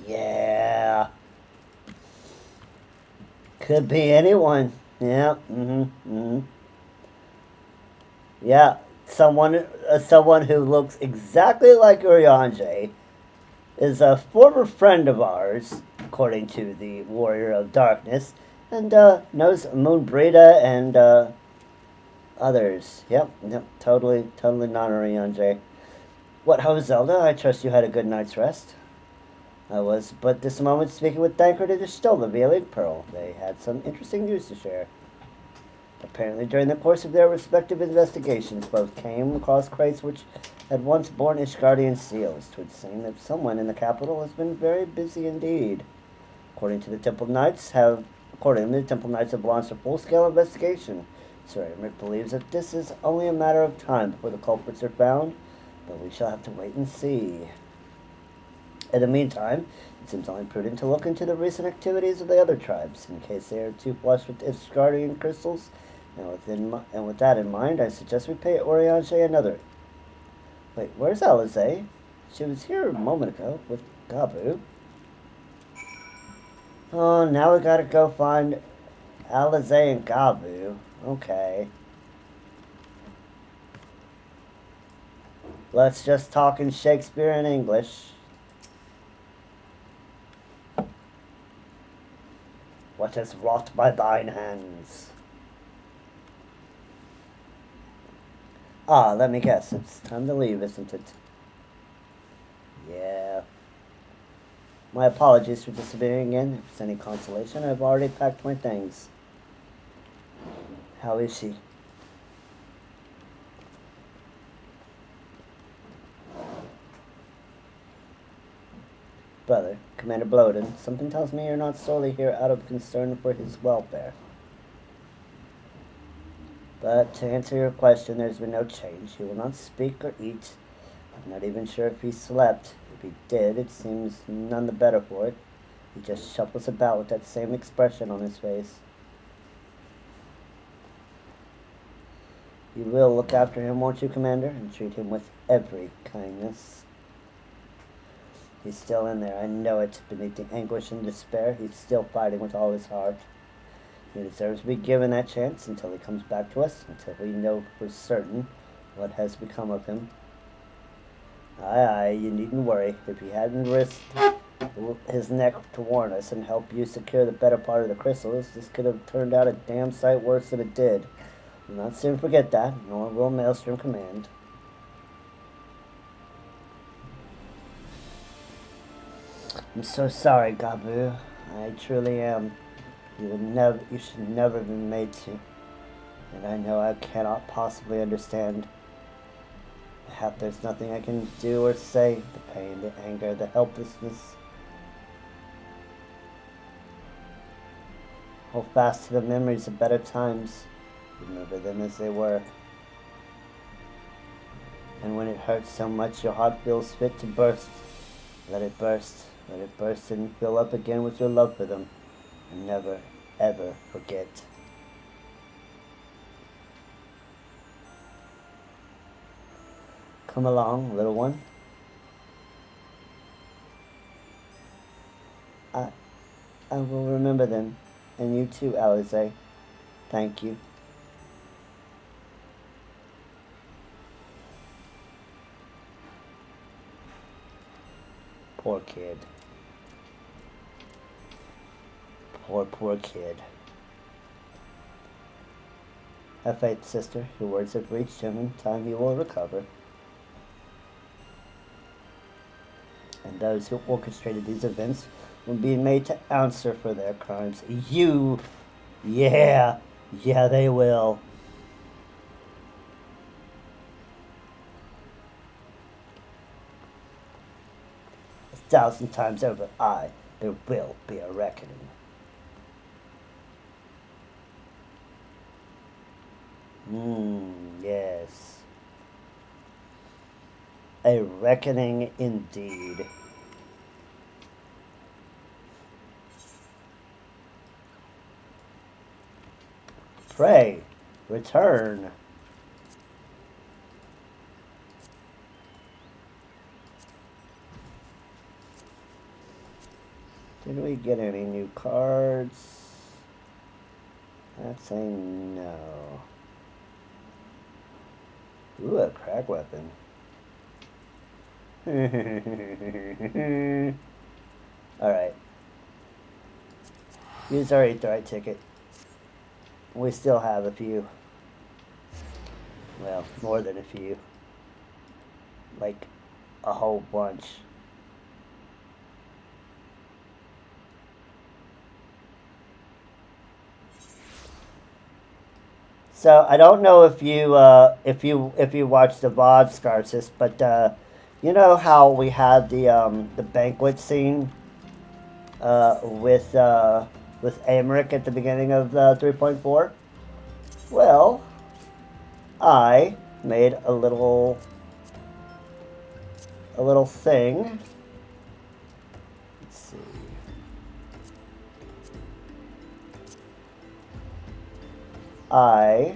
Yeah. Could be anyone. Yeah. Yeah. Someone who looks exactly like Urianger is a former friend of ours, according to the Warrior of Darkness, and knows Moonbreda and others. Yep, totally not Urianger. What, how was Zelda? I trust you had a good night's rest. I was but this moment speaking with Thancred and Distill, the Veiled Pearl. They had some interesting news to share. Apparently, during the course of their respective investigations, both came across crates which had once borne Ishgardian seals. 'Twould seem that someone in the capital has been very busy indeed. Accordingly, the Temple Knights have launched a full-scale investigation. Sir Emmerich believes that this is only a matter of time before the culprits are found, but we shall have to wait and see. In the meantime, it seems only prudent to look into the recent activities of the other tribes, in case they are too flush with Ishgardian crystals. And with that in mind, I suggest we pay Urianger another. Wait, where's Alizé? She was here a moment ago with Gabu. Oh, now we gotta go find Alizé and Gabu. Okay. Let's just talk in Shakespeare and English. What is wrought by thine hands? Ah, let me guess. It's time to leave, isn't it? Yeah. My apologies for disappearing again. If it's any consolation, I've already packed my things. How is she? Brother, Commander Bloden, something tells me you're not solely here out of concern for his welfare. But to answer your question, there's been no change. He will not speak or eat. I'm not even sure if he slept. If he did, it seems none the better for it. He just shuffles about with that same expression on his face. You will look after him, won't you, Commander? And treat him with every kindness. He's still in there, I know it. Beneath the anguish and despair, he's still fighting with all his heart. He deserves to be given that chance until he comes back to us, until we know for certain what has become of him. Aye, you needn't worry. If he hadn't risked his neck to warn us and help you secure the better part of the crystals, this could have turned out a damn sight worse than it did. We'll not soon forget that, nor will Maelstrom Command. I'm so sorry, Gabu. I truly am. You should never have been made to. And I know I cannot possibly understand. There's nothing I can do or say. The pain, the anger, the helplessness. Hold fast to the memories of better times. Remember them as they were. And when it hurts so much your heart feels fit to burst, let it burst. Let it burst and fill up again with your love for them. And never, ever forget. Come along, little one. I will remember them. And you too, Alizé. Thank you. Poor kid. Poor kid. Have faith, sister. Your words have reached him. In time he will recover. And those who orchestrated these events will be made to answer for their crimes. You! Yeah! Yeah, they will. 1,000 times over, there will be a reckoning. Yes. A reckoning indeed. Pray, return. Did we get any new cards? That's a no. Ooh, a crack weapon. Alright. Use our Aetheryte ticket. We still have a few. Well, more than a few. Like, a whole bunch. So I don't know if you watched the VOD, Scarsis, but you know how we had the banquet scene with Amric at the beginning of 3.4? Well, I made a little thing. Let's see. I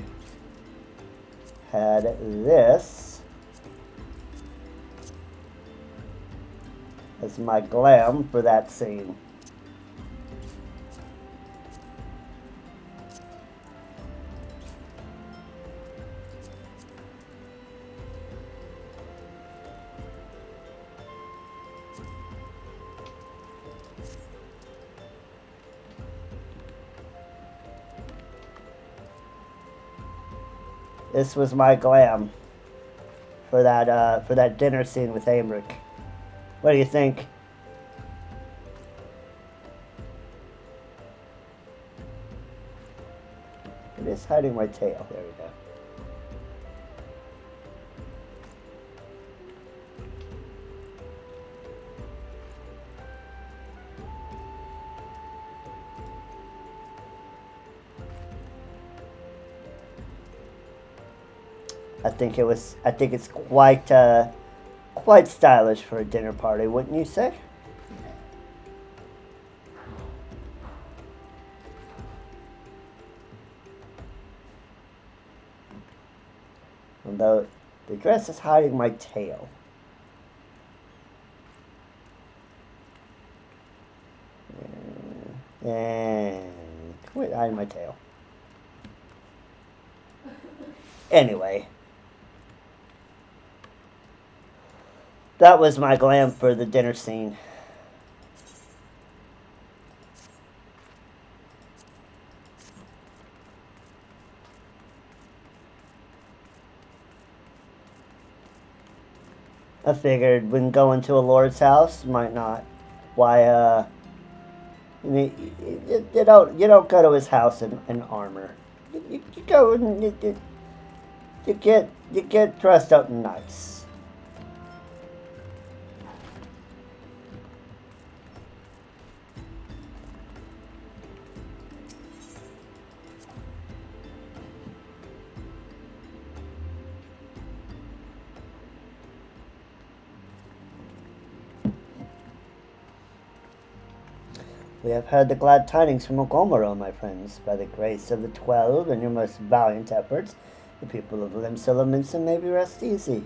had this as my glam for that scene. This was my glam for that dinner scene with Amric. What do you think? It is hiding my tail. There we go. I think it's quite stylish for a dinner party, wouldn't you say? Although the dress is hiding my tail. And quit hiding my tail. Anyway. That was my glam for the dinner scene. I figured when going to a lord's house, might not. Why, you don't go to his house in armor. You go and you get dressed up nice. We have heard the glad tidings from Ogomoro, my friends. By the grace of the 12 and your most valiant efforts, the people of Limsilla may be rest easy.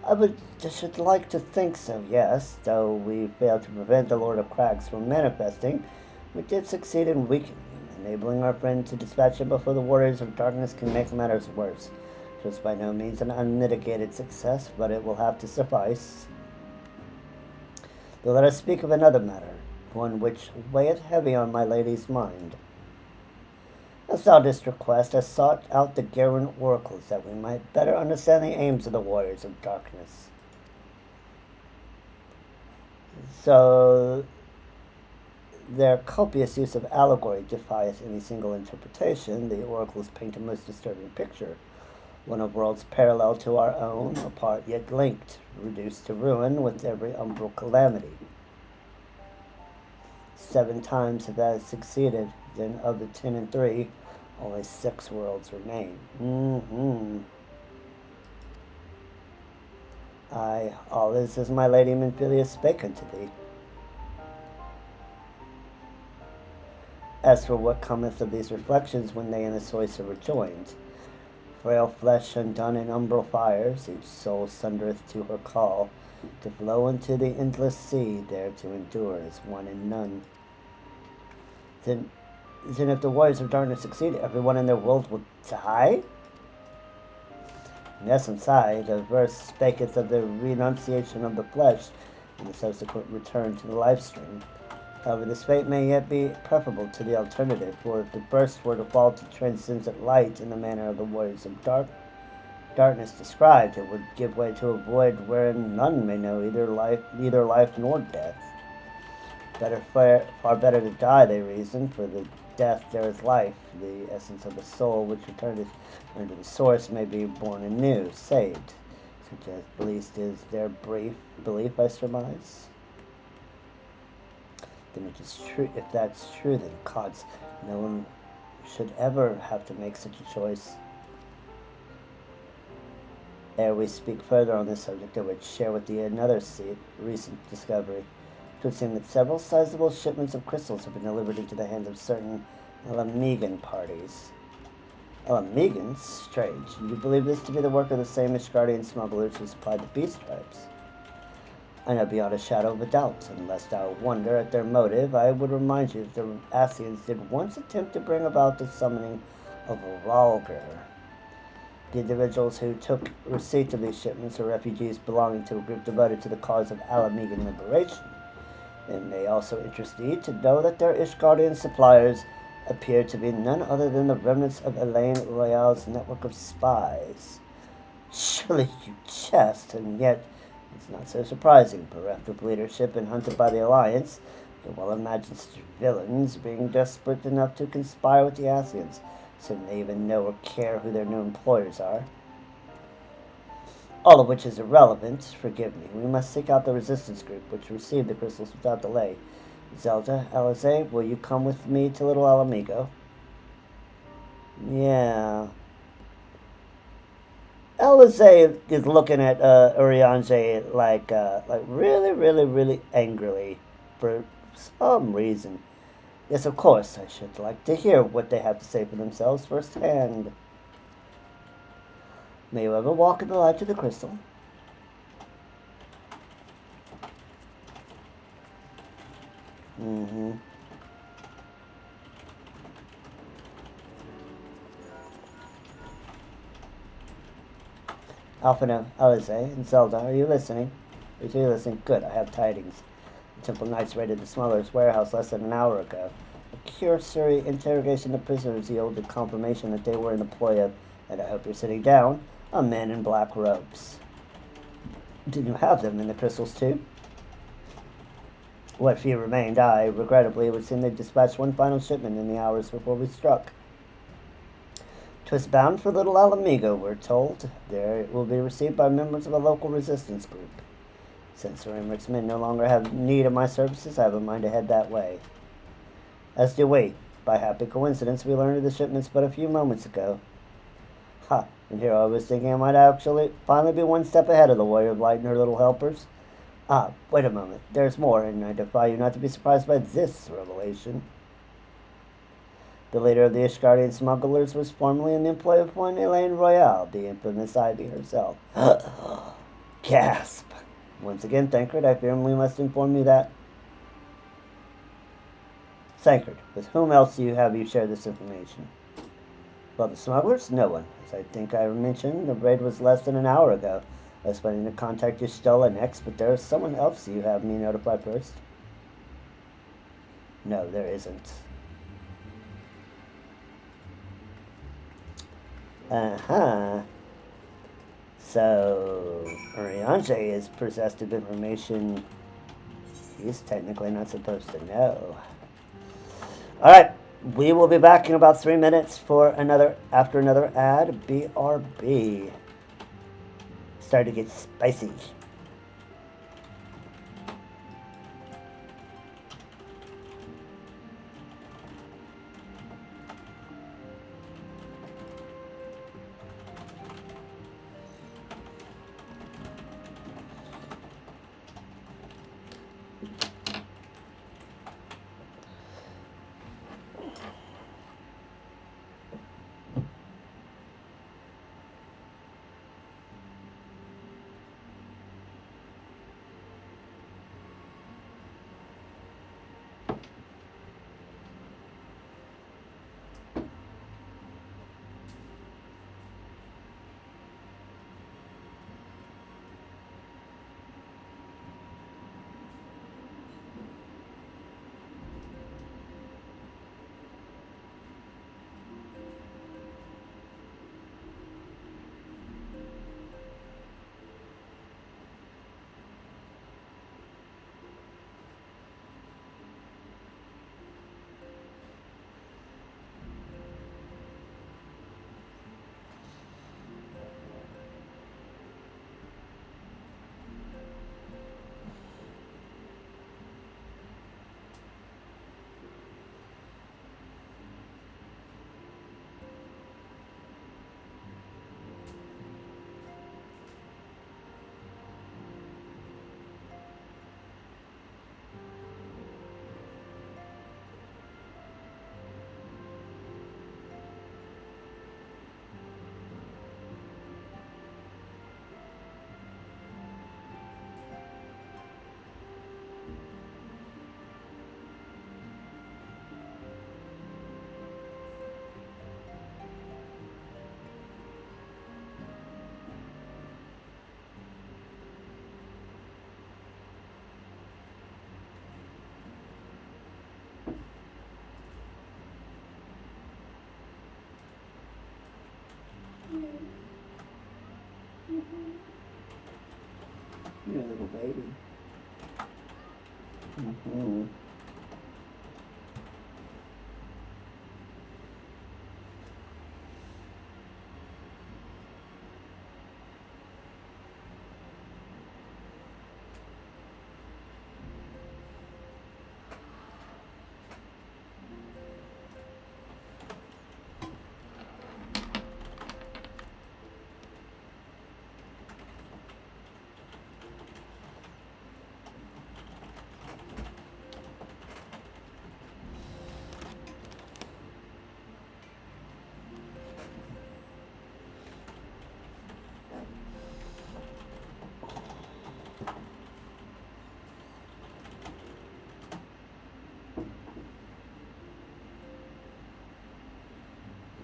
I should like to think so, yes, though we failed to prevent the Lord of Crags from manifesting. We did succeed in weakening him, enabling our friend to dispatch him before the warriors of darkness can make matters worse. It was by no means an unmitigated success, but it will have to suffice. Though let us speak of another matter, one which weigheth heavy on my lady's mind. As thou didst request, I sought out the Garen oracles that we might better understand the aims of the warriors of darkness. So, their copious use of allegory defies any single interpretation. The oracles paint a most disturbing picture. One of worlds parallel to our own, apart yet linked, reduced to ruin with every umbral calamity. 7 times have that succeeded, then of the 10 and 3, only 6 worlds remain. Aye, all is as my lady Menphilia spake unto thee. As for what cometh of these reflections when they in the Sois are rejoined, frail flesh undone in umbral fires, each soul sundereth to her call, to flow into the endless sea, there to endure as one and none. Then if the warriors of darkness succeed, everyone in their world will die? In essence, the verse spaketh of the renunciation of the flesh and the subsequent return to the life stream. However, this fate may yet be preferable to the alternative, for if the burst were to fall to transcendent light in the manner of the warriors of darkness described, it would give way to a void wherein none may know either life nor death. Far better to die, they reason, for the death there is life. The essence of the soul, which returneth unto the source, may be born anew, saved. Such as, at least, is their brief belief, I surmise. Then it is true. If that's true, then gods, no one should ever have to make such a choice. Ere we speak further on this subject, I would share with thee another recent discovery. It would seem that several sizable shipments of crystals have been delivered into the hands of certain Alamegan parties. Alamegans? Strange. You believe this to be the work of the same Ishgardian smugglers who supplied the beast tribes? I know beyond a shadow of a doubt. Unless thou wonder at their motive, I would remind you that the Asians did once attempt to bring about the summoning of Valgar. The individuals who took receipt of these shipments are refugees belonging to a group devoted to the cause of Alamegan liberation. It may also interest thee to know that their Ishgardian suppliers appear to be none other than the remnants of Elaine Royale's network of spies. Surely you jest, and yet it's not so surprising. Bereft of leadership and hunted by the Alliance, you well imagine such villains being desperate enough to conspire with the Asians, so they even know or care who their new employers are. All of which is irrelevant. Forgive me. We must seek out the resistance group, which received the crystals without delay. Zelda, Alize, will you come with me to Little Alamigo? Yeah. Alize is looking at Urianger like really, really, really angrily for some reason. Yes, of course, I should like to hear what they have to say for themselves firsthand. May you ever walk in the light of the crystal. Alphina, Alize, and Zelda, are you listening? Are you listening? Good, I have tidings. The Temple Knights raided the smuggler's warehouse less than an hour ago. A cursory interrogation of prisoners yielded confirmation that they were in the ploy of, and I hope you're sitting down, a men in black robes. Did you have them in the crystals too? What few remained, regrettably, it would seem they dispatched one final shipment in the hours before we struck. 'Twas bound for Little Alamigo, we're told. There it will be received by members of a local resistance group. Since Sir Emmerich men no longer have need of my services, I have a mind to head that way. As do we. By happy coincidence, we learned of the shipments but a few moments ago. Ha! And here I was thinking I might actually finally be one step ahead of the Warrior of Light and her little helpers. Ah, wait a moment. There's more, and I defy you not to be surprised by this revelation. The leader of the Ishgardian smugglers was formerly in the employ of one Elaine Royale, the infamous Ivy herself. Gasp! Once again, Thancred, I fear we must inform you that... Thancred, with whom else have you shared this information? Well, the smugglers? No one. As I think I mentioned, the raid was less than an hour ago. I was planning to contact Y'shtola next, but there is someone else you have me notify first. No, there isn't. Uh-huh. So, Urianger is possessed of information he's technically not supposed to know. Alright, we will be back in about 3 minutes for after another ad. BRB. Starting to get spicy. You're a little baby. Mm-hmm.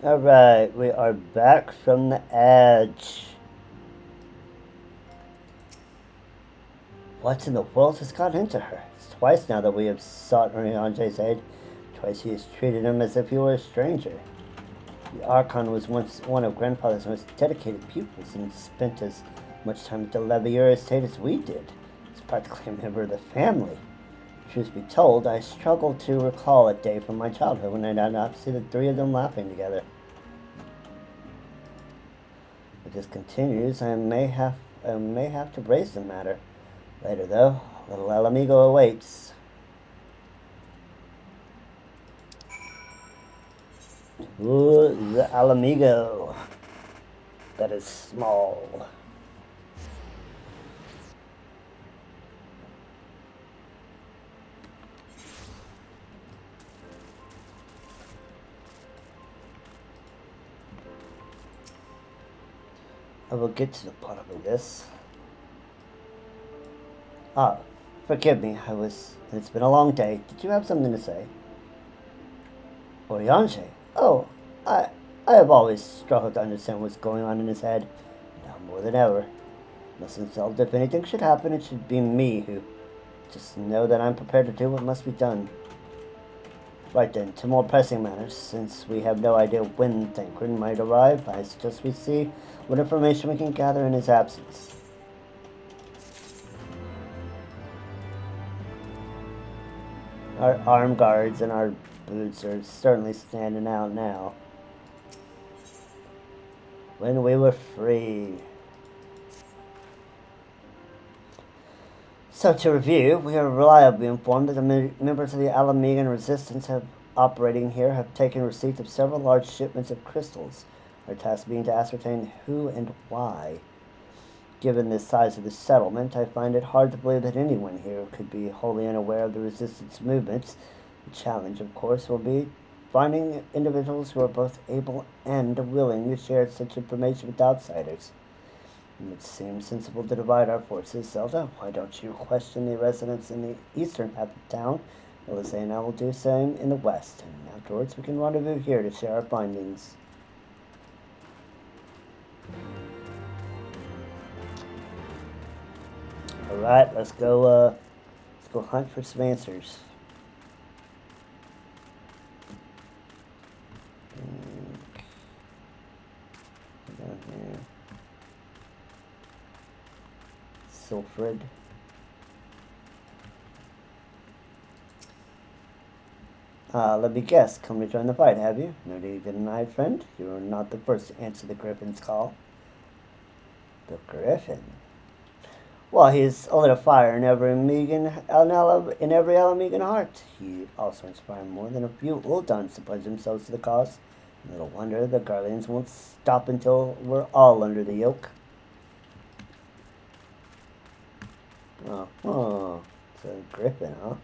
Alright, we are back from the edge. What in the world has got into her? It's twice now that we have sought Urianger's aid. Twice he has treated him as if he were a stranger. The Archon was once one of Grandfather's most dedicated pupils and spent as much time at the Levier estate as we did. He's practically a member of the family. Truth be told, I struggle to recall a day from my childhood when I did not see the three of them laughing together. If this continues, I may have to raise the matter. Later, though, little El Amigo awaits. Ooh, the El Amigo. That is small. I will get to the bottom of this. Ah, forgive me, it's been a long day. Did you have something to say? Urianger? Oh, I have always struggled to understand what's going on in his head. Now more than ever. Listen, Zelda, if anything should happen, it should be me who... Just know that I'm prepared to do what must be done. Right then, to more pressing matters. Since we have no idea when Thancred might arrive, I suggest we see what information we can gather in his absence. Our armed guards and our boots are certainly standing out now. When we were free. So to review, we are reliably informed that the members of the Alamegan Resistance operating here have taken receipt of several large shipments of crystals, our task being to ascertain who and why. Given the size of the settlement, I find it hard to believe that anyone here could be wholly unaware of the Resistance movements. The challenge, of course, will be finding individuals who are both able and willing to share such information with outsiders. It seems sensible to divide our forces. Zelda, why don't you question the residents in the eastern half of town? Elise and I will do the same in the west, and afterwards we can rendezvous here to share our findings. Alright, let's go hunt for some answers. Down here. Silfred. Let me guess, come to join the fight, have you? No need to deny, friend. You are not the first to answer the Griffin's call. The Griffin? Well, he's lit a fire in every Alamegan heart. He also inspired more than a few Uldans to pledge themselves to the cause. Little wonder the Guardians won't stop until we're all under the yoke. Oh, it's a Griffin, huh?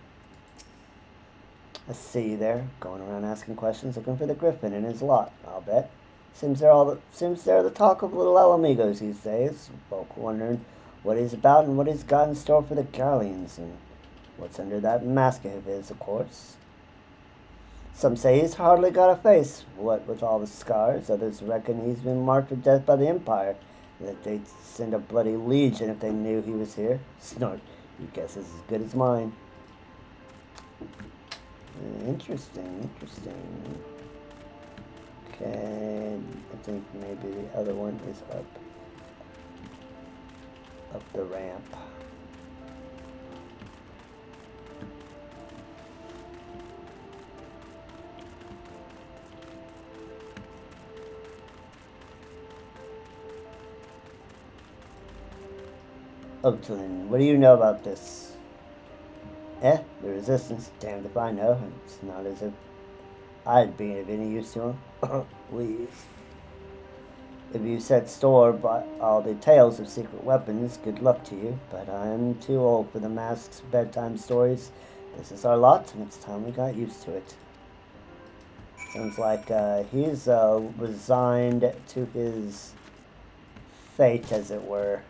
I see you there, going around asking questions, looking for the Griffin in his lot, I'll bet. Seems they're the talk of little Alamigos these days. Folk wondering what he's about and what he's got in store for the Guardians, and what's under that mask of his, of course. Some say he's hardly got a face, what with all the scars. Others reckon he's been marked for death by the Empire, and that they'd send a bloody legion if they knew he was here. Snort, your guess is as good as mine. Interesting. Okay, I think maybe the other one is up the ramp. Oakland, what do you know about this? The Resistance, damned if I know. It's not as if I'd be of any use to him. Please. If you set store by all the tales of secret weapons, good luck to you. But I'm too old for the mask's bedtime stories. This is our lot, and it's time we got used to it. Sounds like he's resigned to his fate, as it were.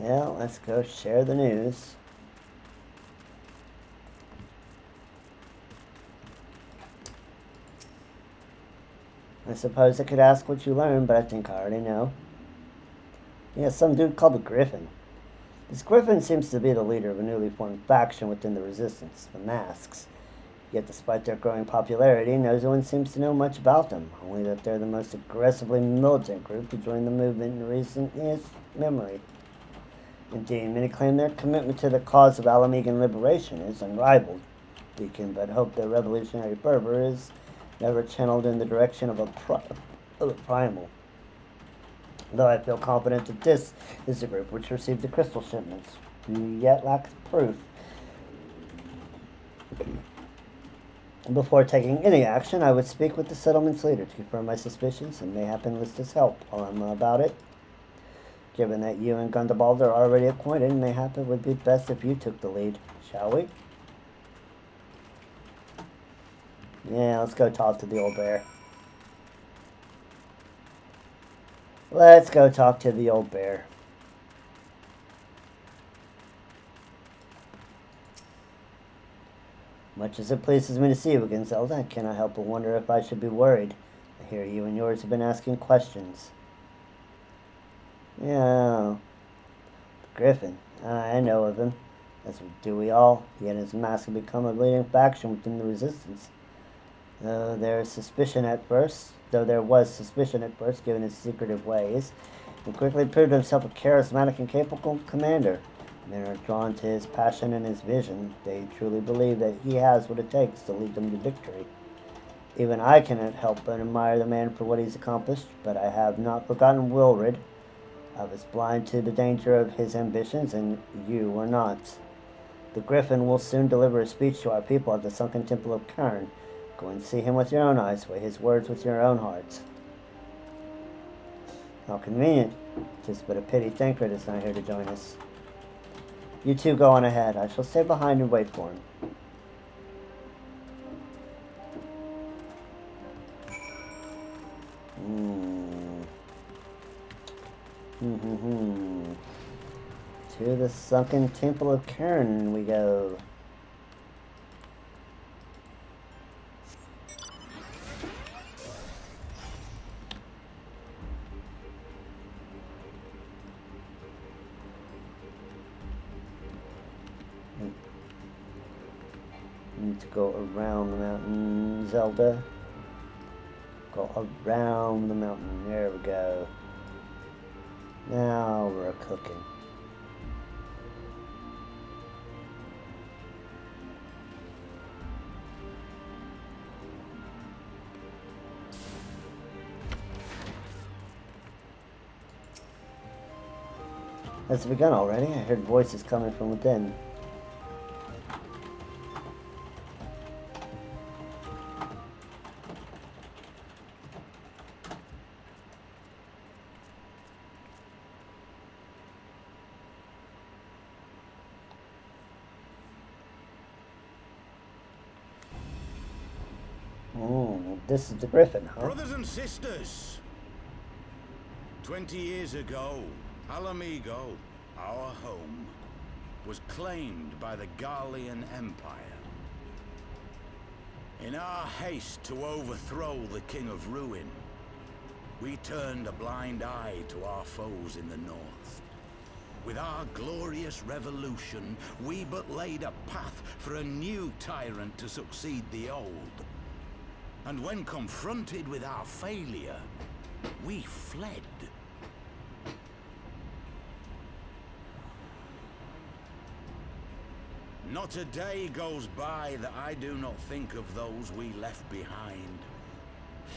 Yeah, let's go share the news. I suppose I could ask what you learned, but I think I already know. Yeah, some dude called the Griffin. This Griffin seems to be the leader of a newly formed faction within the Resistance, the Masks. Yet despite their growing popularity, no one seems to know much about them, only that they're the most aggressively militant group to join the movement in recent memory. Indeed, many claim their commitment to the cause of Alamegan liberation is unrivaled. We can but hope their revolutionary fervor is never channeled in the direction of a primal. Though I feel confident that this is the group which received the crystal shipments. We yet lack proof. Before taking any action, I would speak with the settlement's leader to confirm my suspicions and mayhap enlist his help while I'm about it. Given that you and Gundabald are already acquainted, mayhap it would be best if you took the lead, shall we? Yeah, let's go talk to the old bear. Let's go talk to the old bear. Much as it pleases me to see you again, Zelda, I cannot help but wonder if I should be worried. I hear you and yours have been asking questions. Yeah. Griffin. I know of him. As do we all. He and his mask have become a leading faction within the Resistance. Though there was suspicion at first, given his secretive ways, he quickly proved himself a charismatic and capable commander. Men are drawn to his passion and his vision. They truly believe that he has what it takes to lead them to victory. Even I cannot help but admire the man for what he's accomplished, but I have not forgotten Wilrid. I was blind to the danger of his ambitions, and you were not. The Griffin will soon deliver a speech to our people at the sunken temple of Cairn. Go and see him with your own eyes, weigh his words with your own hearts. How convenient. Just but a pity Thancred is not here to join us. You two go on ahead. I shall stay behind and wait for him. To the sunken temple of Cairn we go. Need to go around the mountain, Zelda. Go around the mountain. There we go. Now we're cooking. Has it begun already? I heard voices coming from within. This is the Griffin, huh? Brothers and sisters, 20 years ago, Alamigo, our home, was claimed by the Garlean Empire. In our haste to overthrow the King of Ruin, we turned a blind eye to our foes in the north. With our glorious revolution, we but laid a path for a new tyrant to succeed the old. And when confronted with our failure, we fled. Not a day goes by that I do not think of those we left behind.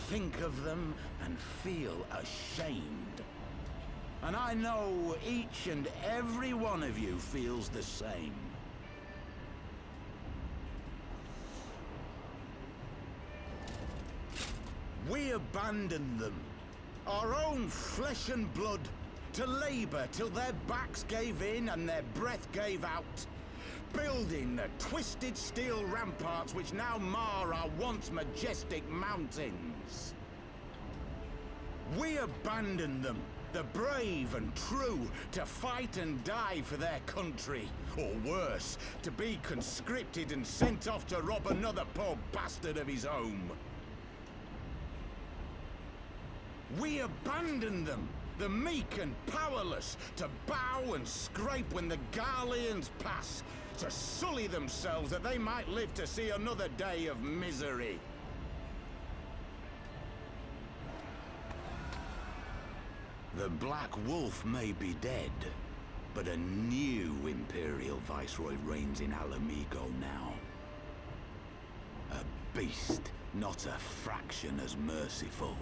Think of them and feel ashamed. And I know each and every one of you feels the same. We abandoned them, our own flesh and blood, to labor till their backs gave in and their breath gave out, building the twisted steel ramparts which now mar our once majestic mountains. We abandoned them, the brave and true, to fight and die for their country, or worse, to be conscripted and sent off to rob another poor bastard of his home. We abandoned them, the meek and powerless, to bow and scrape when the Garleans pass, to sully themselves that they might live to see another day of misery. The Black Wolf may be dead, but a new Imperial Viceroy reigns in Alamigo now. A beast, not a fraction as merciful.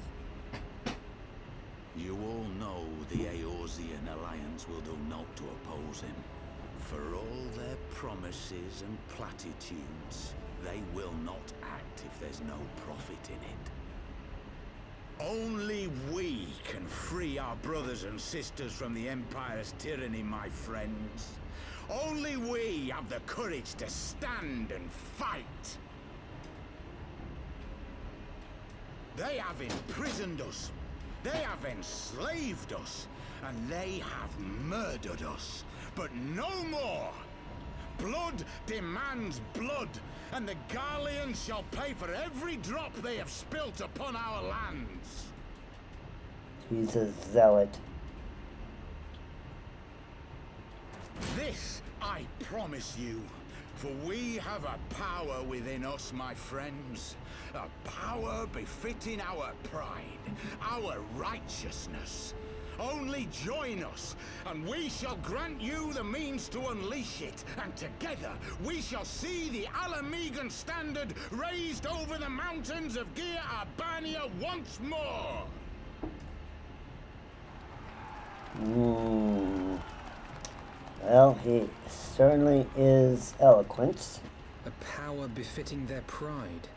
You all know the Eorzean Alliance will do naught to oppose him. For all their promises and platitudes, they will not act if there's no profit in it. Only we can free our brothers and sisters from the Empire's tyranny, my friends. Only we have the courage to stand and fight. They have imprisoned us. They have enslaved us, and they have murdered us. But no more! Blood demands blood, and the Garleans shall pay for every drop they have spilt upon our lands. He's a zealot. This I promise you, for we have a power within us, my friends. A power befitting our pride, our righteousness. Only join us, and we shall grant you the means to unleash it, and together we shall see the Alamegan standard raised over the mountains of Gia Arbania once more! Well, he certainly is eloquent. A power befitting their pride.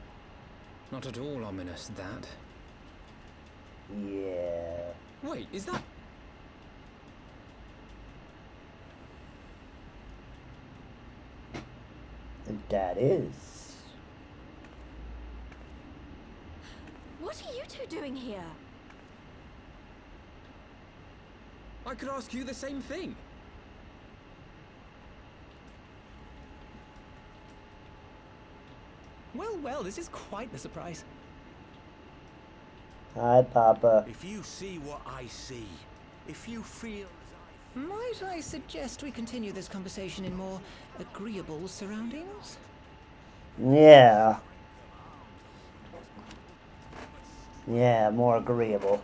Not at all ominous, that. Yeah. Wait, is that... That is. What are you two doing here? I could ask you the same thing. Well, this is quite the surprise. Hi, Papa. If you see what I see, if you feel as I feel... Might I suggest we continue this conversation in more agreeable surroundings? Yeah. Yeah, more agreeable.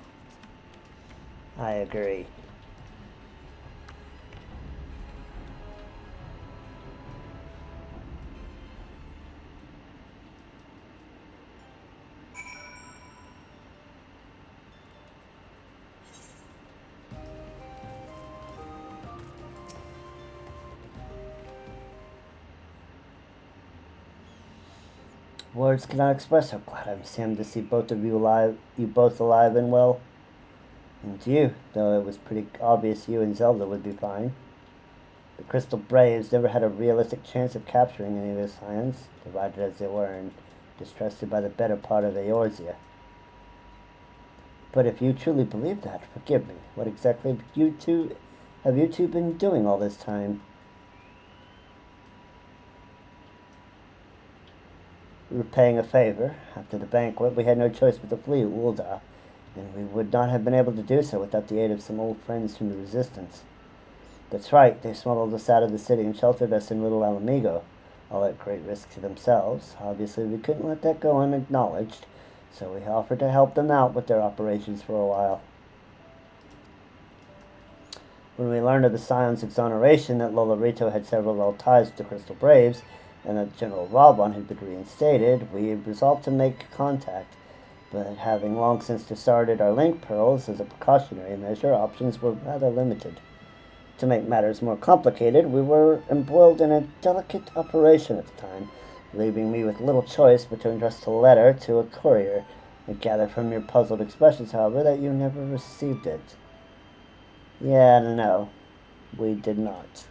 I agree. Words cannot express how glad I am to see both of you alive. You both alive and well. And you, though it was pretty obvious you and Zelda would be fine. The Crystal Braves never had a realistic chance of capturing any of the scions, divided as they were and distrusted by the better part of Eorzea. But if you truly believe that, forgive me. What exactly have you two been doing all this time? We were paying a favor. After the banquet, we had no choice but to flee Ul'dah, and we would not have been able to do so without the aid of some old friends from the Resistance. That's right, they smuggled us out of the city and sheltered us in Little Alamigo, all at great risk to themselves. Obviously, we couldn't let that go unacknowledged, so we offered to help them out with their operations for a while. When we learned of the Scion's exoneration, that Lolorito had several old ties with the Crystal Braves, and that General Raban had been reinstated, we resolved to make contact. But having long since discarded our link pearls as a precautionary measure, options were rather limited. To make matters more complicated, we were embroiled in a delicate operation at the time, leaving me with little choice but to entrust a letter to a courier. I gather from your puzzled expressions, however, that you never received it. Yeah, no, we did not.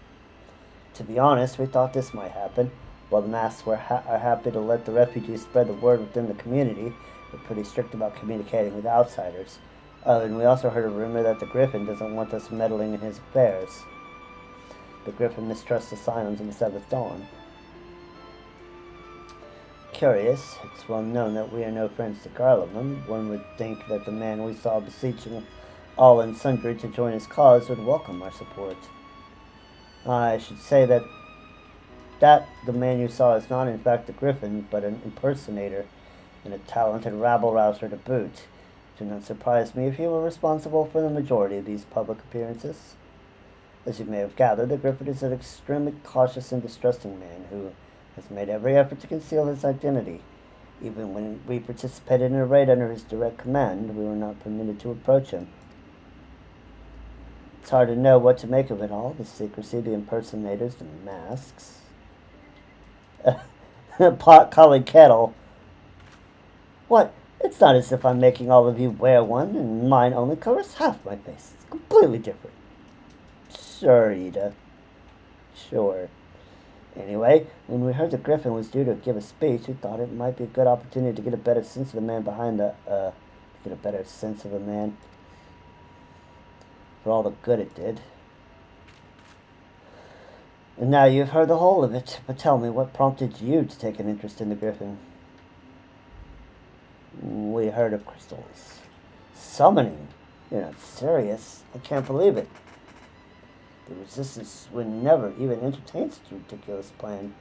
To be honest, we thought this might happen. While the masks are happy to let the refugees spread the word within the community, we're pretty strict about communicating with outsiders. Oh, and we also heard a rumor that the Griffin doesn't want us meddling in his affairs. The Griffin mistrusts the Scions of the Seventh Dawn. Curious, it's well known that we are no friends to Garlemald. One would think that the man we saw beseeching all and sundry to join his cause would welcome our support. I should say that the man you saw is not in fact the Griffin, but an impersonator, and a talented rabble-rouser to boot. It would not surprise me if he were responsible for the majority of these public appearances. As you may have gathered, the Griffin is an extremely cautious and distrusting man who has made every effort to conceal his identity. Even when we participated in a raid under his direct command, we were not permitted to approach him. It's hard to know what to make of it all, the secrecy, the impersonators, the masks. Pot calling kettle. What? It's not as if I'm making all of you wear one, and mine only covers half my face. It's completely different. Sure, Ida. Sure. Anyway, when we heard the Griffin was due to give a speech, we thought it might be a good opportunity to get a better sense of the man behind the, for all the good it did. And now you've heard the whole of it, but tell me, what prompted you to take an interest in the Griffin? We heard of crystals. Summoning? You're not serious. I can't believe it. The Resistance would never even entertain such a ridiculous plan.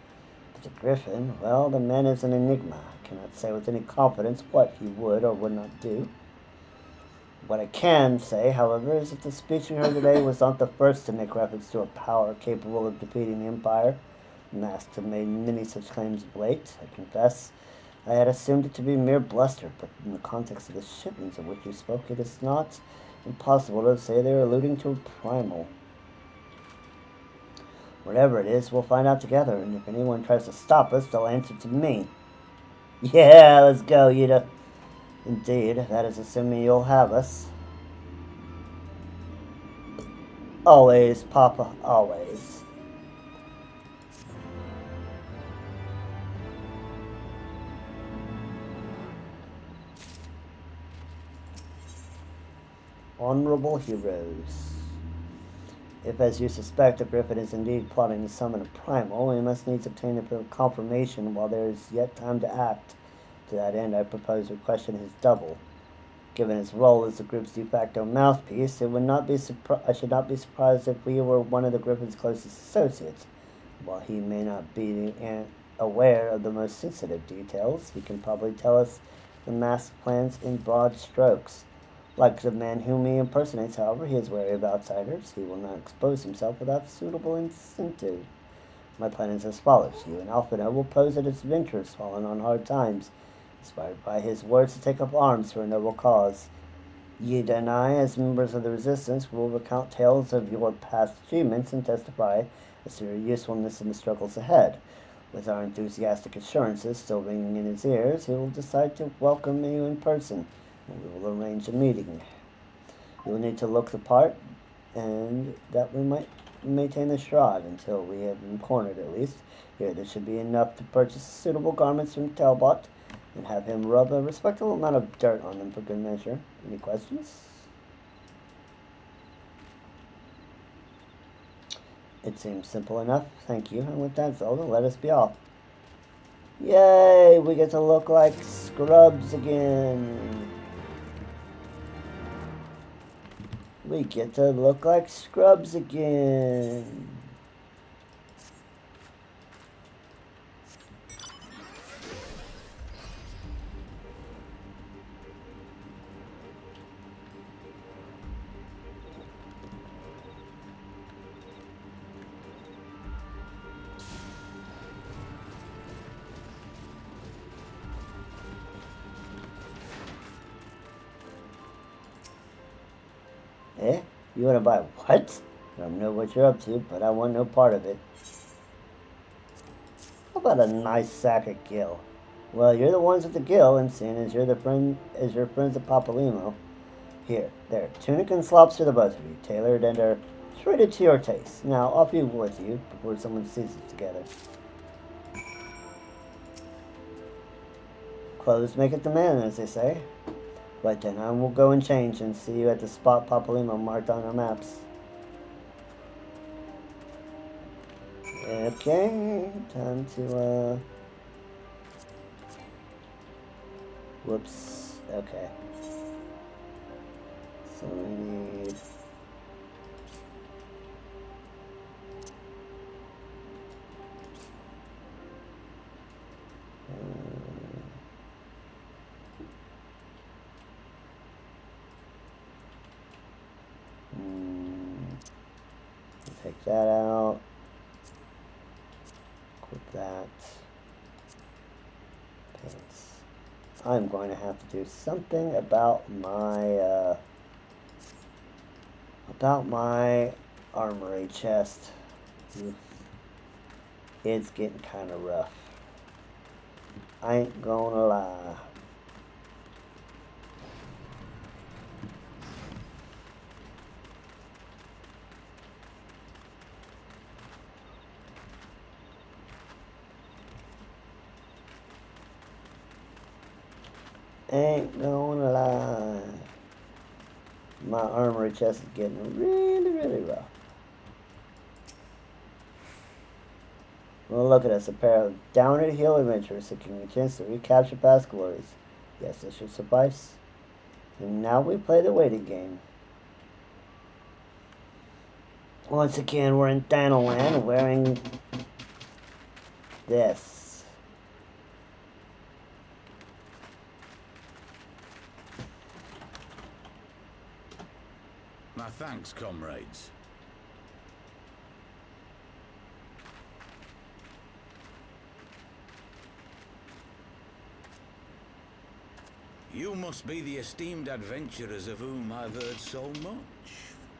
But the Griffin, well, the man is an enigma. I cannot say with any confidence what he would or would not do. What I can say, however, is that the speech we heard today was not the first to make reference to a power capable of defeating the Empire. The Masks have made many such claims of late. I confess, I had assumed it to be mere bluster, but in the context of the shipments of which you spoke, it is not impossible to say they are alluding to a primal. Whatever it is, we'll find out together, and if anyone tries to stop us, they'll answer to me. Yeah, let's go, Yuta. Indeed, that is assuming you'll have us. Always, Papa, always. Honorable heroes. If, as you suspect, the Griffin is indeed plotting to summon a primal, we must needs obtain a confirmation while there is yet time to act. To that end, I propose we question his double. Given his role as the group's de facto mouthpiece, I should not be surprised if we were one of the Griffin's closest associates. While he may not be aware of the most sensitive details, he can probably tell us the masked plans in broad strokes. Like the man whom he impersonates, however, he is wary of outsiders. He will not expose himself without suitable incentive. My plan is as follows. You and Alphinaud will pose as adventurers fallen on hard times, inspired by his words to take up arms for a noble cause. Yida and I, as members of the Resistance, will recount tales of your past achievements and testify as to your usefulness in the struggles ahead. With our enthusiastic assurances still ringing in his ears, he will decide to welcome you in person, and we will arrange a meeting. You will need to look the part, and that we might maintain the shroud until we have him cornered at least. Here, this should be enough to purchase suitable garments from Talbot and have him rub a respectable amount of dirt on them for good measure. Any questions? It seems simple enough. Thank you. And with that, Zelda, let us be off. Yay! We get to look like scrubs again. We get to look like scrubs again. Eh? You want to buy what? I don't know what you're up to, but I want no part of it. How about a nice sack of gill? Well, you're the ones with the gill, and seeing as you're your friends at Papalimo. Here, there, tunic and slops for the both of you, tailored and are treated to your taste. Now, off you with you, before someone sees us together. Clothes make it the man, as they say. Right then, I will go and change and see you at the spot Papalimo marked on our maps. Okay, time to, whoops, okay. So we need... take that out. Equip that. Pants. I'm going to have to do something about my armory chest. It's getting kind of rough. I ain't gonna lie. Ain't gonna lie. My my armory chest is getting really, really rough. Well, look at us, a pair of downward heel adventurers seeking a chance to recapture past glories. Yes, this should suffice. And now we play the waiting game. Once again, we're in Thanalan wearing this. My thanks, comrades. You must be the esteemed adventurers of whom I've heard so much.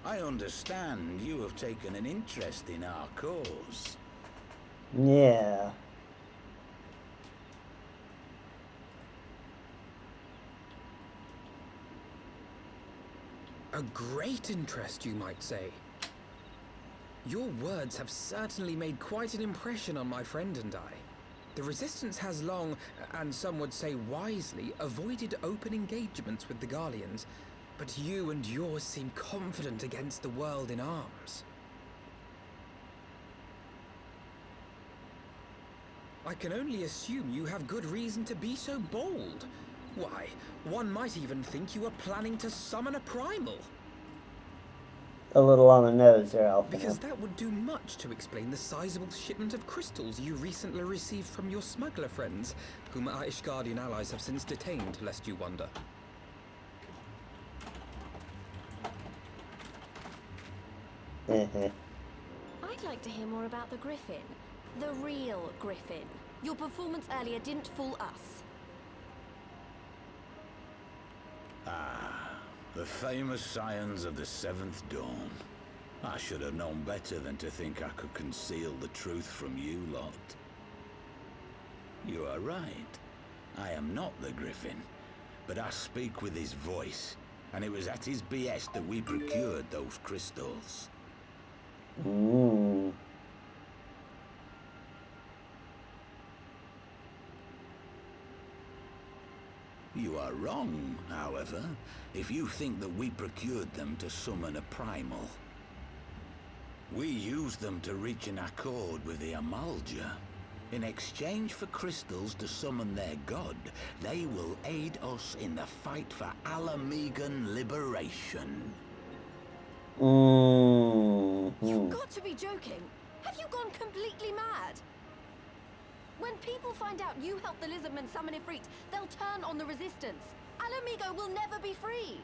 I understand you have taken an interest in our cause. Yeah. A great interest, you might say. Your words have certainly made quite an impression on my friend and I. The Resistance has long, and some would say wisely, avoided open engagements with the Garleans, but you and yours seem confident against the world in arms. I can only assume you have good reason to be so bold. Why, one might even think you are planning to summon a primal. A little on the nose there, Alpha. Because that would do much to explain the sizable shipment of crystals you recently received from your smuggler friends, whom our Ishgardian allies have since detained, lest you wonder. I'd like to hear more about the Griffin. The real Griffin. Your performance earlier didn't fool us. The famous scions of the Seventh Dawn. I should have known better than to think I could conceal the truth from you lot. You are right. I am not the Griffin, but I speak with his voice, and it was at his behest that we procured those crystals. Ooh. You are wrong, however, if you think that we procured them to summon a primal. We used them to reach an accord with the Amalja. In exchange for crystals to summon their god, they will aid us in the fight for Alamegan liberation. You've got to be joking. Have you gone completely mad? When people find out you helped the Lizardmen summon Ifrit, they'll turn on the Resistance. Alamigo will never be free.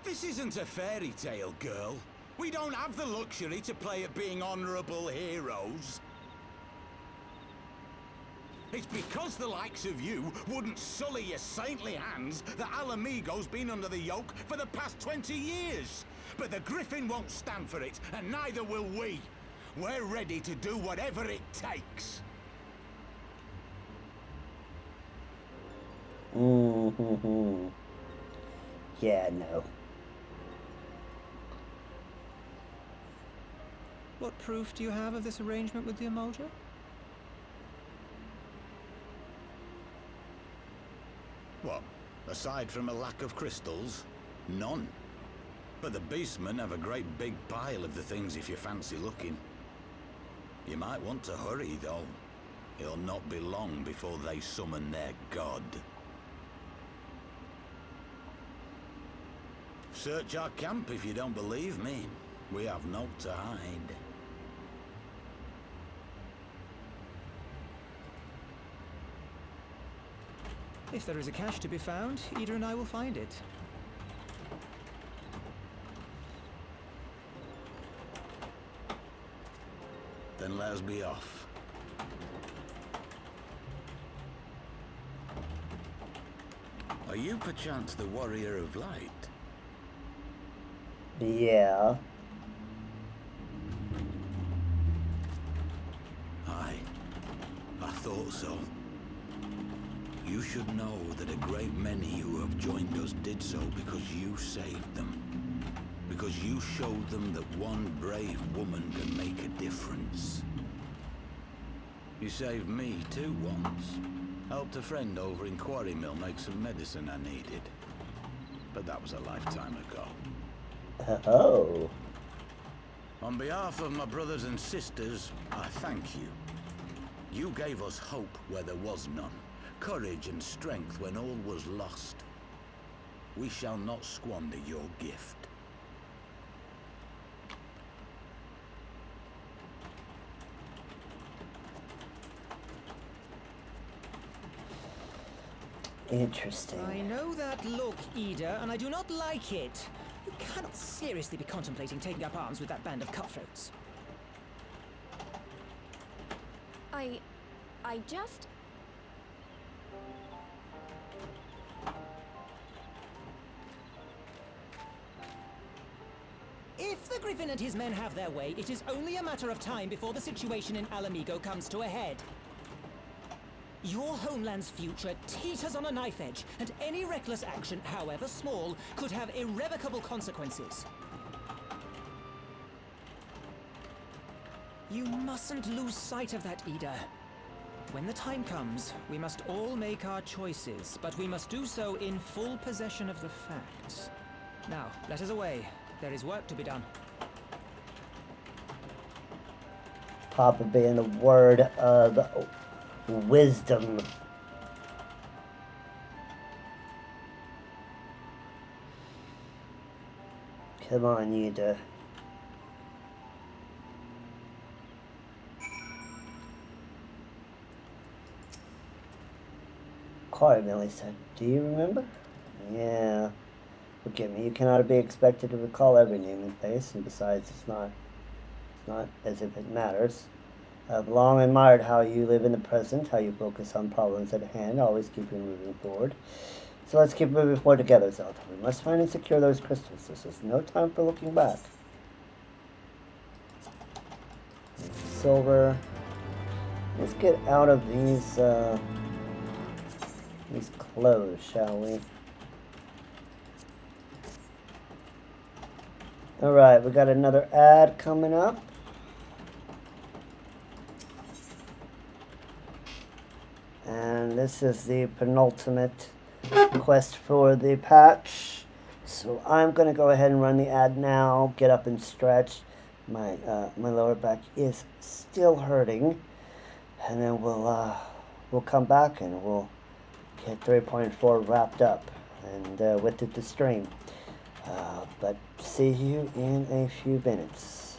This isn't a fairy tale, girl. We don't have the luxury to play at being honorable heroes. It's because the likes of you wouldn't sully your saintly hands that Alamigo's been under the yoke for the past 20 years. But the Griffin won't stand for it, and neither will we. We're ready to do whatever it takes. Yeah, no. What proof do you have of this arrangement with the Amalja? What? Aside from a lack of crystals? None. But the beastmen have a great big pile of the things if you fancy looking. You might want to hurry, though. It'll not be long before they summon their god. Search our camp if you don't believe me. We have naught to hide. If there is a cache to be found, Ida and I will find it. Then let us be off. Are you perchance the Warrior of Light? Yeah. Aye, I thought so. You should know that a great many who have joined us did so because you saved them. Because you showed them that one brave woman can make a difference. You saved me too once. Helped a friend over in Quarry Mill make some medicine I needed. but that was a lifetime ago. Oh. On behalf of my brothers and sisters, I thank you. You gave us hope where there was none, courage and strength when all was lost. We shall not squander your gift. Interesting. I know that look, Ida, and I do not like it. You cannot seriously be contemplating taking up arms with that band of cutthroats. I just... If the Griffin and his men have their way, it is only a matter of time before the situation in Alamigo comes to a head. Your homeland's future teeters on a knife edge, and any reckless action, however small, could have irrevocable consequences. You mustn't lose sight of that, Ida. When the time comes, we must all make our choices, but we must do so in full possession of the facts. Now, let us away. There is work to be done. Papa being a word of wisdom. Come on, Ida. Quiet, Millie said. Do you remember? Yeah. Forgive me, you cannot be expected to recall every name and face, and besides, it's not as if it matters. I've long admired how you live in the present, how you focus on problems at hand, always keeping moving forward. So let's keep moving forward together, Zelda. We must find and secure those crystals. This is no time for looking back. Silver. Let's get out of these clothes, shall we? Alright, we got another ad coming up. And this is the penultimate quest for the patch. So I'm going to go ahead and run the ad now, get up and stretch. My lower back is still hurting. And then we'll come back and we'll get 3.4 wrapped up and with it the stream. But see you in a few minutes.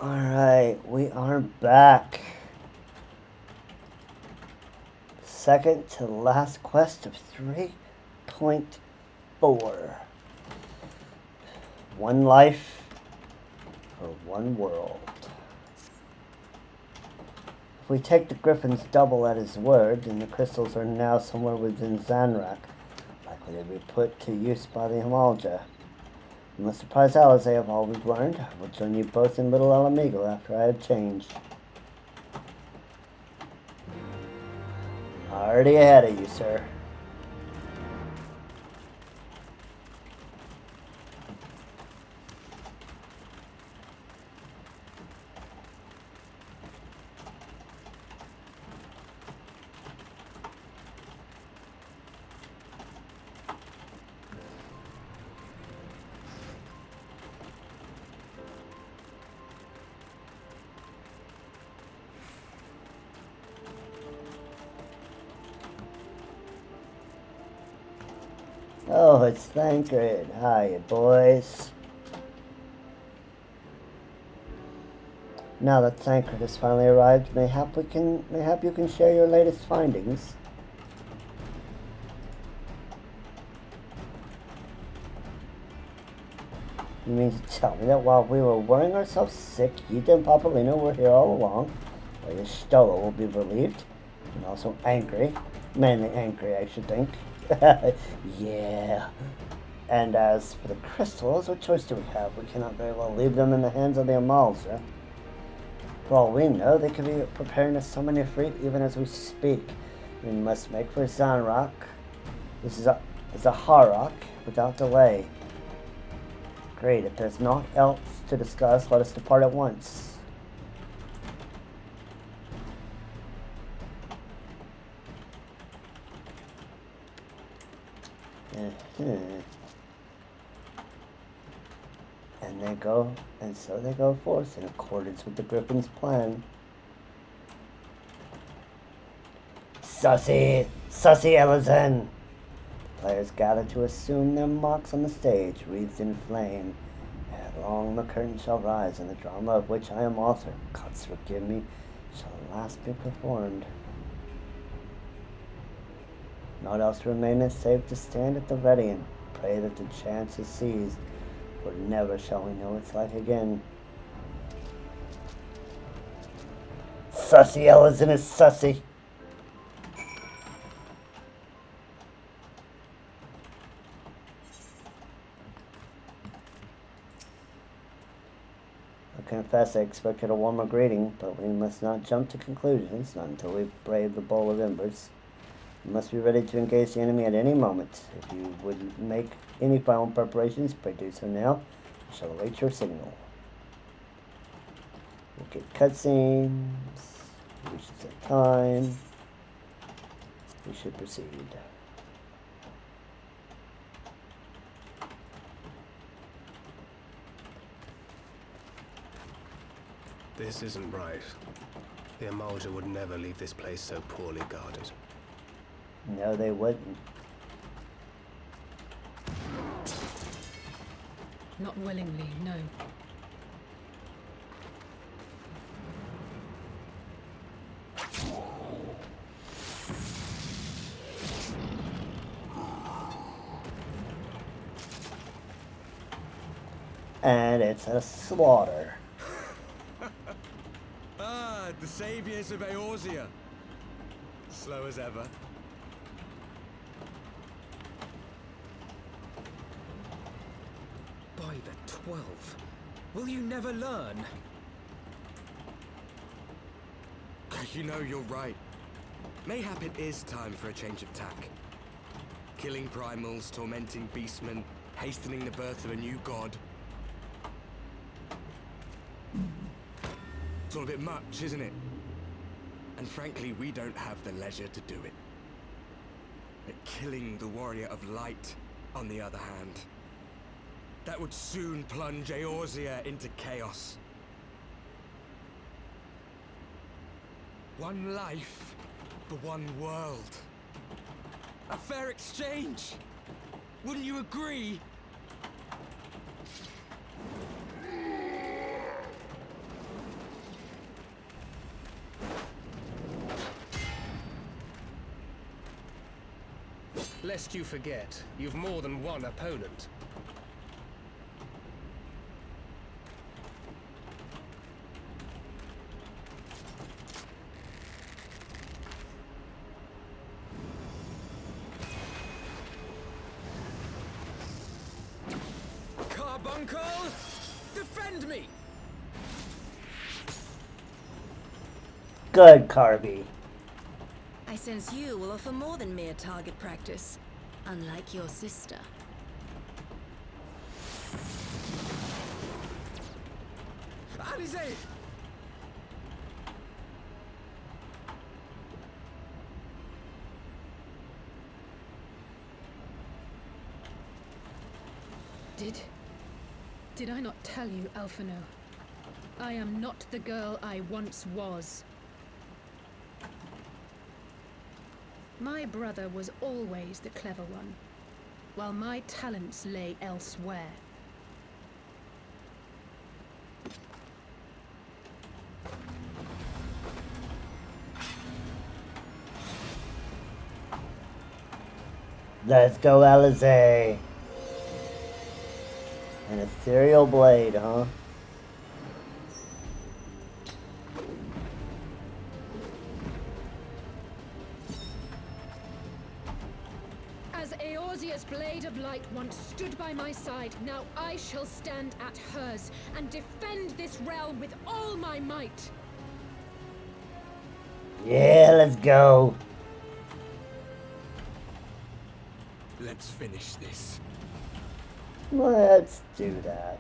Alright, we are back. Second to last quest of 3.4. One life for one world. If we take the Griffin's double at his word, then the crystals are now somewhere within Zanrak, likely to be put to use by the Himalaya. You must surprise Alizé of all we've learned. I will join you both in Little Alamigo after I have changed. Already ahead of you, sir. Oh, it's Thancred. Hiya, boys. Now that Thancred has finally arrived, mayhap you can share your latest findings. You mean to tell me that while we were worrying ourselves sick, you and Papalino were here all along? Well, your Stola will be relieved, and also angry. Mainly angry, I should think. Yeah. And as for the crystals, what choice do we have? We cannot very well leave them in the hands of the Amalza. For all we know, they could be preparing to summon Ifrit even as we speak. We must make for Zanrak. This is a Harrock without delay. Great, if there's naught else to discuss, let us depart at once. And so they go forth in accordance with the Griffin's plan. Sussy Ellison! The players gather to assume their marks on the stage, wreathed in flame. Ere long the curtain shall rise, and the drama of which I am author, gods forgive me, shall at last be performed. Naught else remaineth save to stand at the ready and pray that the chance is seized, for never shall we know its like again. Sussy Ellison is sussy. I confess I expected a warmer greeting, but we must not jump to conclusions, not until we've braved the bowl of embers. You must be ready to engage the enemy at any moment. If you would make any final preparations, pray do so now. I shall await your signal. We'll get cutscenes. We should set time. We should proceed. This isn't right. The Amalja would never leave this place so poorly guarded. No, they wouldn't. Not willingly, no. And it's a slaughter. The saviors of Eorzea. Slow as ever. By the 12. Will you never learn? You know, you're right. Mayhap it is time for a change of tack. Killing primals, tormenting beastmen, hastening the birth of a new god. It's all a bit much, isn't it? And frankly, we don't have the leisure to do it. But killing the warrior of light, on the other hand, that would soon plunge Eorzea into chaos. One life for one world. A fair exchange! Wouldn't you agree? lest you forget, you've more than one opponent. Carbuncle, defend me! Good, Carby. I sense you will offer more than mere target practice, unlike your sister. Alizé! Did I not tell you, Alphino? I am not the girl I once was. My brother was always the clever one, while my talents lay elsewhere. Let's go, Alizé. And a Ethereal Blade, huh? As Eorzea's blade of light once stood by my side, now I shall stand at hers and defend this realm with all my might. Yeah, let's go. Let's finish this. Let's do that.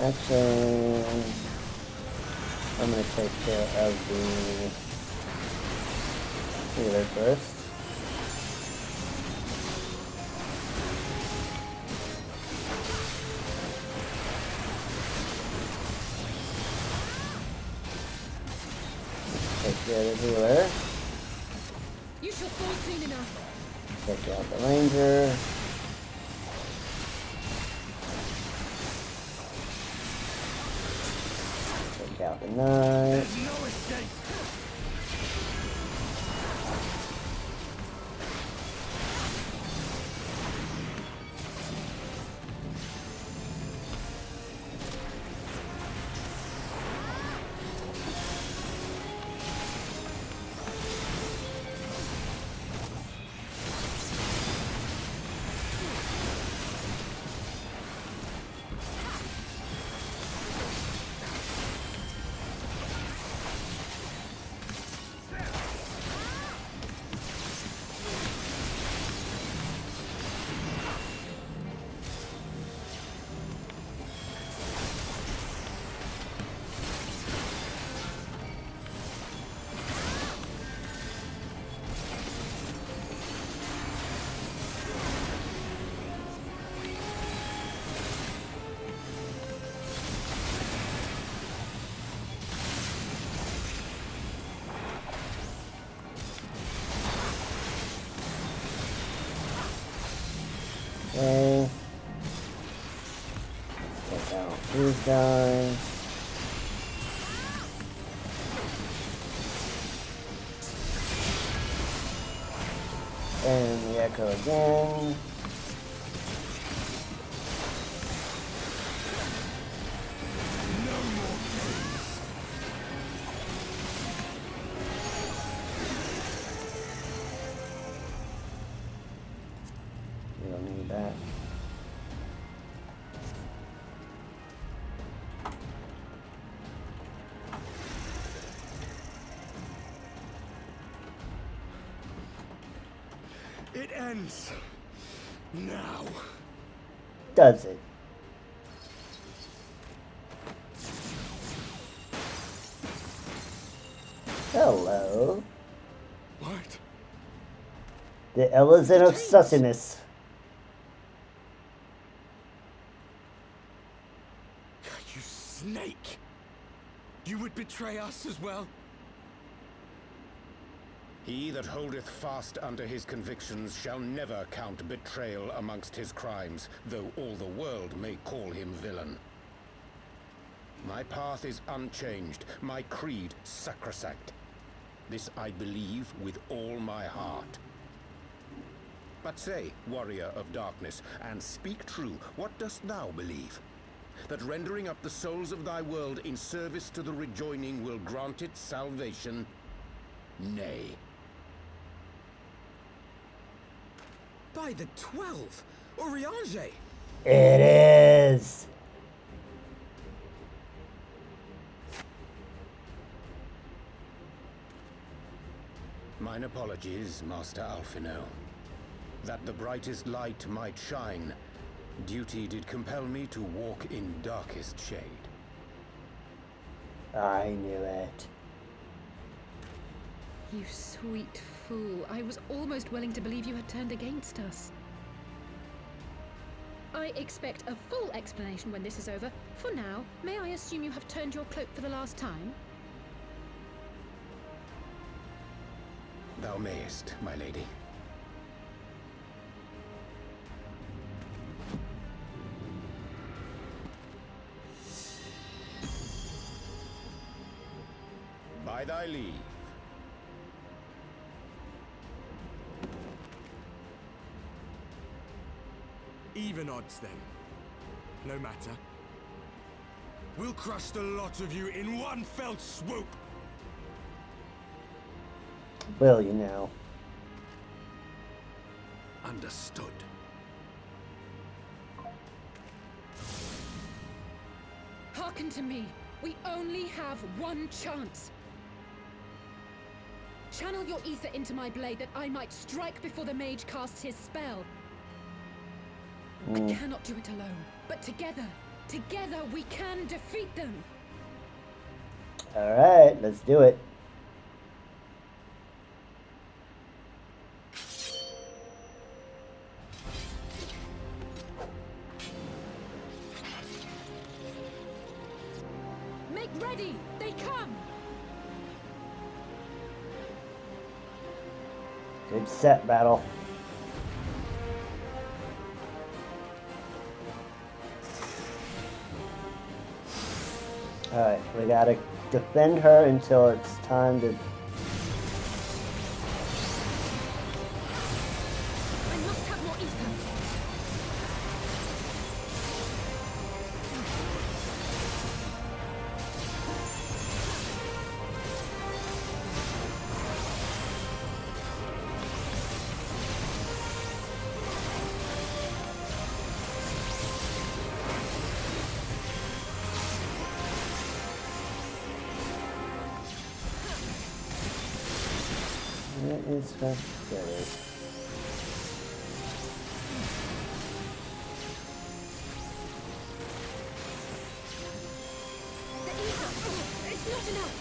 Actually, I'm gonna take care of the healer first. Take care of the healer. You shall fall soon enough. Take out the ranger. Take out the knight. There's no escape. Okay. Take out these guys. And the echo again. We don't need that. It ends now. Does it? Hello. What? The Elezen of Sussiness. You snake! You would betray us as well? He that holdeth fast unto his convictions shall never count betrayal amongst his crimes, though all the world may call him villain. My path is unchanged, my creed sacrosanct. This I believe with all my heart. But say, warrior of darkness, and speak true, what dost thou believe? That rendering up the souls of thy world in service to the rejoining will grant it salvation? Nay. By the 12! Oriange! It is! Mine apologies, Master Alphino. That the brightest light might shine, duty did compel me to walk in darkest shade. I knew it. You sweet fool. I was almost willing to believe you had turned against us. I expect a full explanation when this is over. For now, may I assume you have turned your cloak for the last time? Thou mayest, my lady. By thy leave. Even odds, then. No matter. We'll crush the lot of you in one fell swoop! Will you now? Understood. Hearken to me. We only have one chance. Channel your ether into my blade that I might strike before the mage casts his spell. I cannot do it alone, but together we can defeat them. Alright, let's do it. Make ready! They come! Good set, battle. Alright, we gotta defend her until it's time to... I must have more ether. It is frustrating. The ether! It's not enough!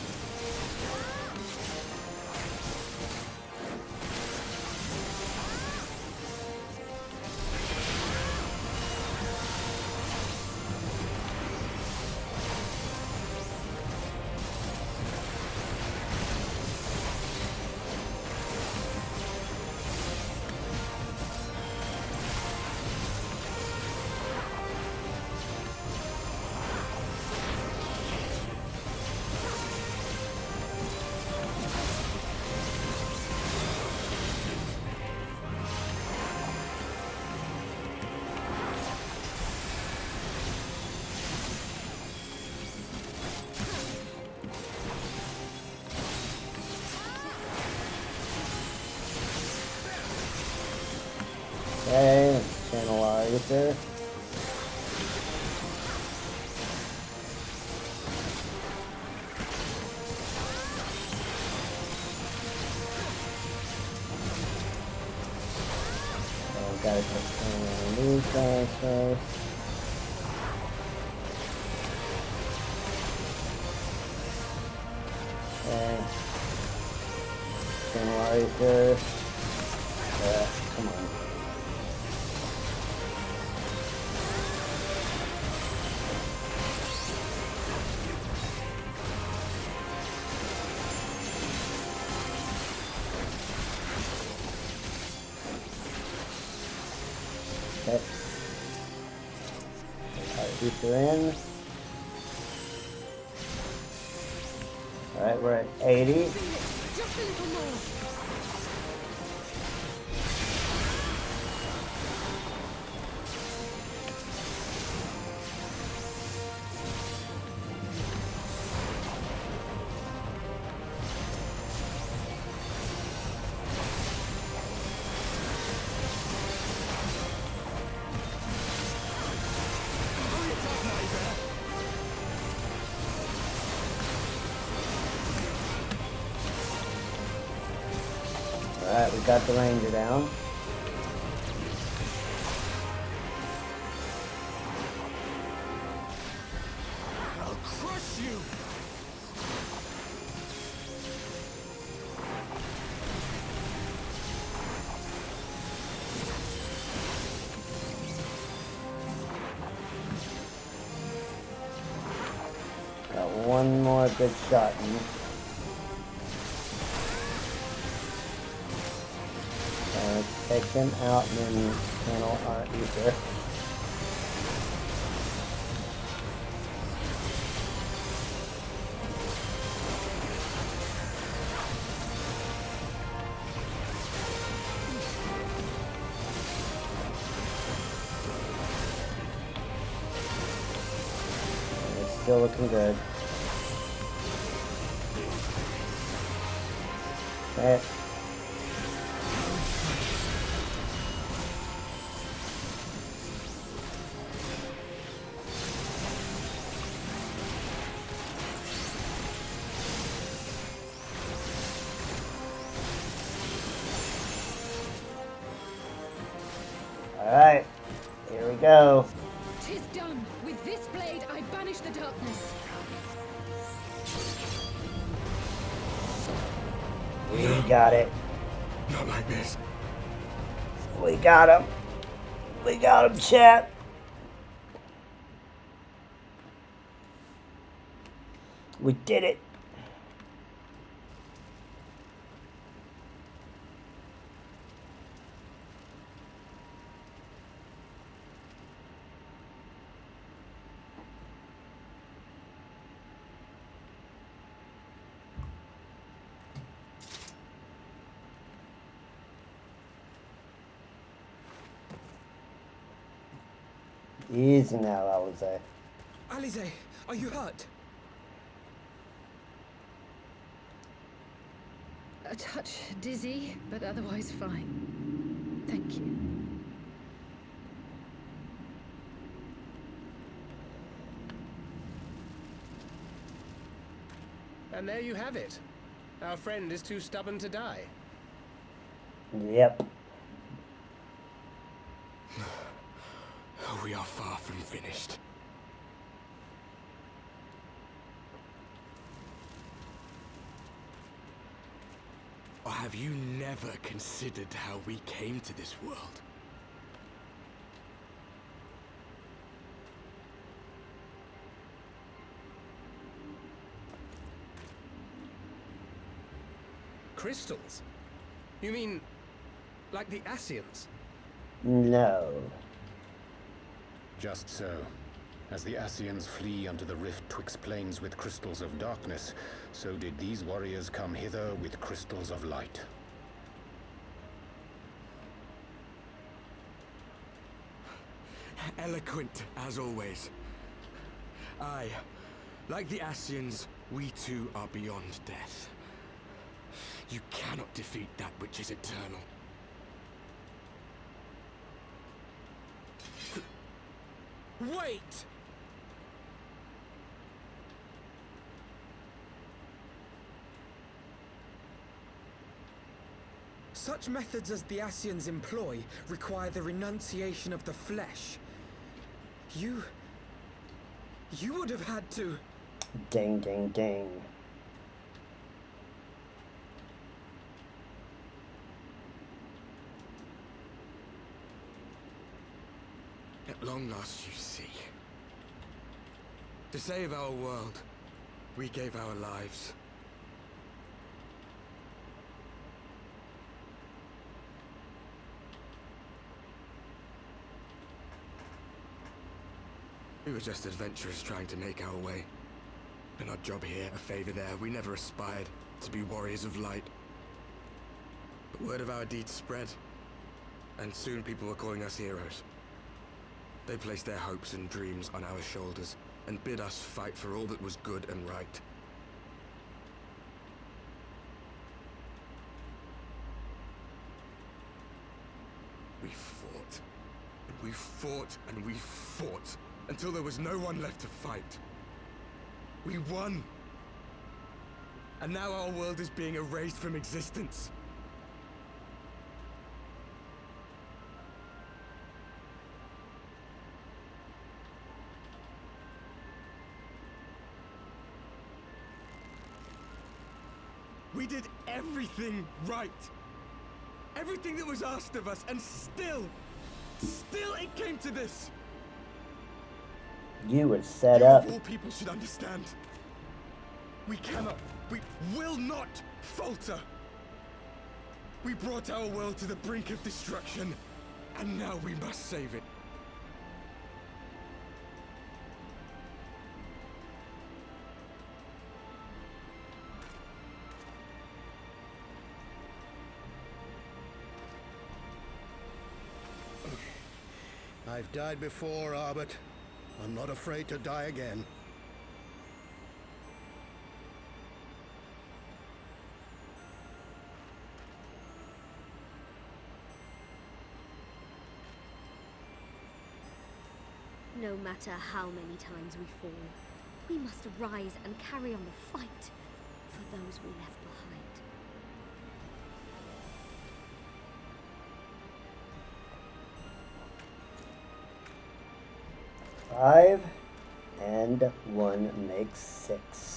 Okay, let's channel our ether. Gotta put these guys first. Okay. Channel our ether. Come on. Okay. Ether in. Alright, we're at 80. Just a little more. Alright, we got the ranger down. I'll crush you! Got one more good shot in. Let's take them out and then channel our ether. It's still looking good. Okay. Alright, here we go. 'Tis done. With this blade, I banish the darkness. We got it. Not like this. We got him. We got him, chat. We did it. Easy now, Alize. Alize, are you hurt? A touch dizzy, but otherwise fine. Thank you. And there you have it. Our friend is too stubborn to die. Yep. We are far from finished. Or have you never considered how we came to this world? Crystals? You mean, like the Ascians? No. Just so. As the Ascians flee unto the rift twixt planes with crystals of darkness, so did these warriors come hither with crystals of light. Eloquent, as always. Aye, like the Ascians, we too are beyond death. You cannot defeat that which is eternal. Wait! Such methods as the Ascians employ require the renunciation of the flesh. You would have had to... Ding, ding, ding. At long last, you see. To save our world, we gave our lives. We were just adventurers trying to make our way. An odd job here, a favor there. We never aspired to be warriors of light. But word of our deeds spread, and soon people were calling us heroes. They placed their hopes and dreams on our shoulders, and bid us fight for all that was good and right. We fought, and we fought, and we fought, until there was no one left to fight. We won! And now our world is being erased from existence. We did everything right. Everything that was asked of us, and still it came to this. You were set You up. of all people should understand. We will not falter. We brought our world to the brink of destruction, and now we must save it. I've died before, Arbet. I'm not afraid to die again. No matter how many times we fall, we must rise and carry on the fight for those we left behind. Five and 1 makes 6.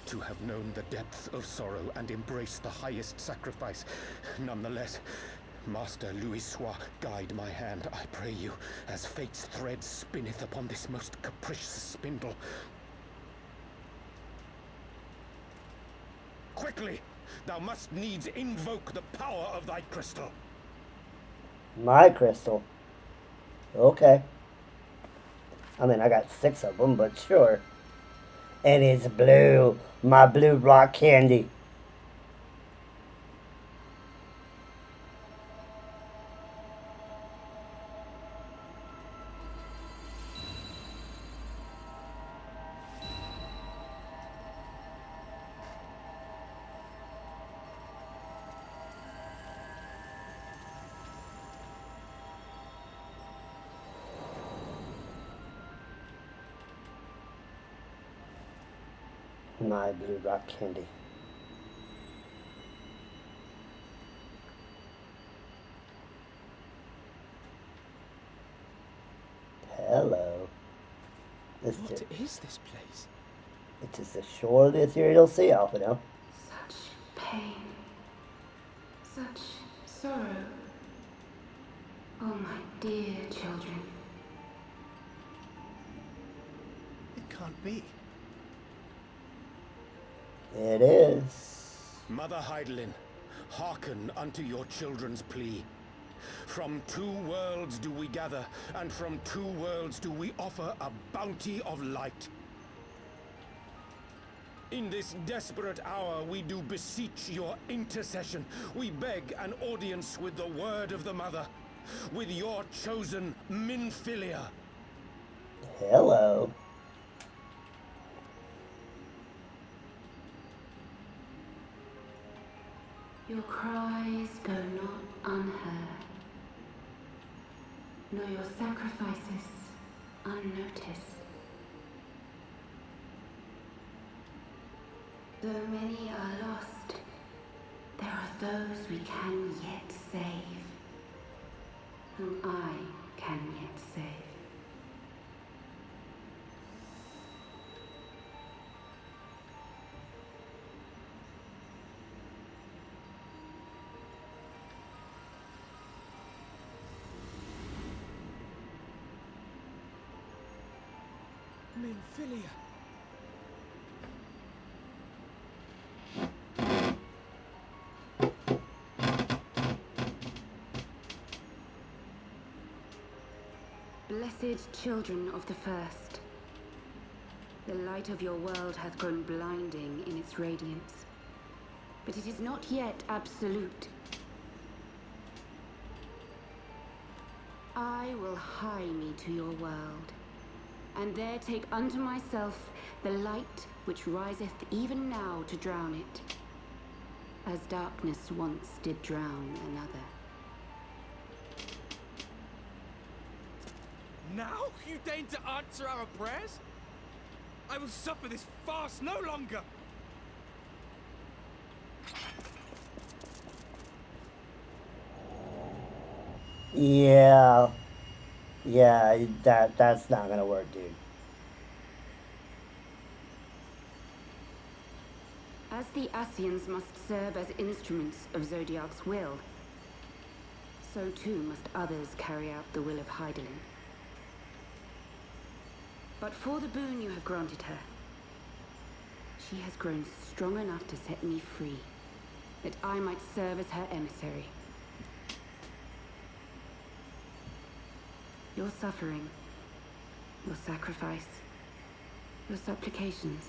To have known the depths of sorrow and embraced the highest sacrifice. Nonetheless, Master Louis Sois, guide my hand, I pray you, as fate's thread spinneth upon this most capricious spindle. Quickly! Thou must needs invoke the power of thy crystal. My crystal. Okay. I mean, I got 6 of them, but sure. And it's blue. My blue rock candy. My blue rock candy. Hello. What is this place? It is the shore of the ethereal sea, Alphino. Such pain. Such sorrow. Oh, my dear children. It can't be. It is. Mother Heidelin, hearken unto your children's plea. From 2 worlds do we gather, and from 2 worlds do we offer a bounty of light. In this desperate hour we do beseech your intercession. We beg an audience with the word of the Mother, with your chosen Minfilia. Hello. Your cries go not unheard, nor your sacrifices unnoticed. Though many are lost, there are those we can yet save, whom I can yet save. Minfilia. Blessed children of the First, the light of your world hath grown blinding in its radiance, but it is not yet absolute. I will hie me to your world, and there take unto myself the light which riseth even now to drown it, as darkness once did drown another. Now you deign to answer our prayers? I will suffer this farce no longer! Yeah. Yeah, that's not gonna work, dude. As the Ascians must serve as instruments of Zodiac's will, so too must others carry out the will of Hydaelyn. But for the boon you have granted her, she has grown strong enough to set me free, that I might serve as her emissary. Your suffering, your sacrifice, your supplications,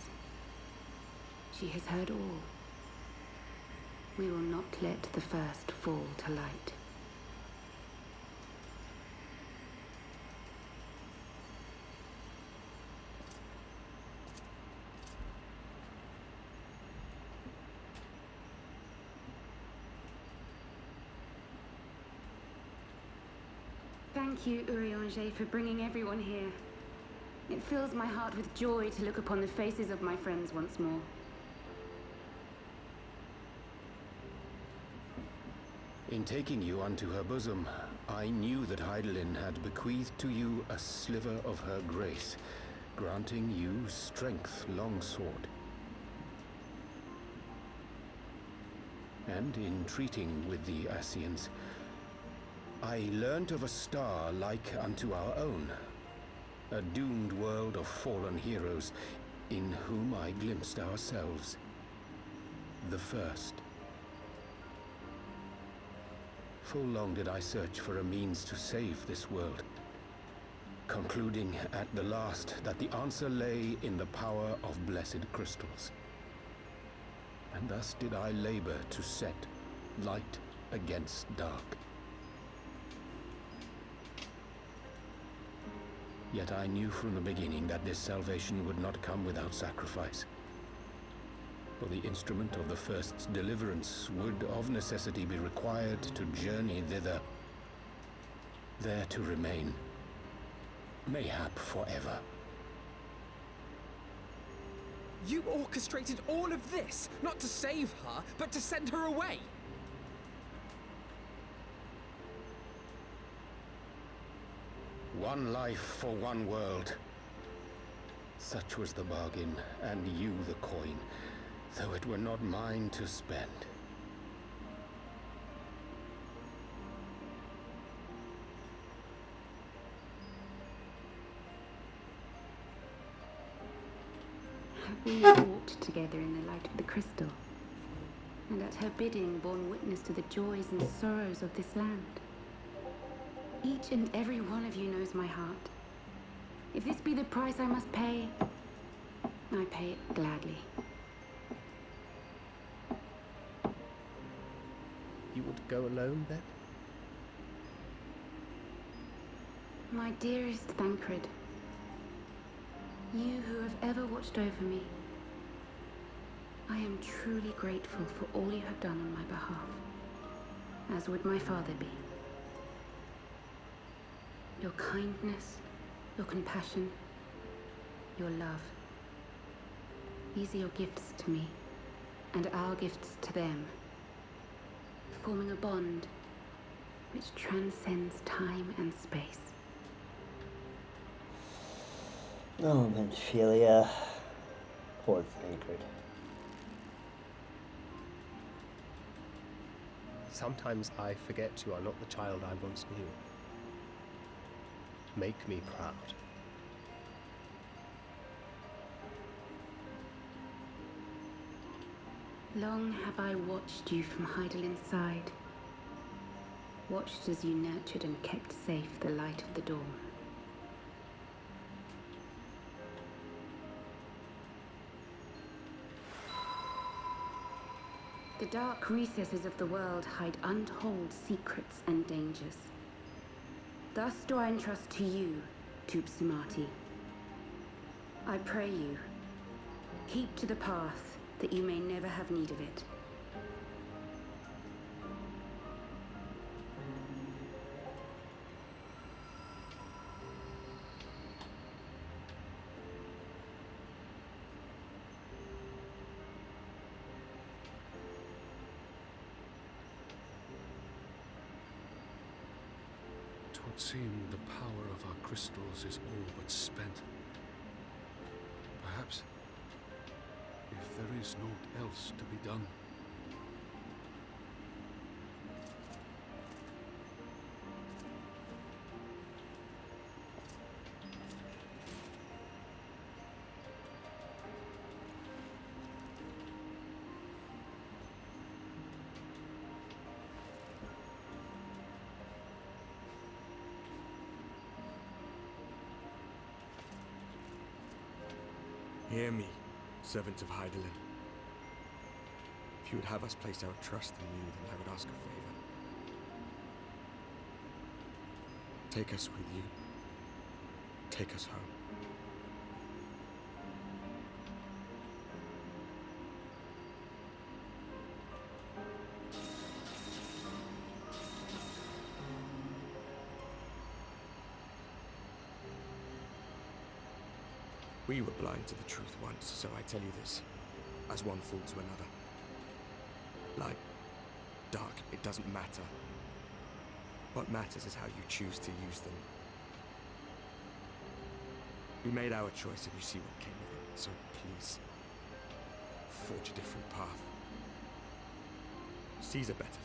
she has heard all. We will not let the first fall to light. Thank you, Urianger, for bringing everyone here. It fills my heart with joy to look upon the faces of my friends once more. In taking you unto her bosom, I knew that Hydaelyn had bequeathed to you a sliver of her grace, granting you strength longsword. And in treating with the Ascians, I learnt of a star like unto our own, a doomed world of fallen heroes, in whom I glimpsed ourselves, the first. Full long did I search for a means to save this world, concluding at the last that the answer lay in the power of blessed crystals. And thus did I labor to set light against dark. Yet I knew from the beginning that this salvation would not come without sacrifice. For the instrument of the First's deliverance would of necessity be required to journey thither, there to remain, mayhap forever. You orchestrated all of this, not to save her, but to send her away! One life for one world. Such was the bargain, and you the coin, though it were not mine to spend. Have we walked together in the light of the crystal, and at her bidding borne witness to the joys and sorrows of this land? Each and every one of you knows my heart. If this be the price I must pay, I pay it gladly. You would go alone, then? My dearest Thancred, you who have ever watched over me, I am truly grateful for all you have done on my behalf, as would my father be. Your kindness, your compassion, your love. These are your gifts to me, and our gifts to them, forming a bond which transcends time and space. Oh, Minfilia. Poor Thancred. Sometimes I forget you are not the child I once knew. Make me proud. Long have I watched you from Heidelin's side. Watched as you nurtured and kept safe the light of the dawn. The dark recesses of the world hide untold secrets and dangers. Thus do I entrust to you, Tupsimati. I pray you, keep to the path that you may never have need of it. Twould seem the power of our crystals is all but spent. Perhaps, if there is naught else to be done. Hear me, servants of Heidelin. If you would have us place our trust in you, then I would ask a favor. Take us with you. Take us home. We were blind to the truth once, so I tell you this, as one fool to another. Light, dark, it doesn't matter. What matters is how you choose to use them. We made our choice and you see what came of it, so please, forge a different path. Seize a better fate.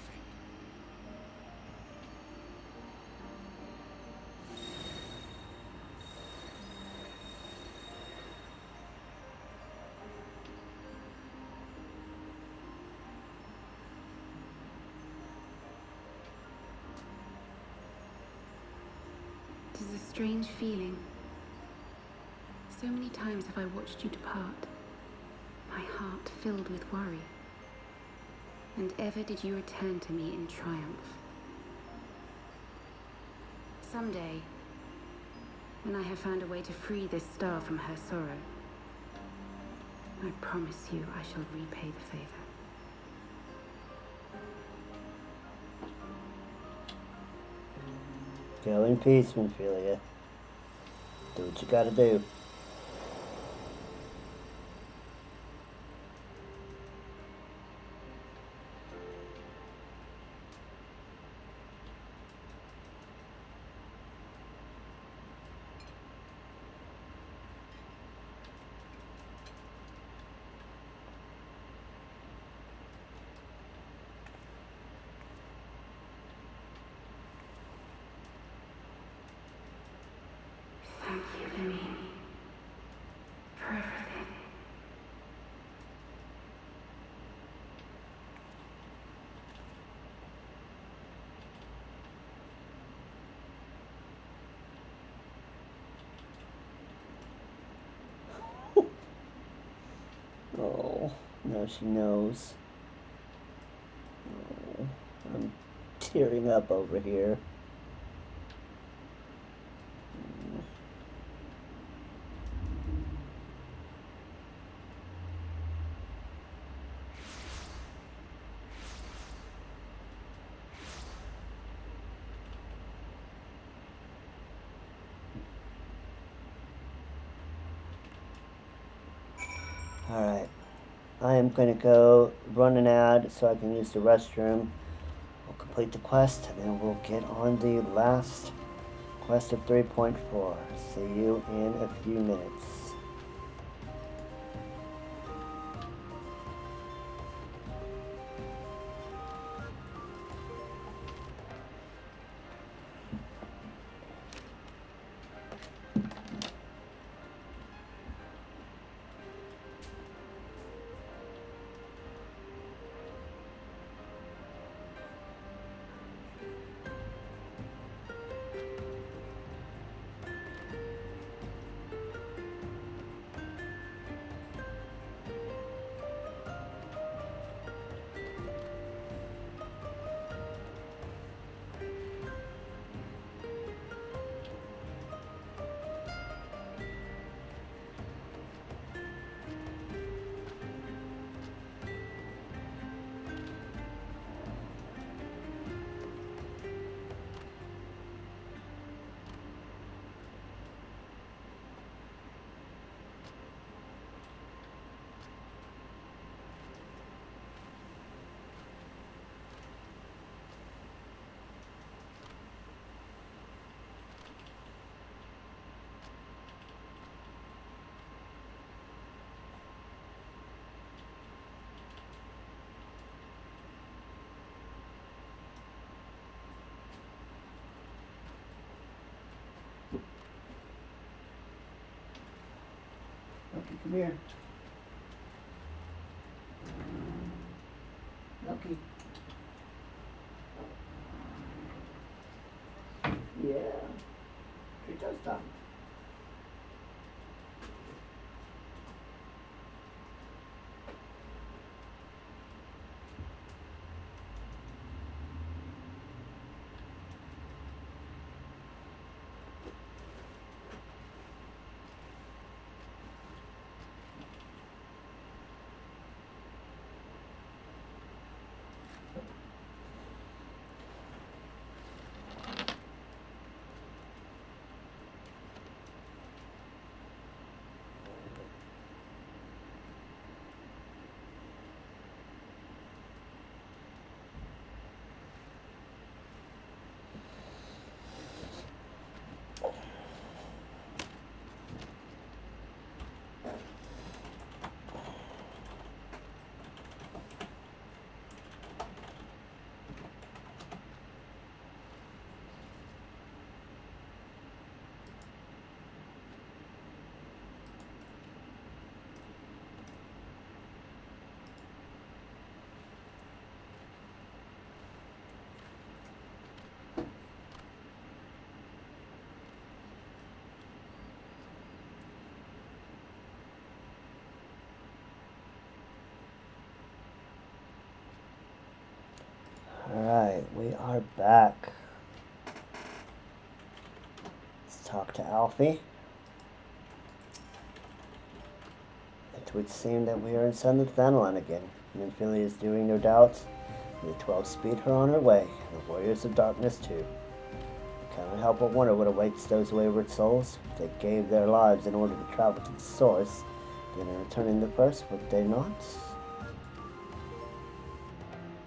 It is a strange feeling. So many times have I watched you depart, my heart filled with worry. And ever did you return to me in triumph. Someday, when I have found a way to free this star from her sorrow, I promise you I shall repay the favor. Go in peace, Minfilia. Do what you gotta do. Thank you, Lemini, for everything. Oh, now she knows. Oh, I'm tearing up over here. Alright, I am going to go run an ad so I can use the restroom. We'll complete the quest and then we'll get on the last quest of 3.4. See you in a few minutes. Loki, come here. Loki. Yeah. Treat toast time. Alright, we are back. Let's talk to Alfie. It would seem that we are in Southern Thanalan again. Nymphalia is doing, no doubt. The 12 speed her on her way. The Warriors of Darkness too. I cannot help but wonder what awaits those wayward souls. If they gave their lives in order to travel to the source, then in returning the first, would they not?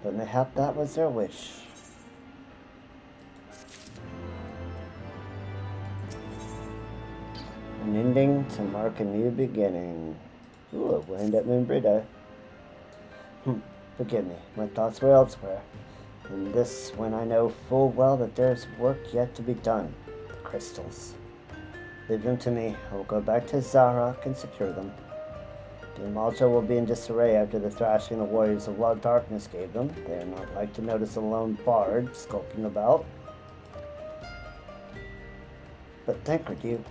But mayhap that was their wish. An ending to mark a new beginning. Ooh, a wind at Membrida. Forgive me, my thoughts were elsewhere. And this when I know full well that there's work yet to be done. The crystals. Leave them to me. I will go back to Zarok and secure them. Doom also will be in disarray after the thrashing the warriors of darkness gave them. They are not like to notice a lone bard skulking about. But Tancred, you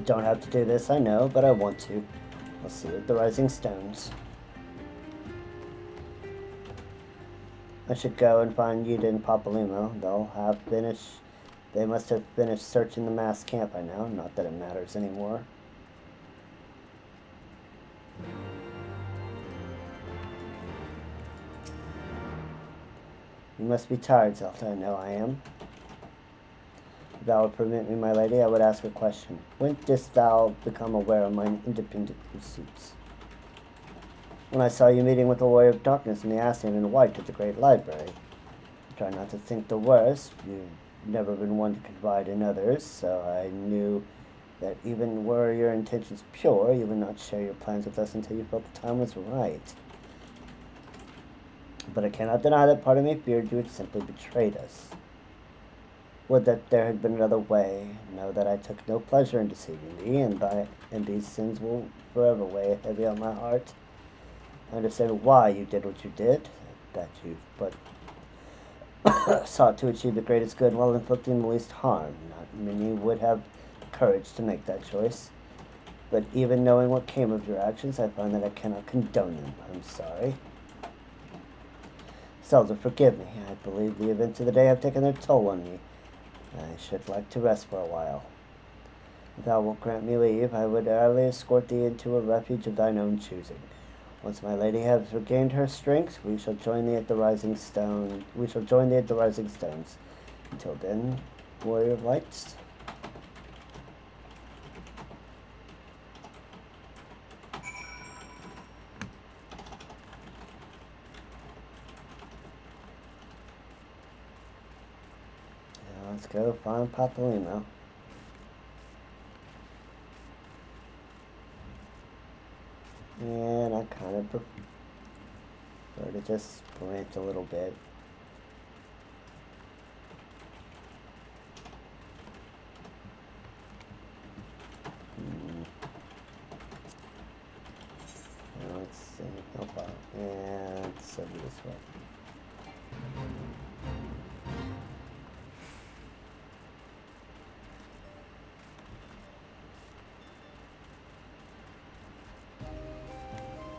don't have to do this, I know, but I want to. I'll see you at the Rising Stones. I should go and find Yuta and Papalimo. They must have finished searching the mass camp by now. Not that it matters anymore. You must be tired, Zelda. I know I am. If thou would permit me, my lady, I would ask a question. When didst thou become aware of mine independent pursuits? When I saw you meeting with the Warrior of Darkness in the Ascian and White at the Great Library. I try not to think the worst. You've never been one to confide in others, so I knew that even were your intentions pure, you would not share your plans with us until you felt the time was right. But I cannot deny that part of me feared you had simply betrayed us. Would that there had been another way. Know that I took no pleasure in deceiving thee, and these sins will forever weigh heavy on my heart. I understand why you did what you did, that you but sought to achieve the greatest good while inflicting the least harm. Not many would have courage to make that choice. But even knowing what came of your actions, I find that I cannot condone them. I'm sorry. Zelda, forgive me. I believe the events of the day have taken their toll on me. I should like to rest for a while. If thou wilt grant me leave, I would early escort thee into a refuge of thine own choosing. Once my lady has regained her strength, we shall join thee at the Rising Stone. Until then, Warrior of Lights. Let's go find Papalimo. And I kind of prefer to just sprint a little bit. No problem. And so this way.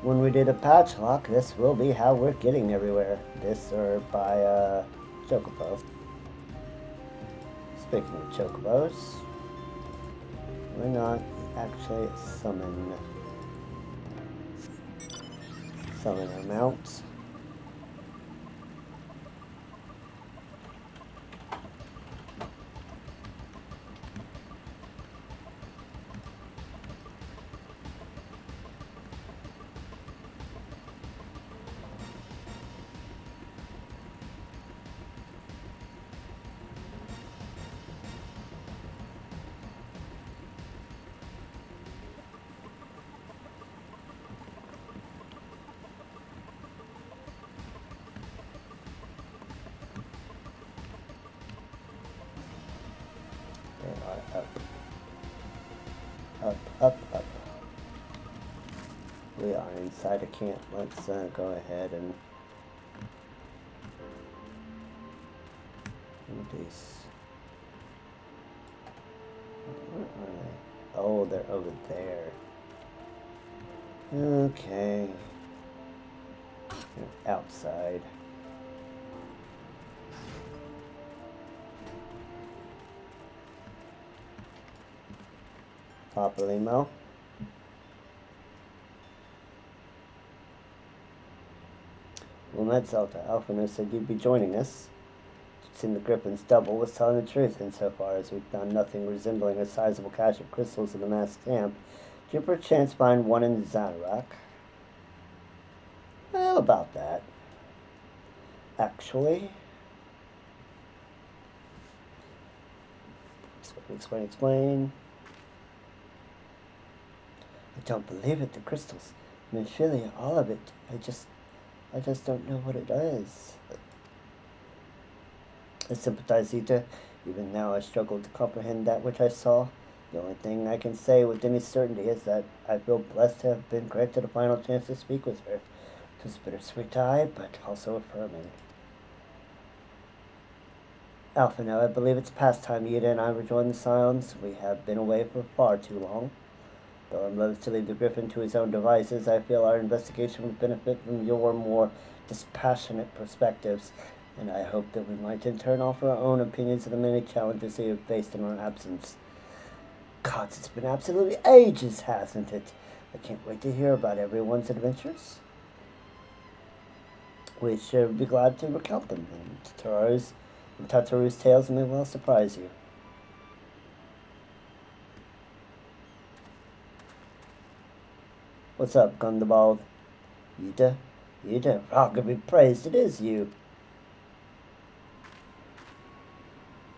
When we did a patch lock, this will be how we're getting everywhere. This or by Chocobo. Speaking of Chocobos, why not actually summon our mounts? Up. We are inside a camp. Let's go ahead and do these. Where are they? Oh, they're over there. Okay. They're outside. Papa Limo. Well, met Zelda. Alphino said you'd be joining us. Seen the Griffin's double was telling the truth insofar as we've found nothing resembling a sizable cache of crystals in the mass camp. Do you perchance find one in Zarak? Well, about that. Actually. Explain. I don't believe it, the crystals. Minfilia, all of it. I just don't know what it is. I sympathize, Ita. Even now I struggle to comprehend that which I saw. The only thing I can say with any certainty is that I feel blessed to have been granted a final chance to speak with her. It was bittersweet to I, but also affirming. Alphino, I believe it's past time Ida and I rejoin the Scions. We have been away for far too long. Though I'm loath to leave the Griffin to his own devices, I feel our investigation would benefit from your more dispassionate perspectives, and I hope that we might in turn offer our own opinions of the many challenges we have faced in our absence. Gods, it's been absolutely ages, hasn't it? I can't wait to hear about everyone's adventures. We should be glad to recount them, and Tataru's tales may well surprise you. What's up, Gundabald? Ida? Rock be praised, it is you.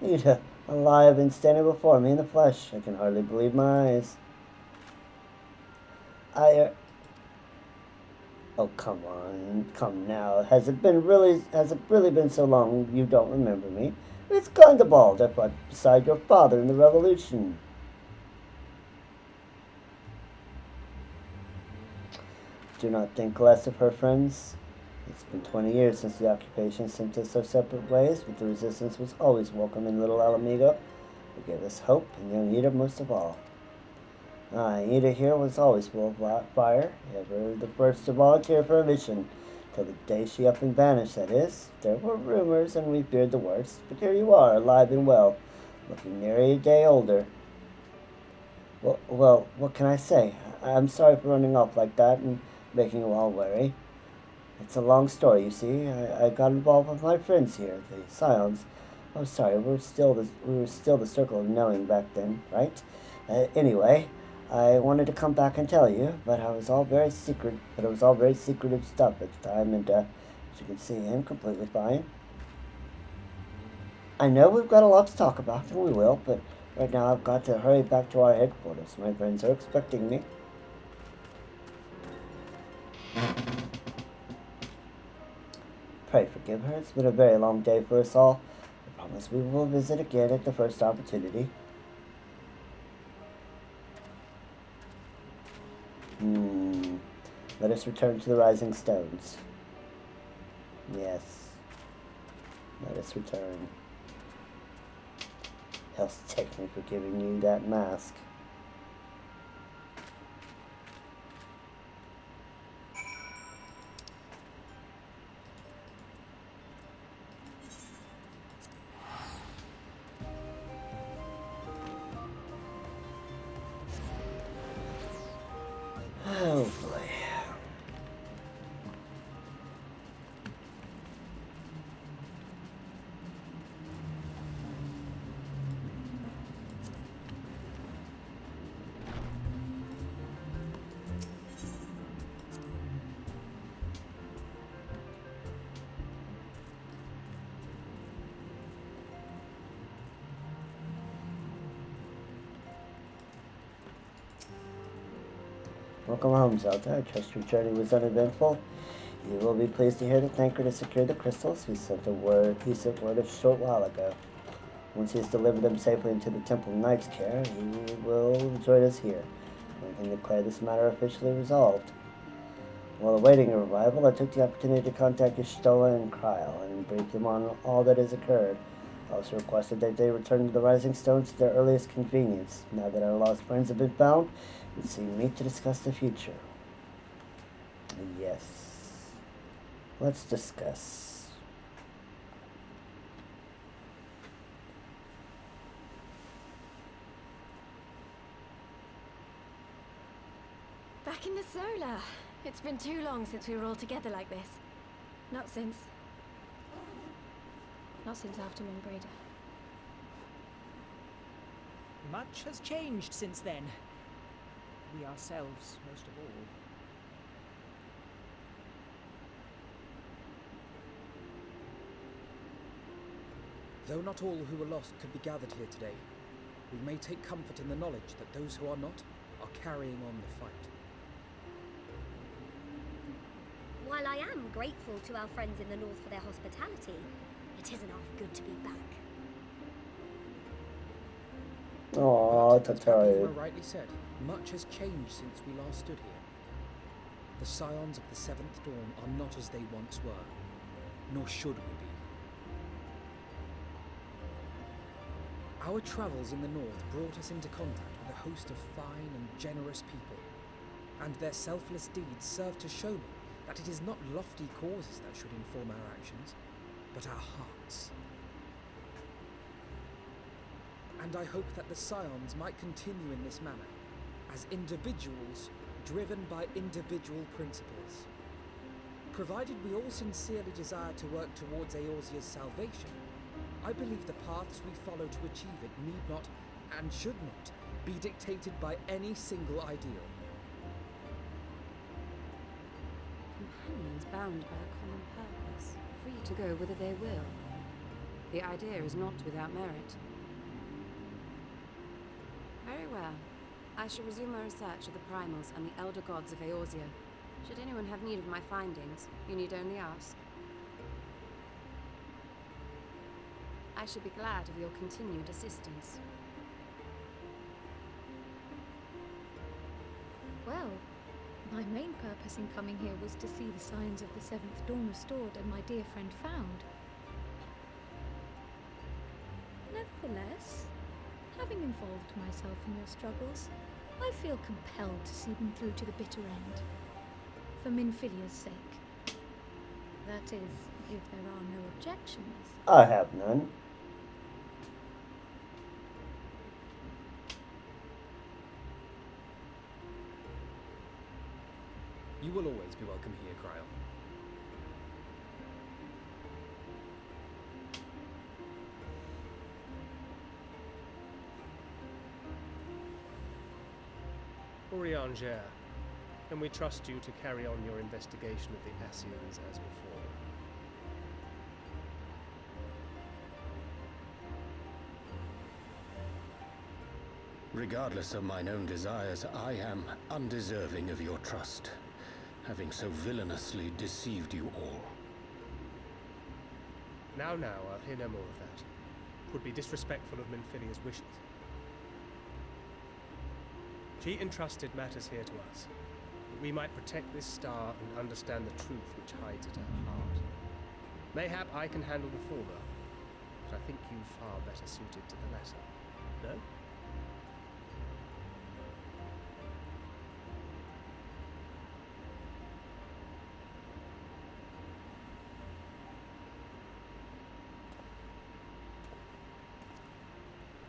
Ida, alive and standing before me in the flesh. I can hardly believe my eyes. Oh, come on. Come now. Has it really been so long you don't remember me? It's Gundabald. I fought beside your father in the revolution. Do not think less of her, friends. It's been 20 years since the occupation sent us our separate ways, but the resistance was always welcome in Little Alamigo. It gave us hope, and young Ida most of all. Ida here was always full of fire, ever the first to volunteer for a mission, till the day she up and vanished, that is. There were rumors, and we feared the worst, but here you are, alive and well, looking nearly a day older. Well, what can I say? I'm sorry for running off like that and making you all worry. It's a long story, you see. I got involved with my friends here, the Scions. Oh, sorry, we were still the Circle of Knowing back then, right? Anyway, I wanted to come back and tell you, but it was all very secretive stuff at the time, and as you can see, I'm completely fine. I know we've got a lot to talk about, and we will, but right now I've got to hurry back to our headquarters. My friends are expecting me. Pray forgive her. It's been a very long day for us all. I promise we will visit again at the first opportunity. Let us return to the Rising Stones. Yes. Let us return. Hell's take me for giving you that mask. Oh boy. Welcome home, Zelda. I trust your journey was uneventful. You will be pleased to hear that Thancred has secured the crystals. He sent word a short while ago. Once he has delivered them safely into the Temple Knight's care, he will join us here. I can declare this matter officially resolved. While awaiting your arrival, I took the opportunity to contact Y'shtola and Kryl and brief them on all that has occurred. I also requested that they return to the Rising Stones at their earliest convenience. Now that our lost friends have been found, it would seem meet to discuss the future. Yes. Let's discuss. Back in the Solar. It's been too long since we were all together like this. Not since after Minbreda. Much has changed since then. We ourselves, most of all. Though not all who were lost could be gathered here today, we may take comfort in the knowledge that those who are not are carrying on the fight. While I am grateful to our friends in the north for their hospitality, it isn't half good to be back. Aww, Tataru. As rightly said, much has changed since we last stood here. The scions of the Seventh Dawn are not as they once were, nor should we be. Our travels in the north brought us into contact with a host of fine and generous people, and their selfless deeds serve to show me that it is not lofty causes that should inform our actions, but our hearts. And I hope that the scions might continue in this manner, as individuals driven by individual principles. Provided we all sincerely desire to work towards Eorzea's salvation, I believe the paths we follow to achieve it need not, and should not, be dictated by any single ideal. Companions bound by a common purpose, free to go whither they will. The idea is not without merit. Very well. I shall resume my research of the primals and the elder gods of Eorzea. Should anyone have need of my findings, you need only ask. I should be glad of your continued assistance. Well, my main purpose in coming here was to see the signs of the Seventh Dawn restored and my dear friend found. Nevertheless, having involved myself in your struggles, I feel compelled to see them through to the bitter end. For Minfilia's sake. That is, if there are no objections. I have none. You will always be welcome here, Kryl. Urianger, can we trust you to carry on your investigation of the Ascians as before? Regardless of mine own desires, I am undeserving of your trust, having so villainously deceived you all. Now, I'll hear no more of that. 'Twould be disrespectful of Minfilia's wishes. She entrusted matters here to us, but we might protect this star and understand the truth which hides at her heart. Mayhap I can handle the former, but I think you far better suited to the latter. No?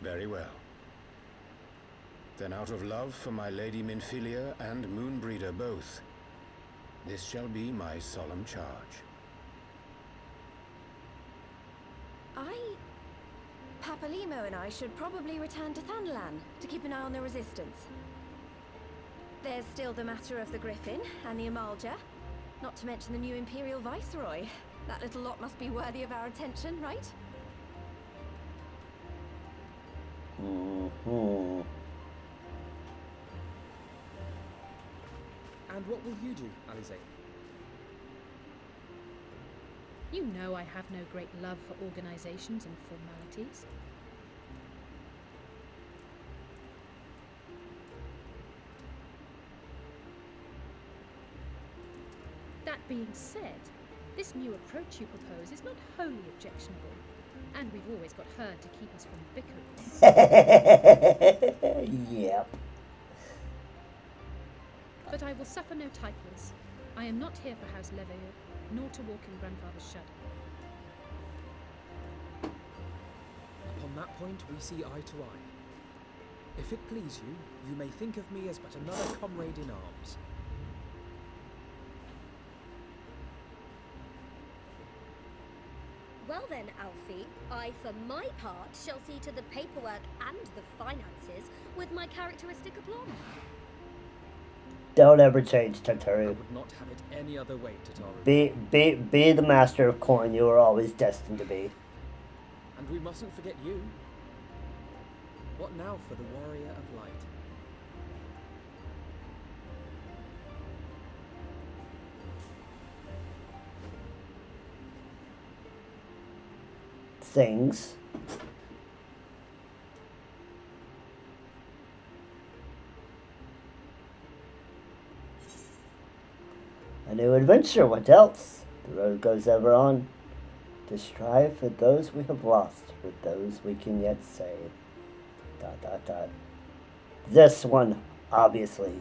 Very well. Then out of love for my Lady Minfilia and Moonbreeder both, this shall be my solemn charge. Papalimo and I should probably return to Thanalan to keep an eye on the Resistance. There's still the matter of the Griffin and the Amalja, not to mention the new Imperial Viceroy. That little lot must be worthy of our attention, right? Mm-hmm. And what will you do, Alize? You know I have no great love for organizations and formalities. That being said, this new approach you propose is not wholly objectionable, and we've always got her to keep us from bickering. Yep. But I will suffer no titles. I am not here for House Leveilleur, nor to walk in Grandfather's shadow. Upon that point, we see eye to eye. If it please you, you may think of me as but another comrade in arms. Well then, Alfie, I for my part shall see to the paperwork and the finances with my characteristic aplomb. Don't ever change, Tataru. I would not have it any other way, Tataru. Be the master of coin you were always destined to be. And we mustn't forget you. What now for the warrior of light? Things. A new adventure, what else? The road goes ever on, to strive for those we have lost, for those we can yet save. ... This one, obviously.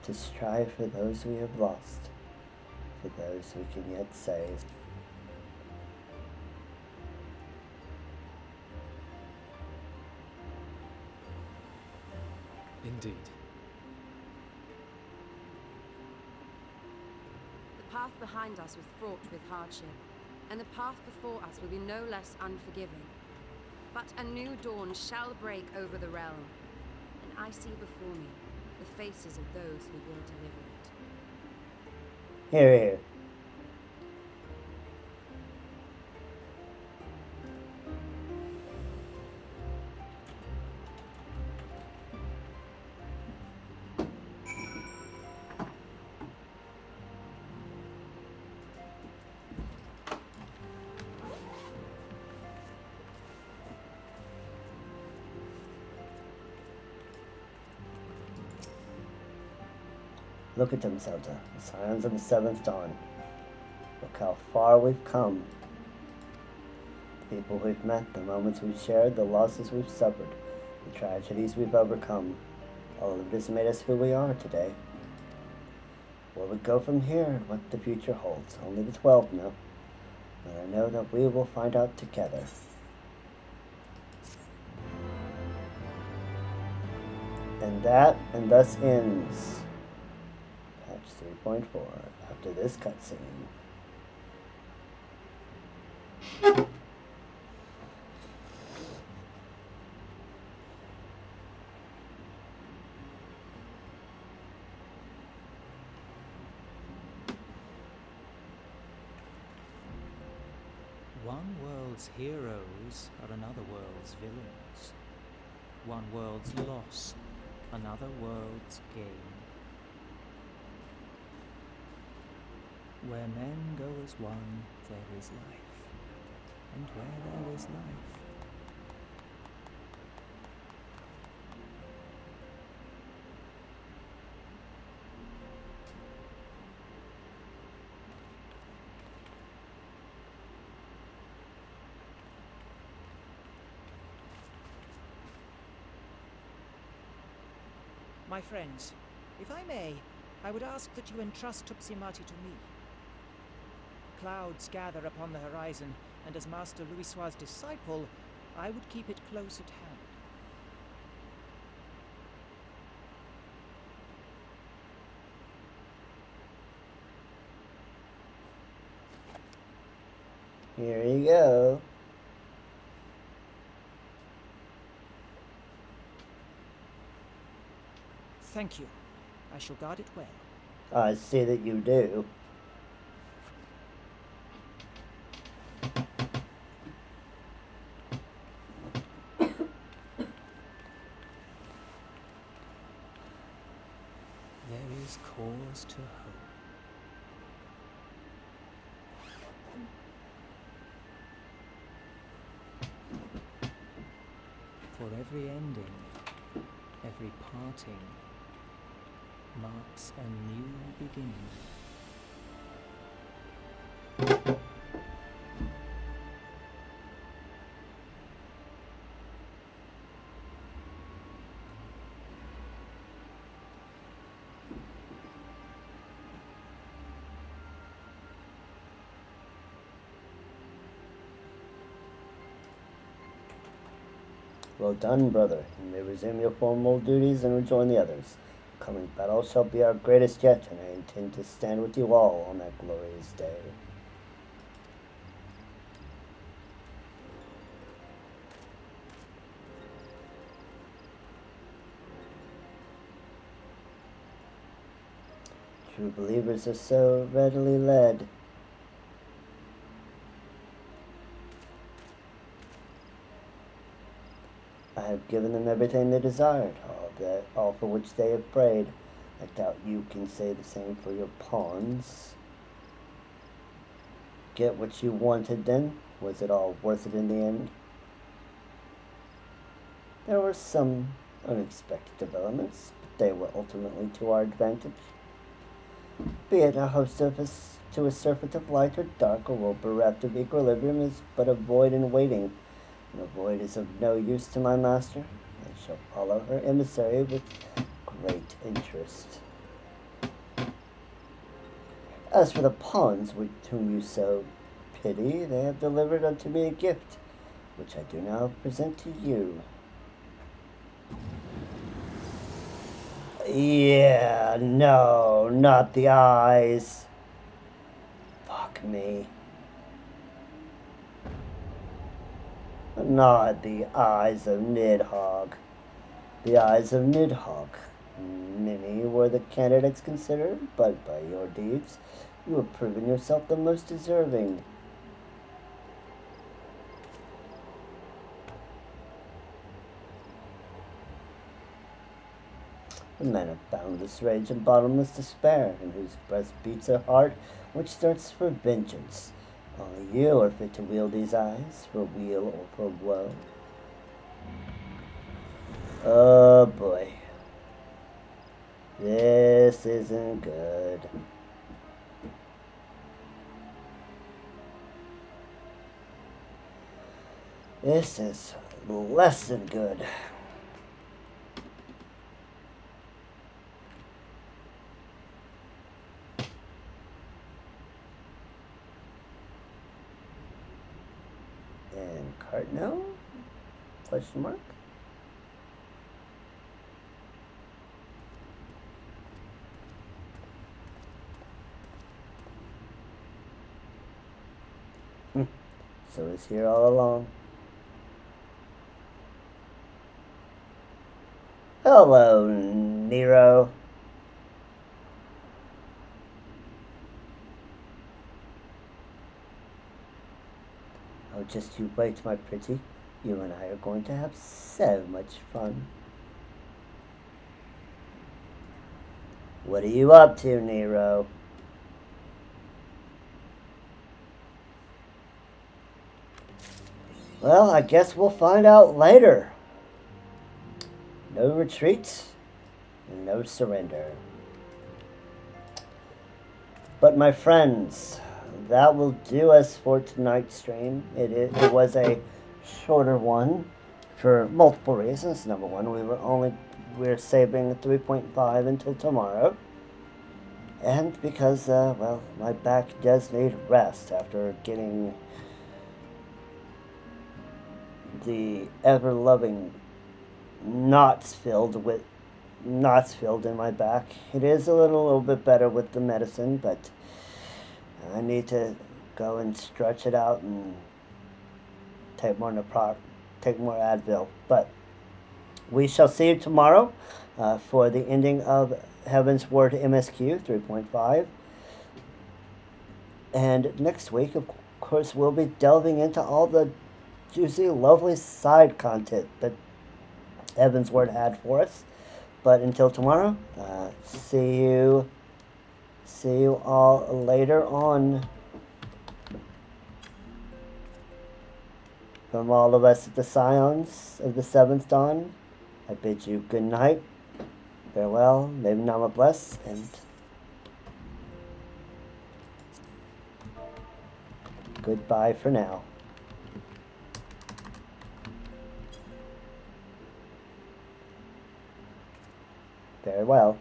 To strive for those we have lost, for those we can yet save. Indeed. The path behind us was fraught with hardship, and the path before us will be no less unforgiving. But a new dawn shall break over the realm, and I see before me the faces of those who will deliver it. Here, here. Look at them, Zelda, the scions of the seventh dawn. Look how far we've come. The people we've met, the moments we've shared, the losses we've suffered, the tragedies we've overcome. All of this made us who we are today. Where we go from here and what the future holds, only the 12 know. But I know that we will find out together. And thus ends patch 3.4 after this cutscene. One world's heroes are another world's villains. One world's loss, another world's gain. Where men go as one, there is life. And where there is life, My friends, if I may, I would ask that you entrust Tupsimati to me. Clouds gather upon the horizon, and as Master Louisoix's disciple, I would keep it close at hand. Here you go. Thank you. I shall guard it well. I see that you do. There is cause to hope. For every ending, every parting, marks a new beginning. Well done, brother. You may resume your formal duties and rejoin the others. The coming battle shall be our greatest yet, and I intend to stand with you all on that glorious day. True believers are so readily led. I have given them everything they desired, all for which they have prayed. I doubt you can say the same for your pawns. Get what you wanted then? Was it all worth it in the end? There were some unexpected developments, but they were ultimately to our advantage. Be it a host of us to a surfeit of light or dark, a world bereft of equilibrium is but a void in waiting. And a void is of no use to my master. I shall follow her emissary with great interest. As for the pawns with whom you so pity, they have delivered unto me a gift, which I do now present to you. Yeah, no, not the eyes. Fuck me. Not the eyes of Nidhogg. The eyes of Nidhogg. Many were the candidates considered, but by your deeds, you have proven yourself the most deserving. The men of boundless rage and bottomless despair, in whose breast beats a heart which thirsts for vengeance. Only you are fit to wield these eyes, for weal or for woe. Oh boy. This isn't good. This is less than good. And Cardinal? Question mark? So it's here all along. Hello, Nero. Oh, just you wait, my pretty. You and I are going to have so much fun. What are you up to, Nero? Well, I guess we'll find out later. No retreat, no surrender. But my friends, that will do us for tonight's stream. It was a shorter one for multiple reasons. Number one, we were only we're saving 3.5 until tomorrow. And because, well, my back does need rest after getting the ever-loving knots filled in my back. It is a little bit better with the medicine, but I need to go and stretch it out and take more Advil. But we shall see you tomorrow for the ending of Heaven's Word MSQ 3.5. And next week, of course, we'll be delving into all the juicy, lovely side content that Heaven's Word had for us. But until tomorrow, see you all later on. From all of us at the Scions of the Seventh Dawn, I bid you good night, farewell, maybe Nama bless, and goodbye for now. Very well.